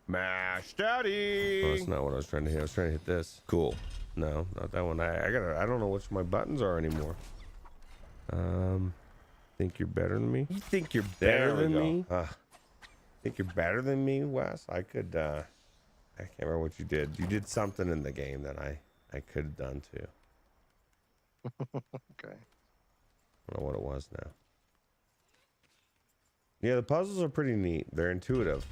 Mash Daddy! Oh, that's not what I was trying to hit. I was trying to hit this. Cool. No, not that one. I don't know which my buttons are anymore. Think you're better than me? You think you're better than me? Think you're better than me, Wes? I could, I can't remember what you did. You did something in the game that I could have done too. Okay. I don't know what it was now. Yeah, the puzzles are pretty neat. They're intuitive.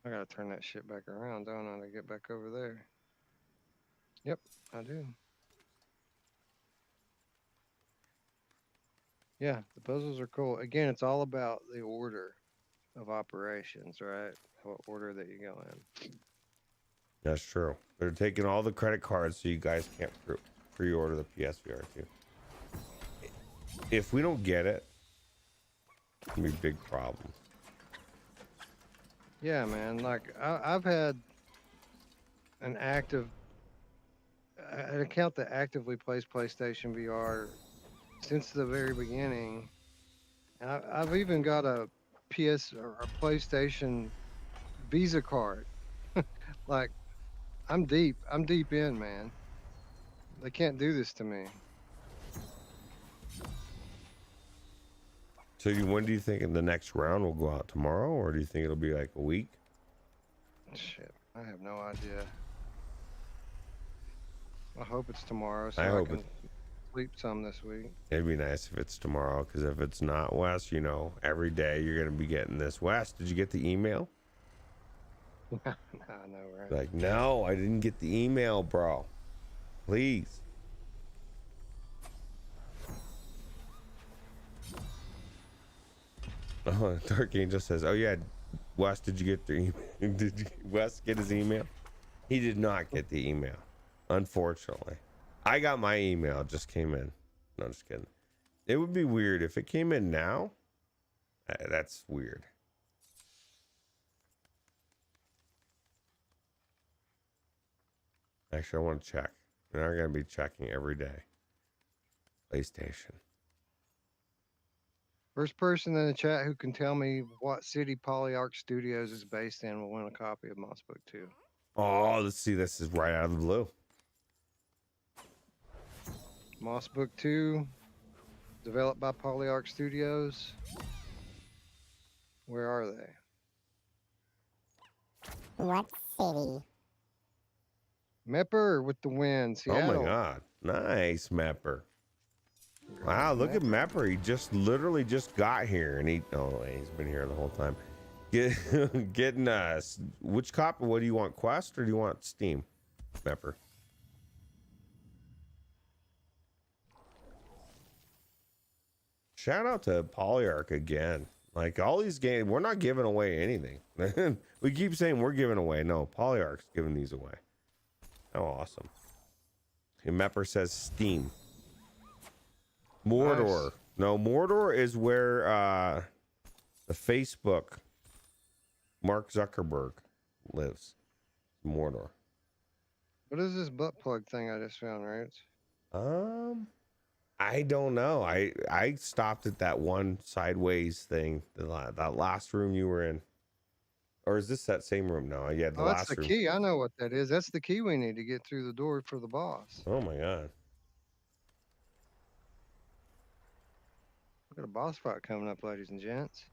I gotta turn that shit back around, don't I, to get back over there? Yep, I do. Yeah, the puzzles are cool. Again, it's all about the order of operations, right? What order that you go in. That's true. They're taking all the credit cards so you guys can't pre-order the PSVR 2. If we don't get it, it's gonna be a big problem. Yeah, man. Like I've had an account that actively plays PlayStation VR since the very beginning. And I've even got a PlayStation Visa card. Like I'm deep in, man. They can't do this to me. So when do you think the next round will go out? Tomorrow, or do you think it'll be like a week? Shit, I have no idea. I hope it's tomorrow so I I can sleep some this week. It'd be nice if it's tomorrow, because if it's not, Wes, you know, every day you're gonna be getting this. Wes, did you get the email? I know, right? Like, no, I didn't get the email, bro. Please. Oh, Dark Angel says, oh yeah, Wes, did you get the email? Did Wes get his email? He did not get the email, unfortunately. I got my email, it just came in. No, I'm just kidding. It would be weird if it came in now. That's weird. Actually, I want to check. Now I'm going to be checking every day. PlayStation. First person in the chat who can tell me what city Polyarch Studios is based in will win a copy of Moss Book 2. Oh, let's see. This is right out of the blue. Moss Book 2, developed by Polyarc Studios. Where are they? What city? Mepper with the win, Oh my Seattle. God. Nice, Mepper. Wow, look at Mepper. He just literally just got here, and he's been here the whole time. Getting which copy? What do you want, Quest or do you want Steam, Mepper? Shout out to Polyarc again. Like all these games, we're not giving away anything. We keep saying we're giving away. No, Polyarc's giving these away. Oh, awesome. And Mepper says Steam. Mordor. Nice. No, Mordor is where the Facebook Mark Zuckerberg lives. Mordor. What is this butt plug thing I just found, Ruuts? I don't know. I stopped at that one sideways thing, that last room you were in. Or is this that same room? No, yeah, the Oh, that's last the room. key. I know what that is. That's the key we need to get through the door for the boss. Oh my God. We got a boss fight coming up, ladies and gents.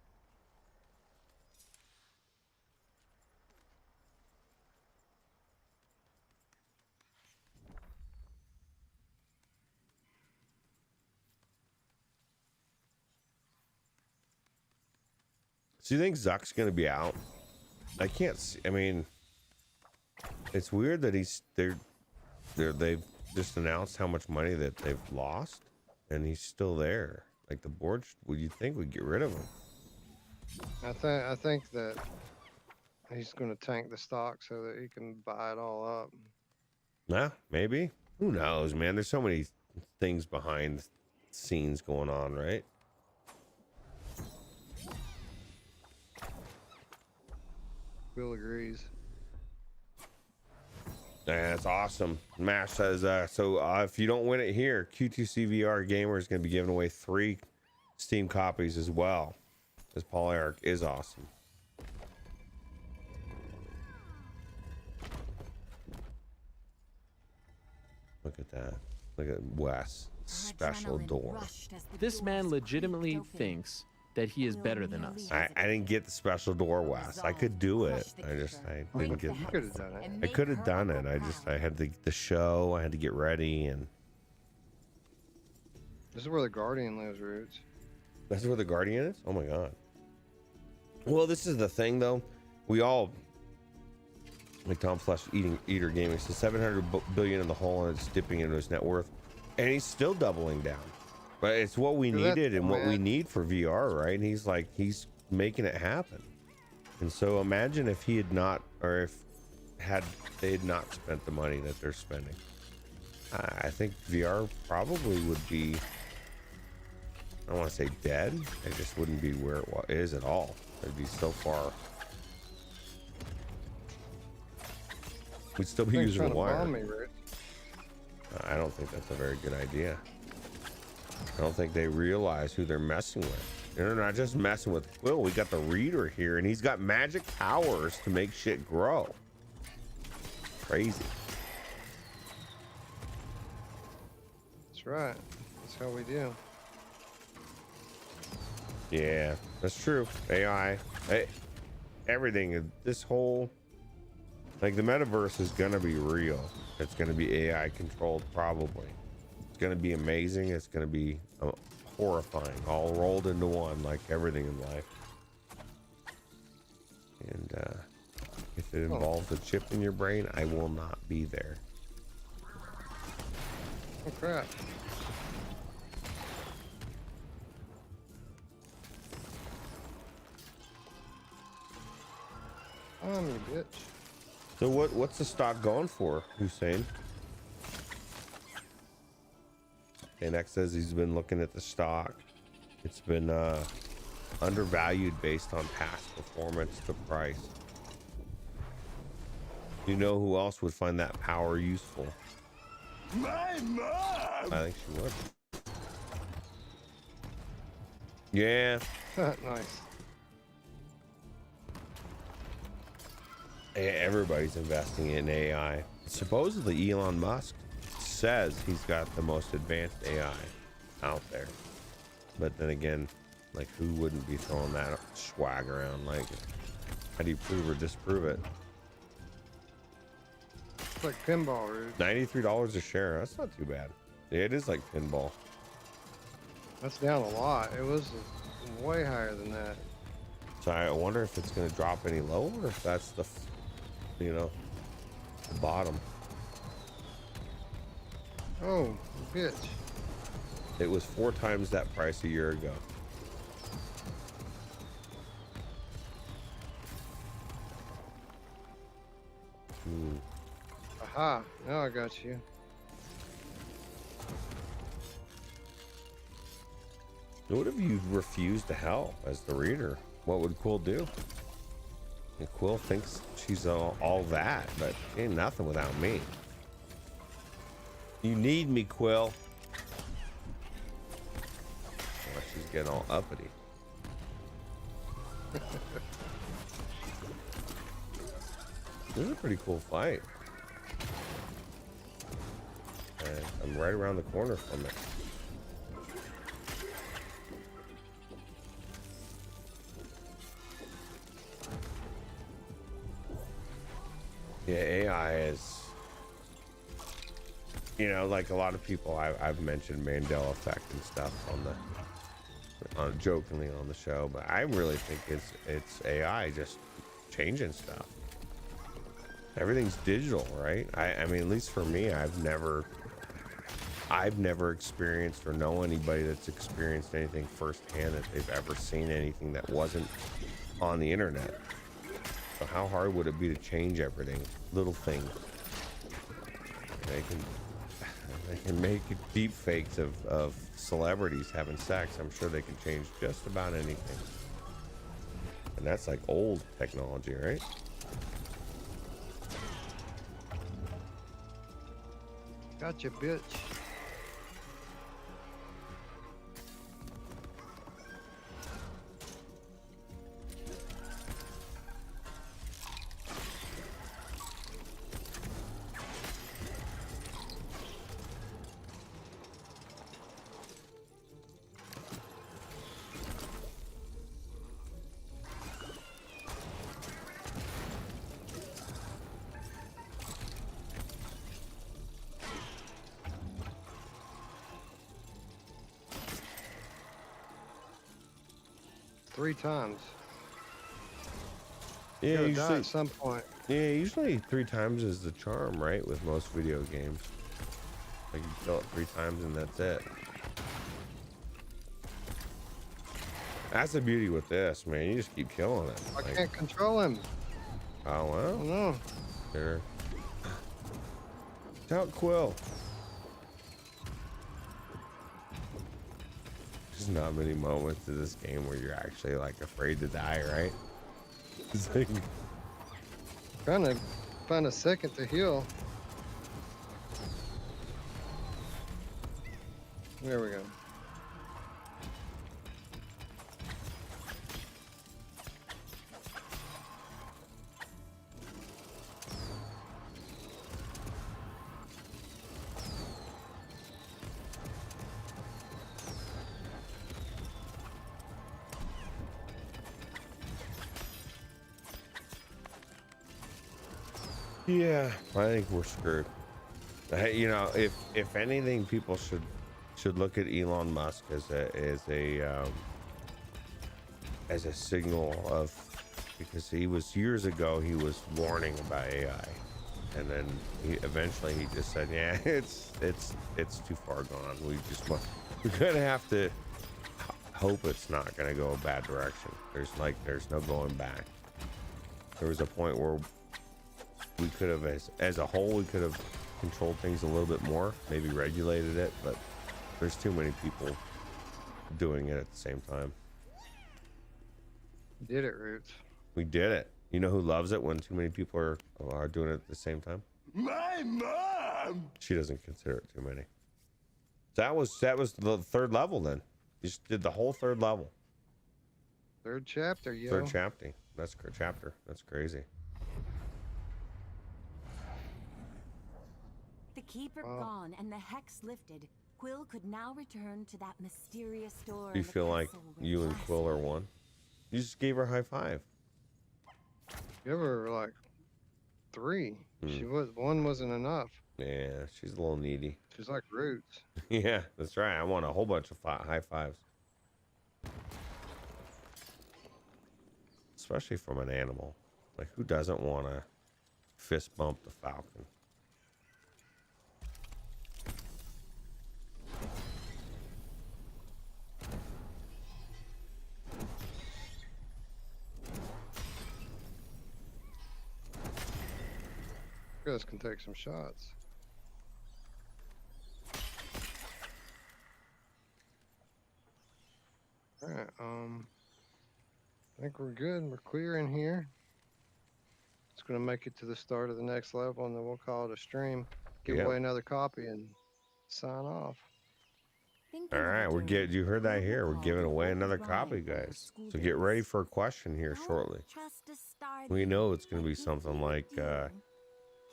So you think Zuck's gonna be out? I can't see. I mean, it's weird that they've just announced how much money that they've lost, and he's still there. Like the board, would you think would get rid of him? I think that he's going to tank the stock so that he can buy it all up. Nah, maybe. Who knows, man? There's so many things behind the scenes going on, right? Bill agrees. That's awesome. Mash says, if you don't win it here, Q2CVR Gamer is going to be giving away 3 Steam copies as well. This Polyarc is awesome. Look at that. Look at Wes. Special door. This man legitimately thinks that he is better than us. I didn't get the special door, Wes. I could do it. I didn't get. You could have done it. I could have done it. I had the show. I had to get ready, and This is where the Guardian lives, Ruuts. that's where the Guardian is. Oh my God. Well, this is the thing, though. We all, like Tom Flesh Eater Gaming says, 700 billion in the hole, and it's dipping into his net worth, and he's still doubling down. But it's what we needed and what we need for VR, right? And he's making it happen. And so imagine if he had not, or if they had not spent the money that they're spending. I think VR probably would be, I don't want to say dead. It just wouldn't be where it is at all. It'd be so far. We'd still be using the wire. Me, Ruuts. I don't think that's a very good idea. I don't think they realize who they're messing with. They're not just messing with Quill. We got the reader here, and he's got magic powers to make shit grow. Crazy. That's right. That's how we do. Yeah, that's true. AI, everything. This whole, like the metaverse is gonna be real. It's gonna be AI controlled, probably. It's gonna be amazing. It's gonna be horrifying, all rolled into one, like everything in life. And if it involves a chip in your brain, I will not be there. Oh crap. You bitch. So what's the stock going for, Hussein? Next says he's been looking at the stock. It's been undervalued based on past performance to price. You know who else would find that power useful? My mom! I think she would. Yeah. Nice. Everybody's investing in AI. Supposedly Elon Musk says he's got the most advanced AI out there. But then again, like, who wouldn't be throwing that swag around? Like, how do you prove or disprove it? It's like pinball, Ruuts. $93 a share. That's not too bad. Yeah, it is like pinball. That's down a lot. It was way higher than that. So I wonder if it's going to drop any lower, or if that's the, you know, the bottom. Oh, bitch. It was 4 times that price a year ago. Aha. Now I got you. What if you refused to help as the reader? What would Quill do? And Quill thinks she's all that, but she ain't nothing without me. You need me, Quill. Oh, she's getting all uppity. This is a pretty cool fight. And I'm right around the corner from it. Yeah, AI is, you know, like a lot of people I've mentioned Mandela effect and stuff on jokingly on the show, but I really think it's AI just changing stuff. Everything's digital, right? I mean, at least for me, I've never experienced or know anybody that's experienced anything firsthand that they've ever seen anything that wasn't on the internet. So how hard would it be to change everything? Little things. They can make deep fakes of celebrities having sex. I'm sure they can change just about anything. And that's like old technology, right? Gotcha, bitch. Three times. Yeah, Die usually, at some point. yeah, usually 3 times is the charm, right? With most video games. Like you kill it 3 times and that's it. That's the beauty with this, man. You just keep killing it. I Like, can't control him. oh I well. don't know. Sure. Out Quill. There's not many moments in this game where you're actually like afraid to die, right? It's like, Trying to find a second to heal. There we go. yeah, I think we're screwed. You know, if anything, people should look at Elon Musk as a signal of, because he was years ago he was warning about AI, and then eventually he just said, yeah, it's too far gone. We're gonna have to hope it's not gonna go a bad direction. There's no going back. There was a point where we could have, as a whole, we could have controlled things a little bit more, maybe regulated it, but there's too many people doing it at the same time. Did it, Ruuts. We did it. You know who loves it when too many people are doing it at the same time? My mom! She doesn't consider it too many. That was the 3rd level then. You just did the whole 3rd level. 3rd chapter, yo. 3rd chapter. Chapter. That's crazy. The keeper Wow. gone and the hex lifted. Quill could now return to that mysterious door. Do you in the feel like castle where you and last Quill are we- one? You just gave her a high five. Give her like 3. Hmm. One wasn't enough. Yeah, she's a little needy. She's like Roots. Yeah, that's right. I want a whole bunch of high fives. Especially from an animal. Like, who doesn't want to fist bump the falcon? You guys can take some shots. Alright, I think we're good. We're clear in here. It's gonna make it to the start of the next level, and then we'll call it a stream. Give Yep. away another copy and sign off. Thinking All of right, a we're door, getting. You heard that Quill here. We're recalled giving an away old another rhyme copy, from her guys. school So get ready days. for a question here Don't shortly. trust a star We that know it's going to might be give something you a like deal.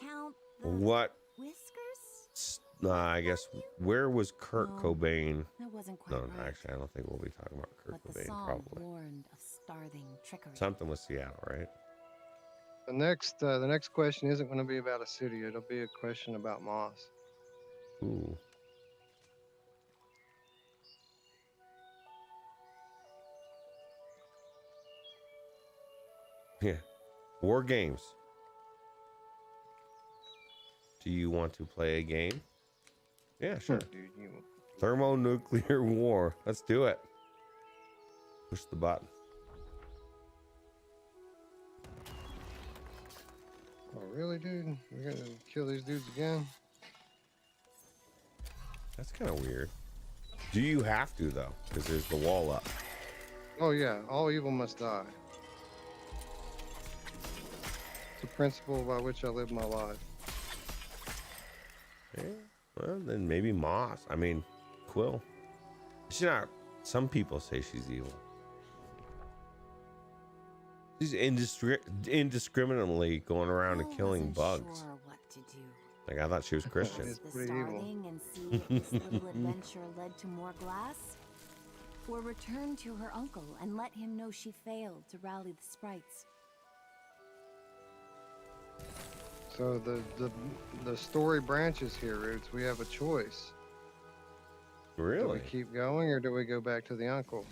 Count the what? whiskers? I guess where was Kurt No, Cobain? That wasn't quite No, right. actually, I don't think we'll be talking about Kurt But the Cobain. song Probably warned of starving trickery. something with Seattle, right? The next question isn't going to be about a city. It'll be a question about moss. Ooh. Yeah. War games. Do you want to play a game? Yeah, sure. Dude, Thermonuclear war. Let's do it. Push the button. Oh, really, dude? We're gonna kill these dudes again? That's kind of weird. Do you have to, though? Because there's the wall up. Oh yeah, all evil must die. It's a principle by which I live my life. Yeah. Well, then maybe Moss. I mean, Quill. She's not. Some people say she's evil. She's indiscriminately going around and Quill killing wasn't bugs. Sure what to do. Like, I thought she was Christian. It's The pretty evil. starving and see if this little adventure led to more glass? Or return to her uncle and let him know she failed to rally the sprites? So the story branches here, Roots. We have a choice. Do Really? we keep going or do we go back to the uncle?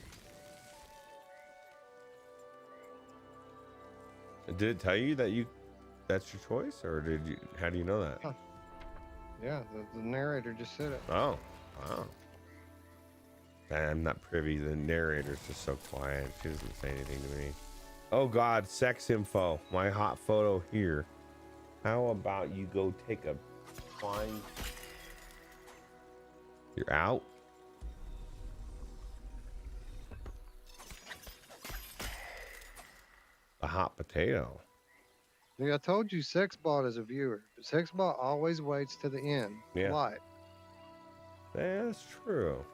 Did it tell you that that's your choice, or did you? How do you know that? Huh. Yeah, the narrator just said it. Oh, wow. I'm not privy. The narrator's just so quiet. She doesn't say anything to me. Oh God, sex info. My hot photo here. How about you go take a fine? You're out. A hot potato. Yeah, I told you Sexbot is a viewer, but Sexbot always waits to the end. Yeah. Light. That's true.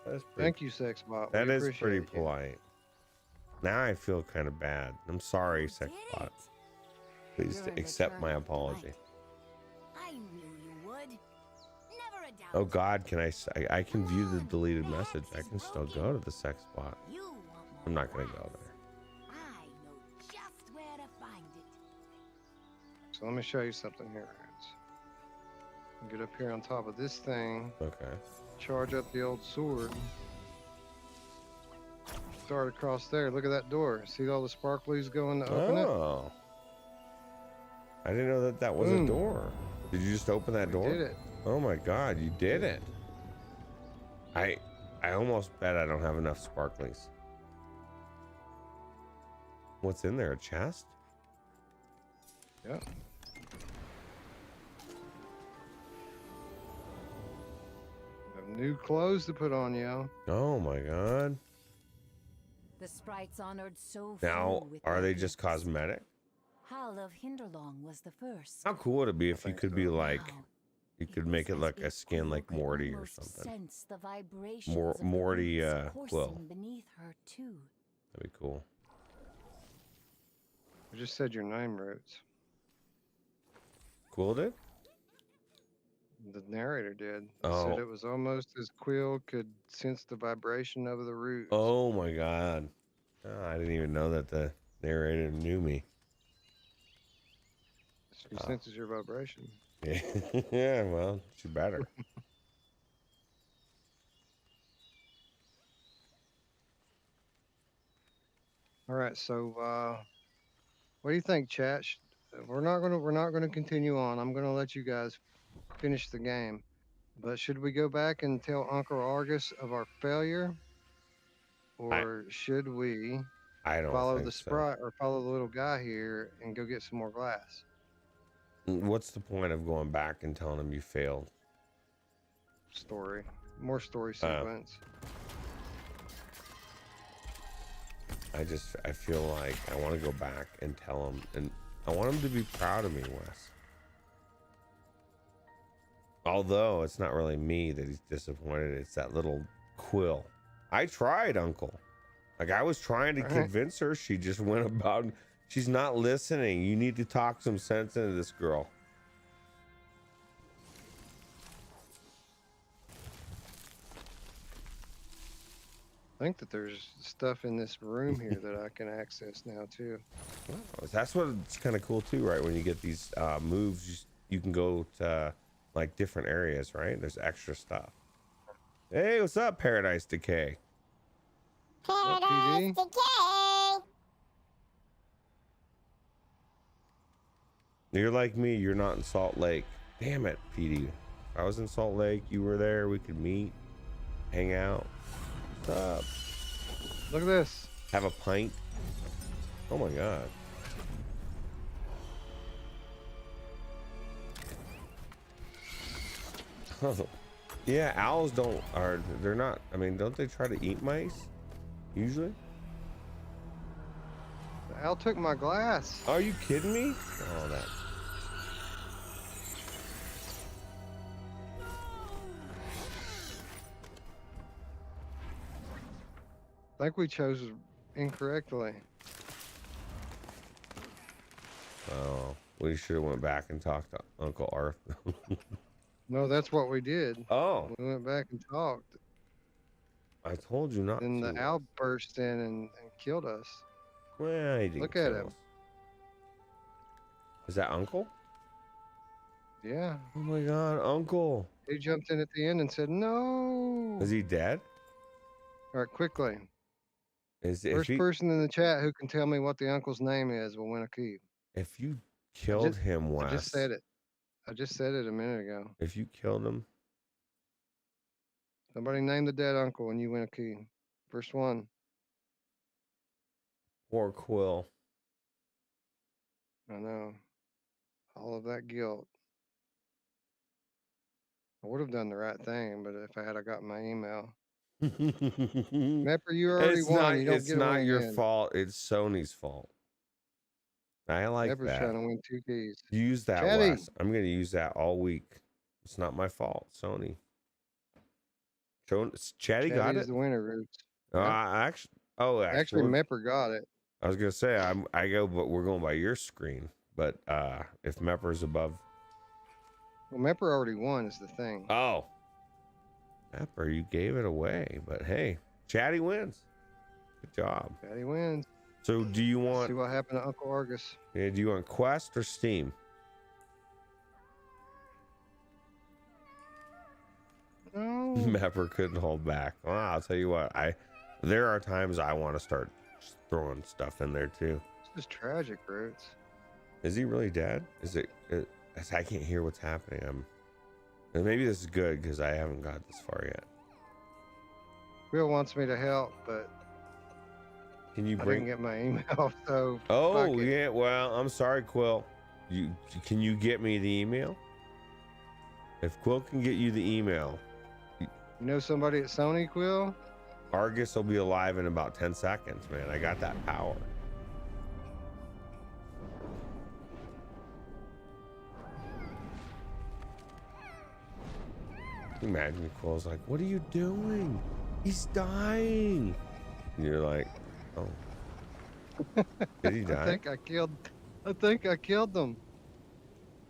That's pretty. Thank you, Sexbot. That We is pretty appreciate you. polite. Now I feel kind of bad. I'm sorry, You did Sexbot. it. Please You're in accept return my tonight. apology. I knew you would. Never a doubt. Oh God, I can view the deleted message. I can still go to the sex bot. You want more I'm not gonna go glass. there. I know just where to find it. So let me show you something here, Roots. Get up here on top of this thing, Okay. charge up the old sword. Start across there. Look at that door. See all the sparklies going to open it? Oh. I didn't know that was a Boom. door. Did you just open that We door? did it. Oh my God, you did it. I almost bet I don't have enough sparklings. What's in there? A chest? Yeah. Have new clothes to put on, yo. Oh my God. The sprites honored so Now, few with are their they just gifts. cosmetic? Hal of Hinderlong was the first. How cool would it be if you think could so. be like, Wow. you It could was make it as like a if skin like Quill could Morty or almost something. sense the vibrations Mor- of the Morty, roots Quill. coursing beneath her too. That'd be cool. I just said your name, Roots. Cool, dude? The narrator did. He said Oh, it was almost as Quill could sense the vibration of the roots. oh my God. Oh, I didn't even know that the narrator knew me. She senses your vibration. Yeah, yeah, well, she better. All right, so what do you think, chat? We're not gonna continue on. I'm gonna let you guys finish the game. But should we go back and tell Uncle Argus of our failure, I or should we I don't follow the think so. sprite or follow the little guy here and go get some more glass? What's the point of going back and telling him you failed? Story, more story Uh, sequence. I feel like I want to go back and tell him, and I want him to be proud of me, Wes. Although it's not really me that he's disappointed, it's that little Quill. I tried, Uncle. Like, I was trying to convince her. She just went about, she's not listening. You need to talk some sense into this girl. I think that there's stuff in this room here that I can access now too. Well, that's what's kind of cool too, right? When you get these moves, you can go to like different areas, right? There's extra stuff. Hey, what's up, Paradise Decay? What, Paradise PD? Decay. You're like me, you're not in Salt Lake. Damn it, PD. If I was in Salt Lake, you were there, we could meet, hang out. What's up? Look at this. Have a pint. Oh my God. Oh, yeah, owls they're not, I mean, don't they try to eat mice? Usually? The owl took my glass. Are you kidding me? Oh, that. I think we chose incorrectly. Oh, we should have went back and talked to Uncle Arthur. No, that's what we did. Oh, We went back and talked. I told you not Then to. the owl burst in and killed us. Well, he didn't Look at kill him. us. Is that Uncle? Yeah. Oh my God, Uncle. He jumped in at the end and said, no. Is he dead? All right, quickly. If First person in the chat who can tell me what the uncle's name is will win a key. if you killed him, Wes. I just said it. I just said it a minute ago. If you killed him, Somebody name the dead uncle and you win a key. First one. poor Quill. I know. All of that guilt. I would have done the right thing, but if I got my email. Mepper, you already won. You don't It's get not one your again. fault. It's Sony's fault. I like Mepper's that. trying to win 2 keys. Use that, Chatty. Wes. I'm going to use that all week. It's not my fault. Sony. Chatty got is it. the winner, Ruuts. Actually, Mepper got it. I was gonna say I go, but we're going by your screen. But if Mepper's above, Well, Mepper already won is the thing. oh, Mepper, you gave it away. But hey, Chatty wins. Good job. Chatty wins. So do you want? See what happened to Uncle Argus. Yeah, do you want Quest or Steam? No. Mepper couldn't hold back. Well, I'll tell you what. There are times I want to start just throwing stuff in there too. This is tragic, Ruuts. Is he really dead? Is it? I can't hear what's happening. And maybe this is good because I haven't got this far yet. Will wants me to help, but Can you I bring? didn't get my email, so Oh fuck it. yeah. Well, I'm sorry, Quill. Can you get me the email? If Quill can get you the email, You know somebody at Sony, Quill? Argus will be alive in about 10 seconds, man. I got that power. Imagine Quill's like, what are you doing? He's dying. And you're like, oh. Did he die? I think I killed them.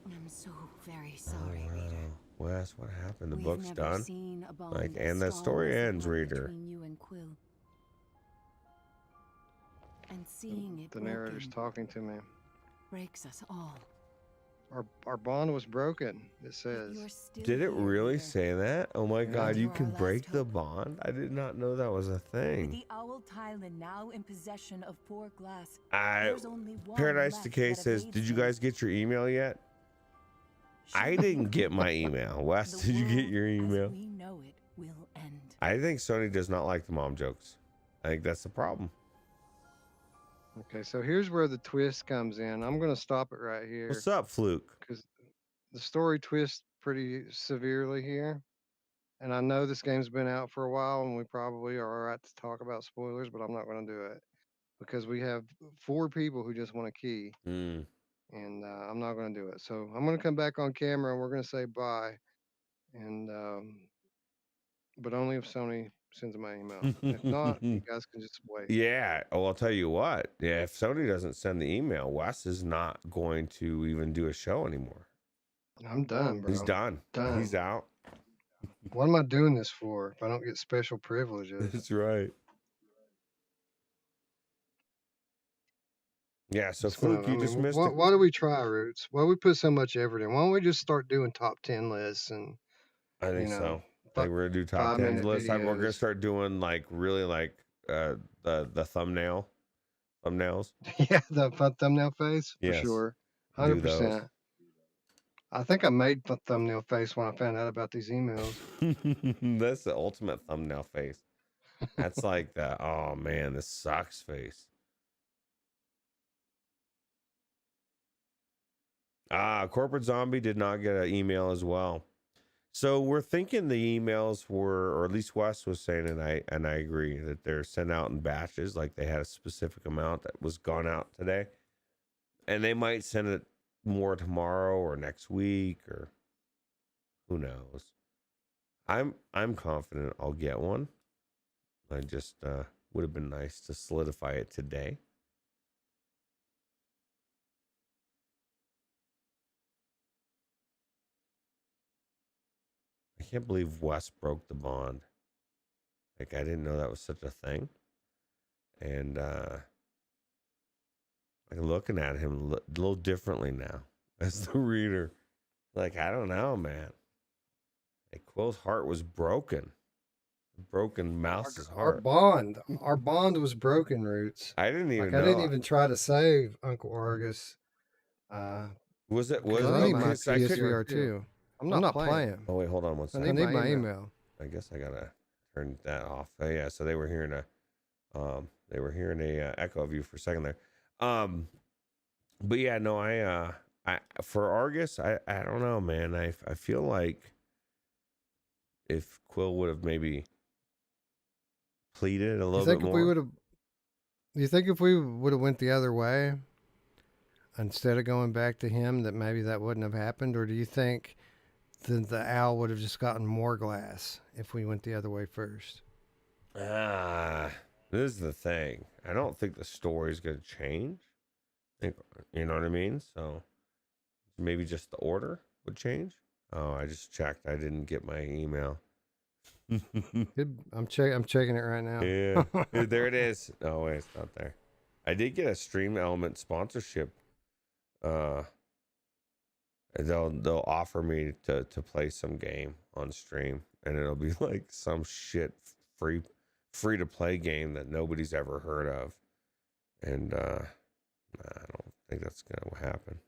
I'm so very sorry, Reader. Wes, what happened? The We've book's never done. seen a bond Like, as and the strong story as the ends, one reader. between you and Quill. And seeing it The narrator's broken talking to me. breaks us all. Our bond was broken, it But says. you're still Did it here, really reader. say that? Oh my Yeah. God, you You are can our last break the hope. bond? I did not know that was a With thing. the Owl Tylan now in possession of Four Glass, I there's only one Paradise left Decay that says, evades did you him. guys get your email yet? I didn't get my email. Wes, The did you get world your as email? we know it will end. I think Sony does not like the mom jokes. I think that's the problem. Okay, so here's where the twist comes in. I'm going to stop it right here What's up, Fluke? because the story twists pretty severely here. And I know this game's been out for a while and we probably are all right to talk about spoilers, but I'm not going to do it because we have 4 people who just want a key. Mm. And I'm not going to do it. So I'm going to come back on camera and we're going to say bye. And but only if Sony sends my email. If not, you guys can just wait. Yeah. Oh, I'll tell you what. Yeah, if Sony doesn't send the email, Wes is not going to even do a show anymore. I'm done, bro. He's done. Done. He's out. What am I doing this for if I don't get special privileges? That's right. Yeah. So Just gonna- Fluke, you just missed why, it. why do we try Roots? Why we put so much effort in? Why don't we just start doing top 10 lists and I think you know, so. I think we're gonna do top 10 5-minute list. We're gonna videos. start doing like really like the thumbnails. yeah, the thumbnail face for Yes, sure, do those. 100%. I think I made the thumbnail face when I found out about these emails. That's the ultimate thumbnail face. That's like the oh man, this sucks face. Corporate Zombie did not get an email as well. So we're thinking the emails were, or at least Wes was saying, and I agree that they're sent out in batches, like they had a specific amount that was gone out today, and they might send it more tomorrow or next week or who knows. I'm confident I'll get one. I just would have been nice to solidify it today. I can't believe Wes broke the bond. Like, I didn't know that was such a thing. And like looking at him a little differently now as the reader. Like, I don't know, man. Like, Quill's heart was broken. Broken Mouse's Our heart. bond was broken, Roots. I didn't even Like know. I didn't even try to save Uncle Argus. Was it? Because Was I it? need my Because I couldn't- PSVR too. I'm not playing. Oh wait, hold on one I second. need my email. I guess I gotta turn that off. Oh, yeah, so they were hearing a echo of you for a second there. But yeah, no, I for Argus, I don't know, man. I feel like if Quill would have maybe pleaded a little bit more. You think if we would have went the other way instead of going back to him, that maybe that wouldn't have happened, or do you think that the owl would have just gotten more glass if we went the other way first? This is the thing. I don't think the story's gonna change. You know what I mean? So maybe just the order would change. Oh, I just checked. I didn't get my email. I'm checking it right now. Yeah, there it is. Oh wait, it's not there. I did get a Stream Element sponsorship. They'll offer me to play some game on stream, and it'll be like some shit free to play game that nobody's ever heard of, and I don't think that's gonna happen.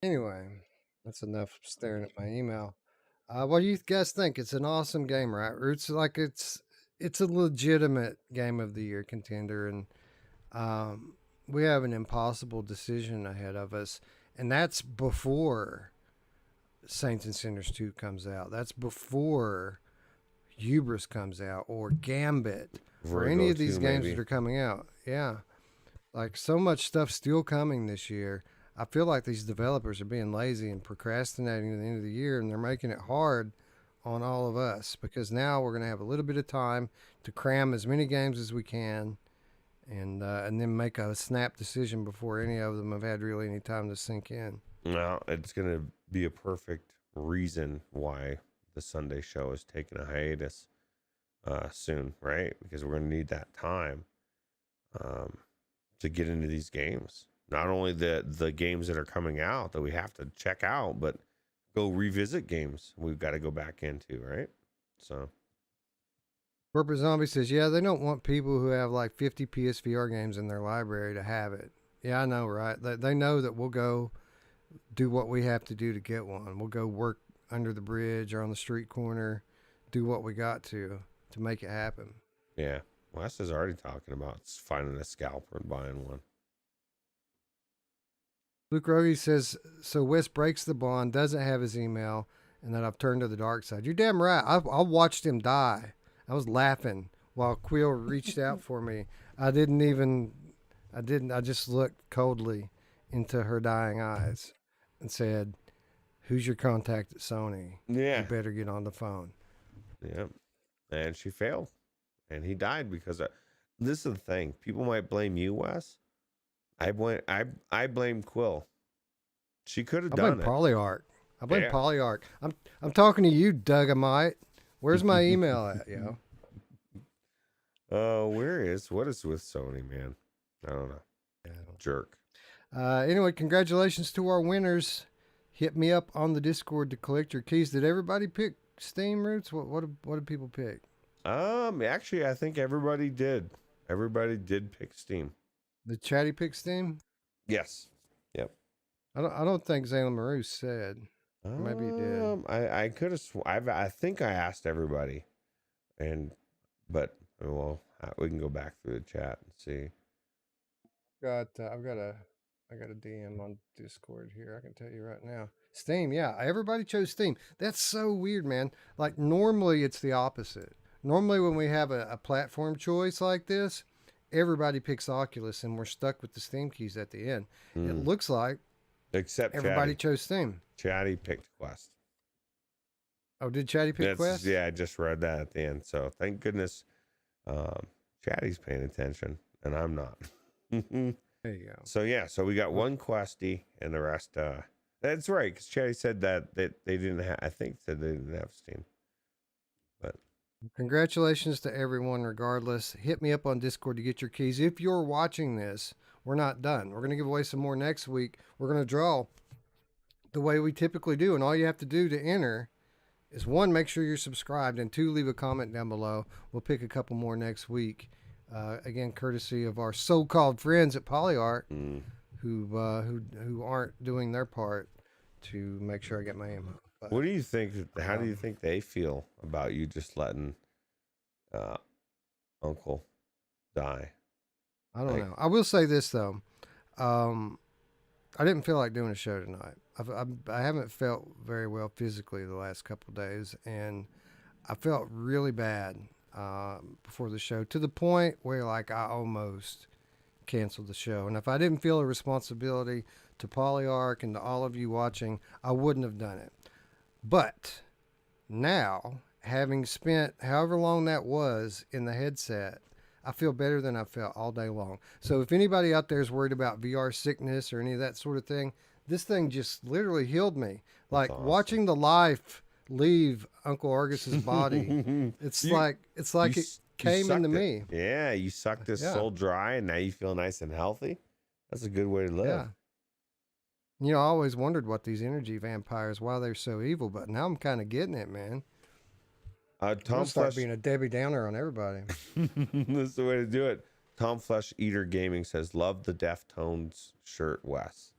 Anyway, that's enough staring at my email. What do you guys think? It's an awesome game, right? Roots, like it's a legitimate game of the year contender, and we have an impossible decision ahead of us, and that's before Saints and Sinners 2 comes out. That's before Hubris comes out or Gambit or any of these games that are coming out. Yeah, like so much stuff still coming this year. I feel like these developers are being lazy and procrastinating to the end of the year, and they're making it hard on all of us because now we're going to have a little bit of time to cram as many games as we can, and then make a snap decision before any of them have had really any time to sink in. Well, it's going to be a perfect reason why the Sunday show is taking a hiatus soon, right? Because we're going to need that time um, to get into these games. Not only the games that are coming out that we have to check out, but go revisit games we've got to go back into, right? So Corporate Zombie says, yeah, they don't want people who have like 50 PSVR games in their library to have it. Yeah, I know, right? They know that we'll go do what we have to do to get one. We'll go work under the bridge or on the street corner, do what we got to make it happen. yeah, Wes is already talking about finding a scalper and buying one. Luke Rogie says, so Wes breaks the bond, doesn't have his email, and then I've turned to the dark side. You're damn right. I watched him die. I was laughing while Quill reached out for me. I just looked coldly into her dying eyes and said, who's your contact at Sony? Yeah. You better get on the phone. Yeah. And she failed. And he died because this is the thing. People might blame you, Wes. I blame Quill. She could have done it. Polyarch. I blame Yeah. Polyarch. I'm talking to you, Dougamite. Where's my email at, yo? What is with Sony, man? I don't know. Jerk. Anyway, congratulations to our winners. Hit me up on the Discord to collect your keys. Did everybody pick Steam, Ruuts? What did people pick? Actually, I think everybody did. Everybody did pick Steam. The chatty pick Steam? Yes. Yep. I don't think Zayla Maru said. Maybe he did. I could have. I think I asked everybody, but we can go back through the chat and see. I got a DM on Discord here. I can tell you right now. Steam, yeah, everybody chose Steam. That's so weird, man. Like normally it's the opposite. Normally when we have a platform choice like this, everybody picks Oculus and we're stuck with the Steam keys at the end. It looks like except everybody Chatty. chose Steam. Chatty picked Quest. Oh, did Chatty pick Quest? Yeah, I just read that at the end. So thank goodness Chatty's paying attention and I'm not. There you go. So we got one Questy and the rest. That's right, because Chatty said that they didn't have. I think said they didn't have Steam. But congratulations to everyone. Regardless, hit me up on Discord to get your keys. If you're watching this, we're not done. We're gonna give away some more next week. We're gonna draw the way we typically do, and all you have to do to enter is 1, make sure you're subscribed, and 2, leave a comment down below. We'll pick a couple more next week. Again, courtesy of our so-called friends at Polyarch, who aren't doing their part to make sure I get my ammo. But, what do you think? How do you think they feel about you just letting Uncle die? I don't know. I will say this though, I didn't feel like doing a show tonight. I haven't felt very well physically the last couple of days, and I felt really bad before the show, to the point where like I almost canceled the show. And if I didn't feel a responsibility to Polyarch and to all of you watching, I wouldn't have done it. But now, having spent however long that was in the headset, I feel better than I felt all day long. So if anybody out there is worried about VR sickness or any of that sort of thing, this thing just literally healed me. Like awesome. Watching the life leave Uncle Argus's body. It's like it came into me. Yeah, you sucked his soul dry, and now you feel nice and healthy. That's a good way to live. Yeah. You know, I always wondered what these energy vampires, why they're so evil, but now I'm kind of getting it, man. Tom start Flesh being a Debbie Downer on everybody. That's the way to do it. Tom Flesh Eater Gaming says, "Love the Deftones shirt, Wes."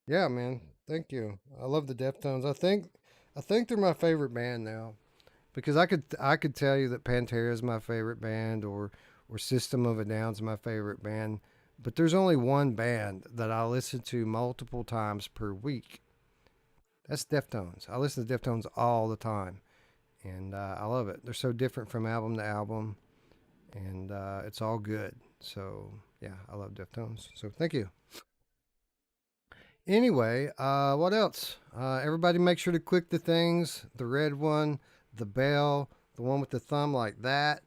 Yeah, man. Thank you. I love the Deftones. I think they're my favorite band now, because I could tell you that Pantera is my favorite band, or System of a Down's my favorite band, but there's only one band that I listen to multiple times per week. That's Deftones. I listen to Deftones all the time, and I love it. They're so different from album to album, and it's all good. So yeah, I love Deftones. So thank you. Anyway, what else? Everybody make sure to click the things, the red one, the bell, the one with the thumb like that.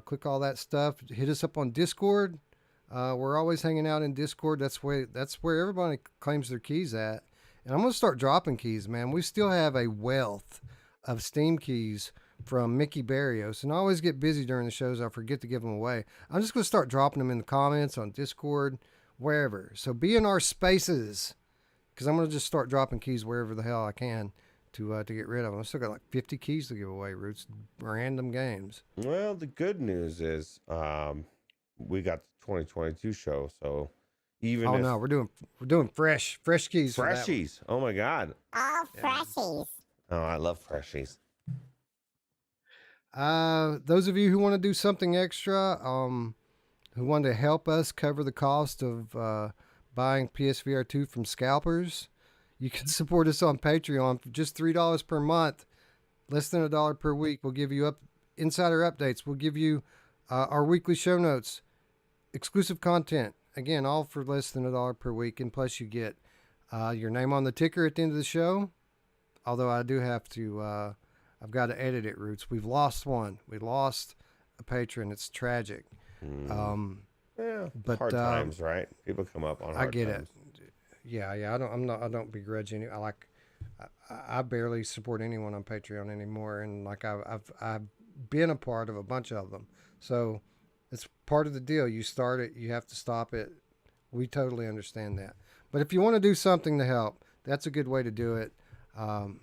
Click all that stuff. Hit us up on Discord. We're always hanging out in Discord. That's where everybody claims their keys at. And I'm gonna start dropping keys, man. We still have a wealth of Steam keys from Mickey Barrios, and I always get busy during the shows. I forget to give them away. I'm just gonna start dropping them in the comments on Discord, wherever. So be in our spaces, because I'm gonna just start dropping keys wherever the hell I can to get rid of them. I still got like 50 keys to give away. Roots, random games. Well, the good news is we got the 2022 show, so even Oh if no, we're doing fresh keys. for that one. freshies. Oh my god. All freshies. Oh, I love freshies. Those of you who want to do something extra, who want to help us cover the cost of buying PSVR 2 from scalpers, you can support us on Patreon for just $3 per month, less than $1 per week. We'll give you insider updates. We'll give you our weekly show notes, exclusive content. Again, all for less than $1 per week, and plus you get your name on the ticker at the end of the show. Although I do have to, I've got to edit it, Roots. We've lost one. We lost a patron. It's tragic. Yeah, But, hard times, right? People come up on hard I get times. it. Yeah. I don't begrudge any. I barely support anyone on Patreon anymore, and like I've been a part of a bunch of them. So it's part of the deal. You start it, you have to stop it. We totally understand that. But if you want to do something to help, that's a good way to do it. And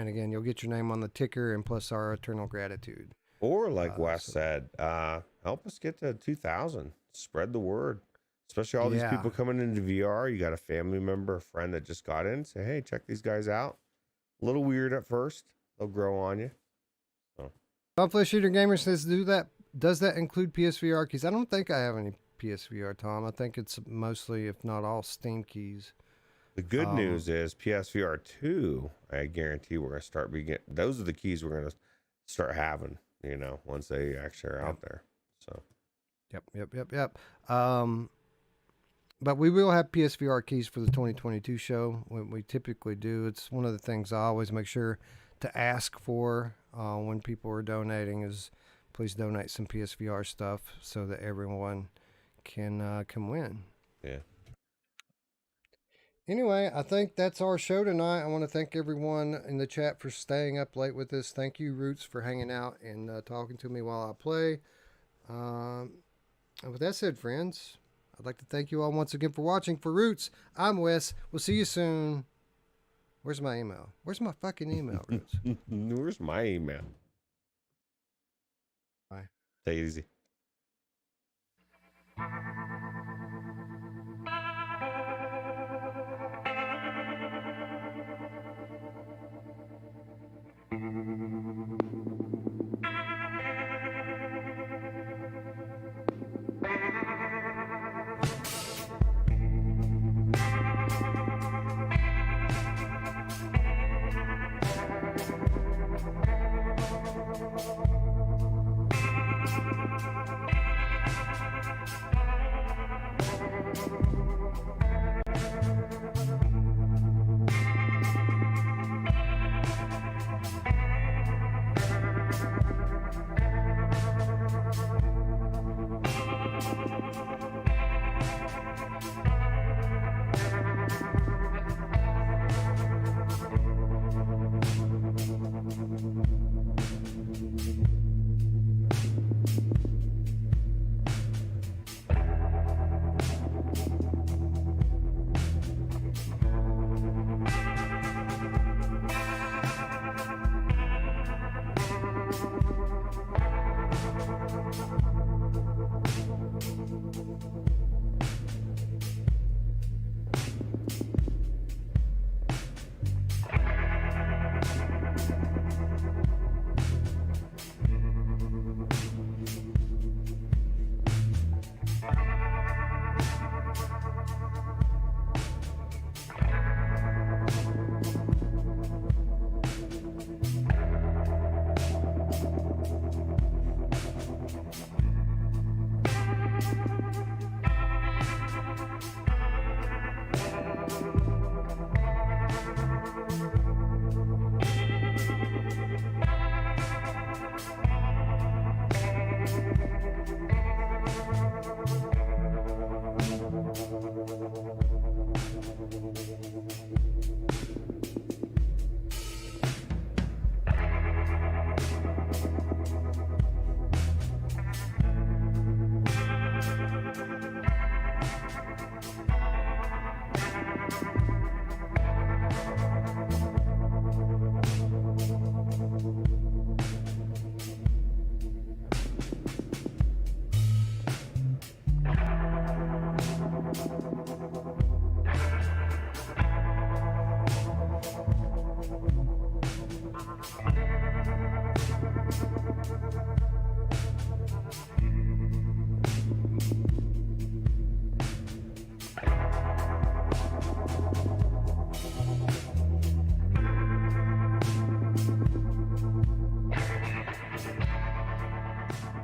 again, you'll get your name on the ticker and plus our eternal gratitude. Or like Wes said, help us get to 2,000. Spread the word. Especially all these Yeah. people coming into VR. You got a family member, a friend that just got in. Say, hey, check these guys out. A little weird at first. They'll grow on you. Tom Flesh Shooter Gamer says, does that include PSVR keys? I don't think I have any PSVR, Tom. I think it's mostly, if not all, Steam keys. The good news is PSVR 2, I guarantee we're going to start those are the keys we're going to start having, once they actually are out there. So, Yep. But we will have PSVR keys for the 2022 show. When we typically do, it's one of the things I always make sure to ask for when people are donating is please donate some PSVR stuff so that everyone can win. yeah. Anyway, I think that's our show tonight. I want to thank everyone in the chat for staying up late with us. Thank you, Roots, for hanging out and talking to me while I play. And with that said, friends, I'd like to thank you all once again for watching. For Roots, I'm Wes. We'll see you soon. Where's my email? Where's my fucking email, Roots? Where's my email? Bye. Take it easy.